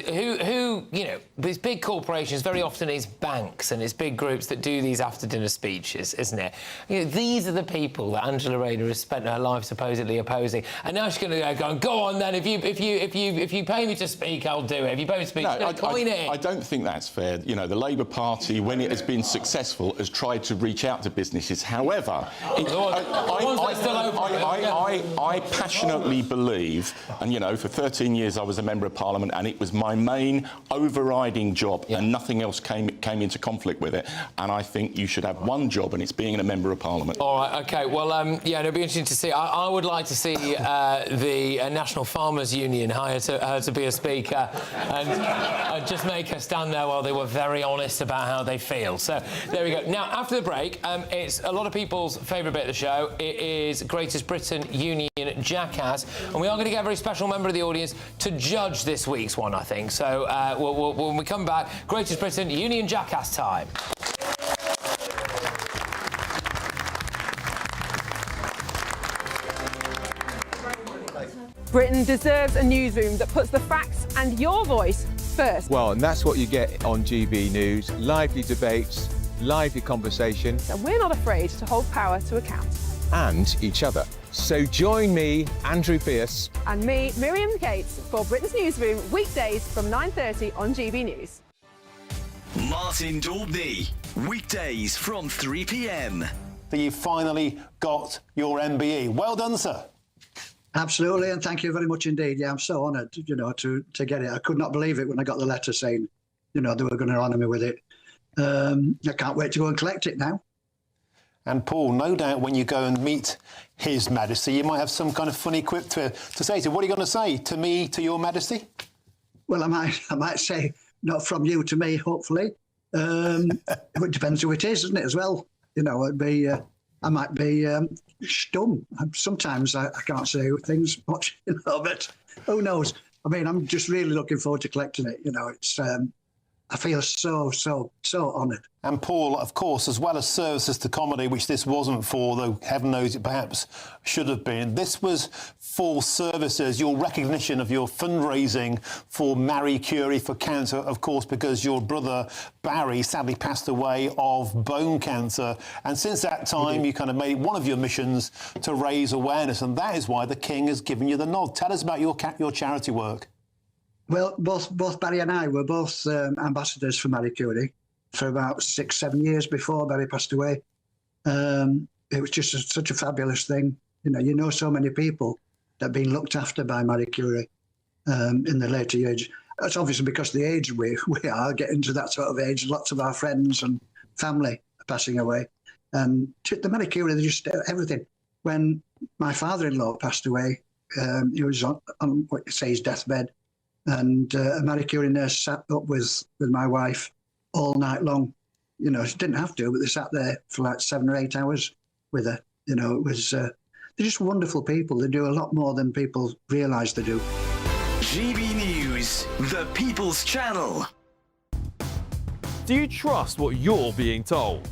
who, you know, these big corporations, very often it's banks and it's big groups that do these after-dinner speeches, isn't it? You know, these are the people that Angela Rayner has spent her life supposedly opposing, and now she's going to go on then. If you pay me to speak, I'll do it. If you pay me to speak, I don't think that's fair. You know, the Labour Party, when it has been successful, has tried to reach out to businesses. However, I passionately believe, and you know, for 13 years I was a Member of Parliament, and it was my main overriding job, and nothing else came into conflict with it. And I think you should have one job, and it's being a Member of Parliament. All right, OK. Well, yeah, it'll be interesting to see. I would like to see the National Farmers Union hire her to be a speaker and just make her stand there while they were very honest about how they feel. So there we go. Now, after the break, it's a lot of people's favourite bit of the show. It is Greatest Britain Union Jackass, and we are going to get a very special member of the audience to judge this week's one, I think. So when we come back, Greatest Britain Union Jackass time. Britain deserves a newsroom that puts the facts and your voice first. Well, and that's what you get on GB News. Lively debates, lively conversation. And we're not afraid to hold power to account. And each other. So join me, Andrew Pierce. And me, Miriam Gates, for Britain's Newsroom, weekdays from 9:30 on GB News. Martin Daubney, weekdays from 3 p.m. That you finally got your MBE. Well done, sir. Absolutely, and thank you very much indeed. Yeah, I'm so honoured, you know, to get it. I could not believe it when I got the letter saying, you know, they were going to honour me with it. I can't wait to go and collect it now. And Paul, no doubt when you go and meet His Majesty, you might have some kind of funny quip to say to him. What are you going to say? To me, to your Majesty? Well, I might say, not from you to me, hopefully. It depends who it is, doesn't it, as well? You know, I might be stum. Sometimes I can't say things much, you know, but who knows? I mean, I'm just really looking forward to collecting it. You know, it's I feel so honoured. And Paul, of course, as well as services to comedy, which this wasn't for, though heaven knows it perhaps should have been, this was for services, your recognition of your fundraising for Marie Curie for cancer, of course, because your brother Barry sadly passed away of bone cancer. And since that time, you kind of made it one of your missions to raise awareness, and that is why the King has given you the nod. Tell us about your charity work. Well, both Barry and I were both ambassadors for Marie Curie for about 6-7 years before Barry passed away. It was just such a fabulous thing. You know so many people that have been looked after by Marie Curie in the later age. That's obviously because of the age we are, getting to that sort of age. Lots of our friends and family are passing away. And the Marie Curie, they just everything. When my father-in-law passed away, he was on what you say his deathbed. And a Marie Curie nurse sat up with my wife all night long. She didn't have to, but they sat there for like 7 or 8 hours with her. It was, they're just wonderful people. They do a lot more than people realise they do. GB News, the People's Channel. Do you trust what you're being told?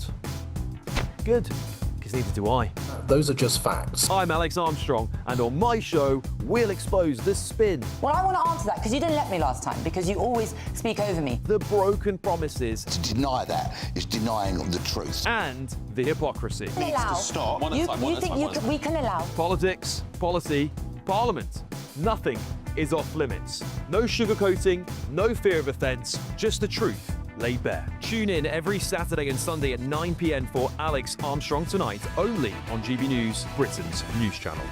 Good, because neither do I. Those are just facts. I'm Alex Armstrong, and on my show, we'll expose the spin. Well, I want to answer that, because you didn't let me last time, because you always speak over me. The broken promises. To deny that is denying the truth. And the hypocrisy. Needs to stop. You think we can allow? Politics, policy, parliament. Nothing is off limits. No sugarcoating, no fear of offence, just the truth laid bare. Tune in every Saturday and Sunday at 9 p.m. for Alex Armstrong Tonight, only on GB News, Britain's news channel.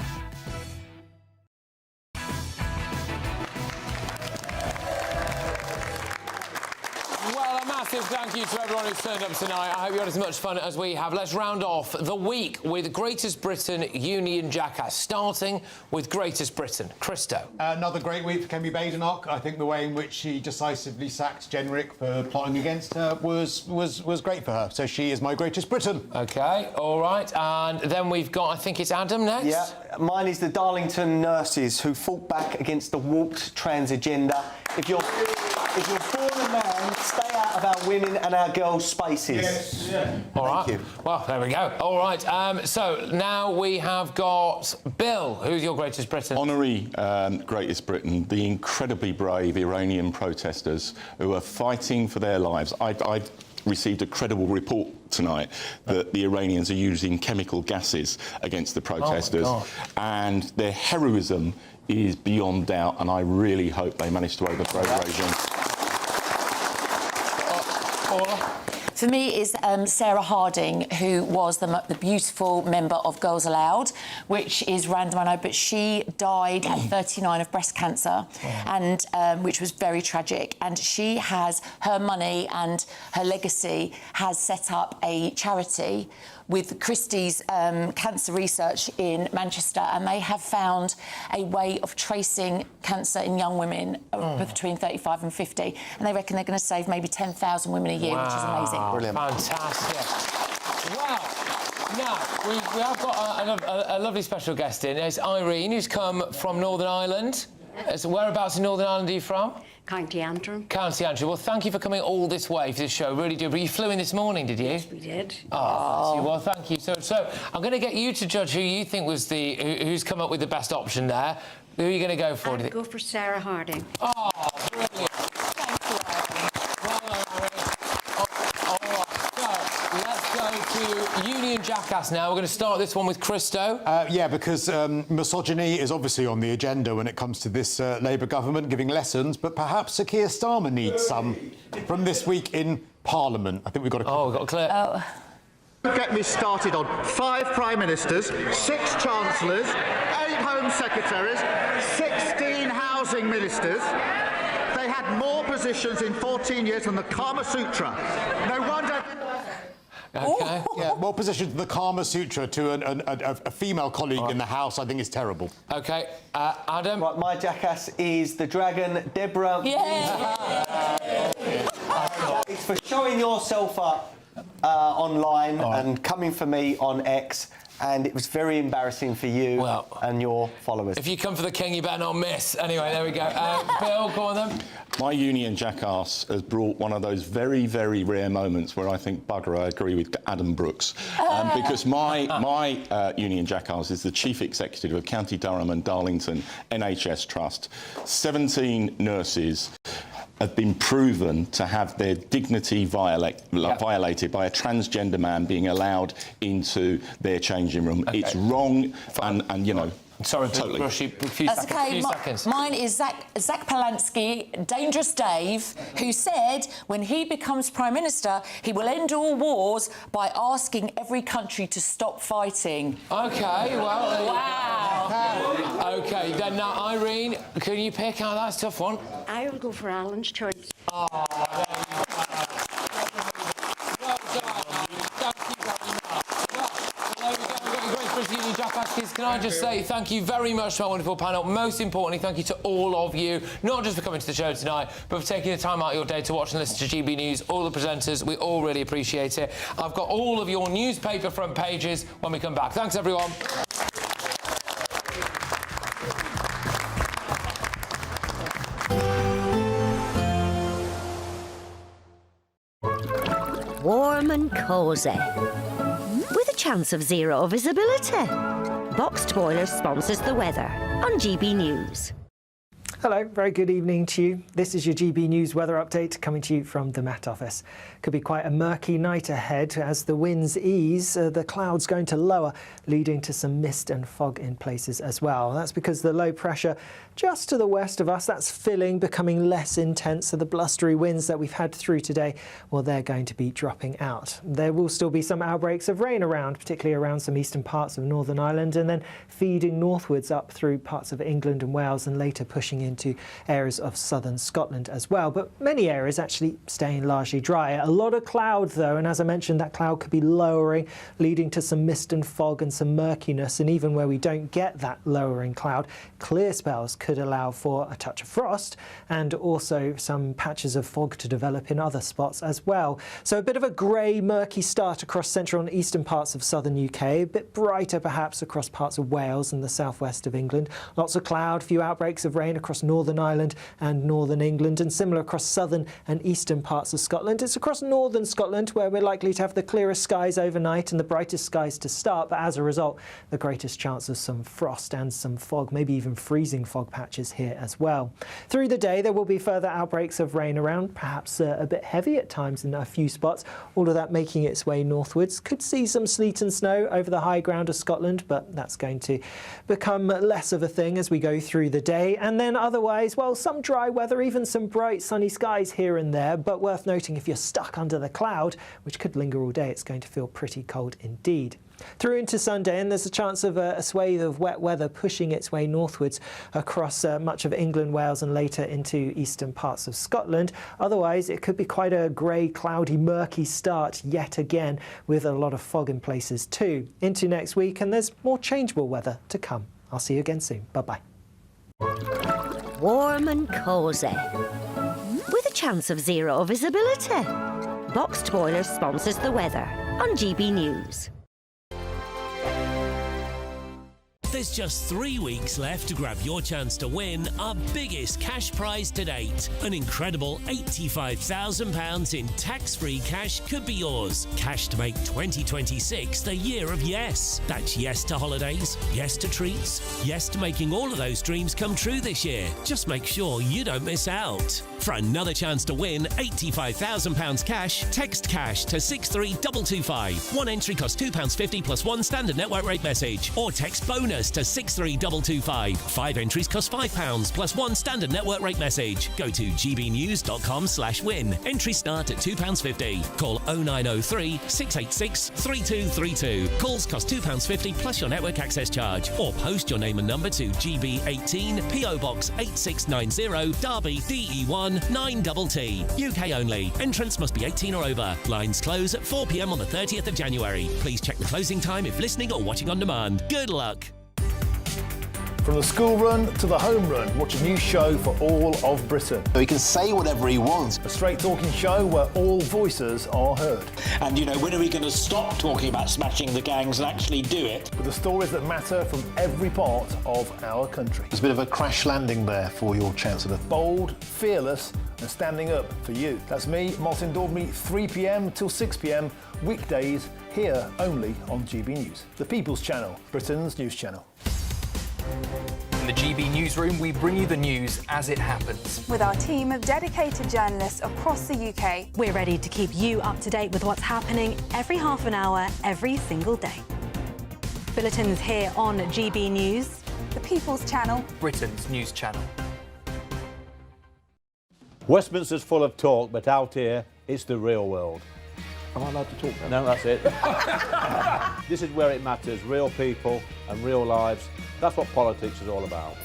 Well, a massive thank you to everyone who's turned up tonight. I hope you had as much fun as we have. Let's round off the week with Greatest Britain Union Jackass, starting with Greatest Britain. Christo. Another great week for Kemi Badenoch. I think the way in which she decisively sacked Jenrick for plotting against her was great for her. So she is my Greatest Britain. OK, all right. And then we've got, I think it's Adam next. Yeah, mine is the Darlington nurses who fought back against the warped trans agenda. If you're born a man, stay out of our women and our girls' spaces. Yes. Yeah. All right. Thank you. Well, there we go. All right. So now we have got Bill. Who's your Greatest Britain? Honorary Greatest Britain, the incredibly brave Iranian protesters who are fighting for their lives. I received a credible report tonight that the Iranians are using chemical gases against the protesters, and their heroism is beyond doubt, and I really hope they manage to overthrow the regime. For me is Sarah Harding, who was the beautiful member of Girls Aloud, which is random, I know, but she died at 39 of breast cancer, and which was very tragic. And she has her money and her legacy has set up a charity with Christys cancer research in Manchester, and they have found a way of tracing cancer in young women between 35 and 50, and they reckon they're going to save maybe 10,000 women a year, which is amazing. Brilliant. Fantastic. Well, now, we have got a lovely special guest in. It's Irene, who's come from Northern Ireland. So whereabouts in Northern Ireland are you from? County Antrim. County Antrim. Well, thank you for coming all this way for this show. Really do. But you flew in this morning, did you? Yes, we did. Oh, well, thank you. So I'm going to get you to judge who you think was who's come up with the best option there. Who are you going to go for? I'd go for Sarah Harding. Oh, brilliant. Thank you, Irene. Well done, Irene. All right. So let's go to Union Jackass now. We're going to start this one with Christo. Yeah, because misogyny is obviously on the agenda when it comes to this Labour government giving lessons, but perhaps Sir Keir Starmer needs some from this week in Parliament. I think we've got a... Oh, we've got a clip. Oh. Don't get me started on 5 Prime Ministers, 6 Chancellors, 8 Home Secretaries, 16 Housing Ministers. They had more positions in 14 years than the Kama Sutra. No wonder... Okay. Yeah, more positions than the Kama Sutra to a female colleague in the House, I think is terrible. OK. Adam? Right, my Jackass is the dragon, Deborah. Yeah! It's for showing yourself up online and coming for me on X, and it was very embarrassing for you and your followers. If you come for the king, you better not miss. Anyway, there we go. Bill, go on then. My union Jackass has brought one of those very, very rare moments where I think, bugger, I agree with Adam Brooks. Because my union Jackass is the Chief Executive of County Durham and Darlington NHS Trust. 17 nurses have been proven to have their dignity violated by a transgender man being allowed into their changing room. Okay. It's wrong, and you know. Sorry, totally. That's okay. Mine is Zach Polanski, Dangerous Dave, who said when he becomes Prime Minister, he will end all wars by asking every country to stop fighting. OK, well... Wow. OK, then now, Irene, can you pick out that tough one? I will go for Alan's choice. Oh, there you go. Well done, thank you very much. Well, there we go. We've got your Great British Union Jackasses. Can I just say thank you very much to our wonderful panel. Most importantly, thank you to all of you, not just for coming to the show tonight, but for taking the time out of your day to watch and listen to GB News. All the presenters, we all really appreciate it. I've got all of your newspaper front pages when we come back. Thanks, everyone. Warm and cosy, with a chance of zero visibility. Boxed Boiler sponsors the weather on GB News. Hello, very good evening to you. This is your GB News weather update coming to you from the Met Office. Could be quite a murky night ahead as the winds ease. The clouds going to lower, leading to some mist and fog in places as well. That's because the low pressure just to the west of us, that's filling, becoming less intense. So the blustery winds that we've had through today, well, they're going to be dropping out. There will still be some outbreaks of rain around, particularly around some eastern parts of Northern Ireland, and then feeding northwards up through parts of England and Wales, and later pushing into areas of southern Scotland as well. But many areas actually staying largely dry. A lot of cloud though, and as I mentioned, that cloud could be lowering, leading to some mist and fog and some murkiness. And even where we don't get that lowering cloud, clear spells could allow for a touch of frost and also some patches of fog to develop in other spots as well. So a bit of a grey, murky start across central and eastern parts of southern UK, a bit brighter perhaps across parts of Wales and the southwest of England. Lots of cloud, few outbreaks of rain across Northern Ireland and northern England, and similar across southern and eastern parts of Scotland. It's across northern Scotland where we're likely to have the clearest skies overnight and the brightest skies to start, but as a result, the greatest chance of some frost and some fog, maybe even freezing fog patches here as well. Through the day, there will be further outbreaks of rain around, perhaps a bit heavy at times in a few spots, all of that making its way northwards. Could see some sleet and snow over the high ground of Scotland, but that's going to become less of a thing as we go through the day. And then otherwise, well, some dry weather, even some bright sunny skies here and there, but worth noting if you're stuck under the cloud, which could linger all day, it's going to feel pretty cold indeed. Through into Sunday, and there's a chance of a swathe of wet weather pushing its way northwards across much of England, Wales and later into eastern parts of Scotland. Otherwise, it could be quite a grey, cloudy, murky start yet again, with a lot of fog in places too. Into next week, and there's more changeable weather to come. I'll see you again soon. Bye-bye. Warm and cosy, with a chance of zero visibility. Boxed Boiler sponsors the weather on GB News. There's just 3 weeks left to grab your chance to win our biggest cash prize to date. An incredible £85,000 in tax-free cash could be yours. Cash to make 2026 the year of yes. That's yes to holidays, yes to treats, yes to making all of those dreams come true this year. Just make sure you don't miss out. For another chance to win £85,000 cash, text cash to 63225. One entry costs £2.50 plus one standard network rate message, or text bonus to 63225. 5 entries cost £5 plus one standard network rate message. Go to gbnews.com/win. Entries start at £2.50. Call 0903 686 3232. Calls cost £2.50 plus your network access charge. Or post your name and number to GB18 PO Box 8690 Derby DE1 9TT. UK only. Entrance must be 18 or over. Lines close at 4 p.m. on the 30th of January. Please check the closing time if listening or watching on demand. Good luck. From the school run to the home run, watch a new show for all of Britain. So he can say whatever he wants. A straight-talking show where all voices are heard. And, you know, when are we going to stop talking about smashing the gangs and actually do it? With the stories that matter from every part of our country. There's a bit of a crash landing there for your Chancellor. Bold, fearless and standing up for you. That's me, Martin Daubney, 3 p.m. till 6 p.m, weekdays, here only on GB News, the People's Channel, Britain's news channel. In the GB Newsroom, we bring you the news as it happens. With our team of dedicated journalists across the UK, we're ready to keep you up to date with what's happening every half an hour, every single day. Bulletins here on GB News, the People's Channel, Britain's news channel. Westminster's full of talk, but out here, it's the real world. Am I allowed to talk now? No, that's it. This is where it matters, real people and real lives. That's what politics is all about.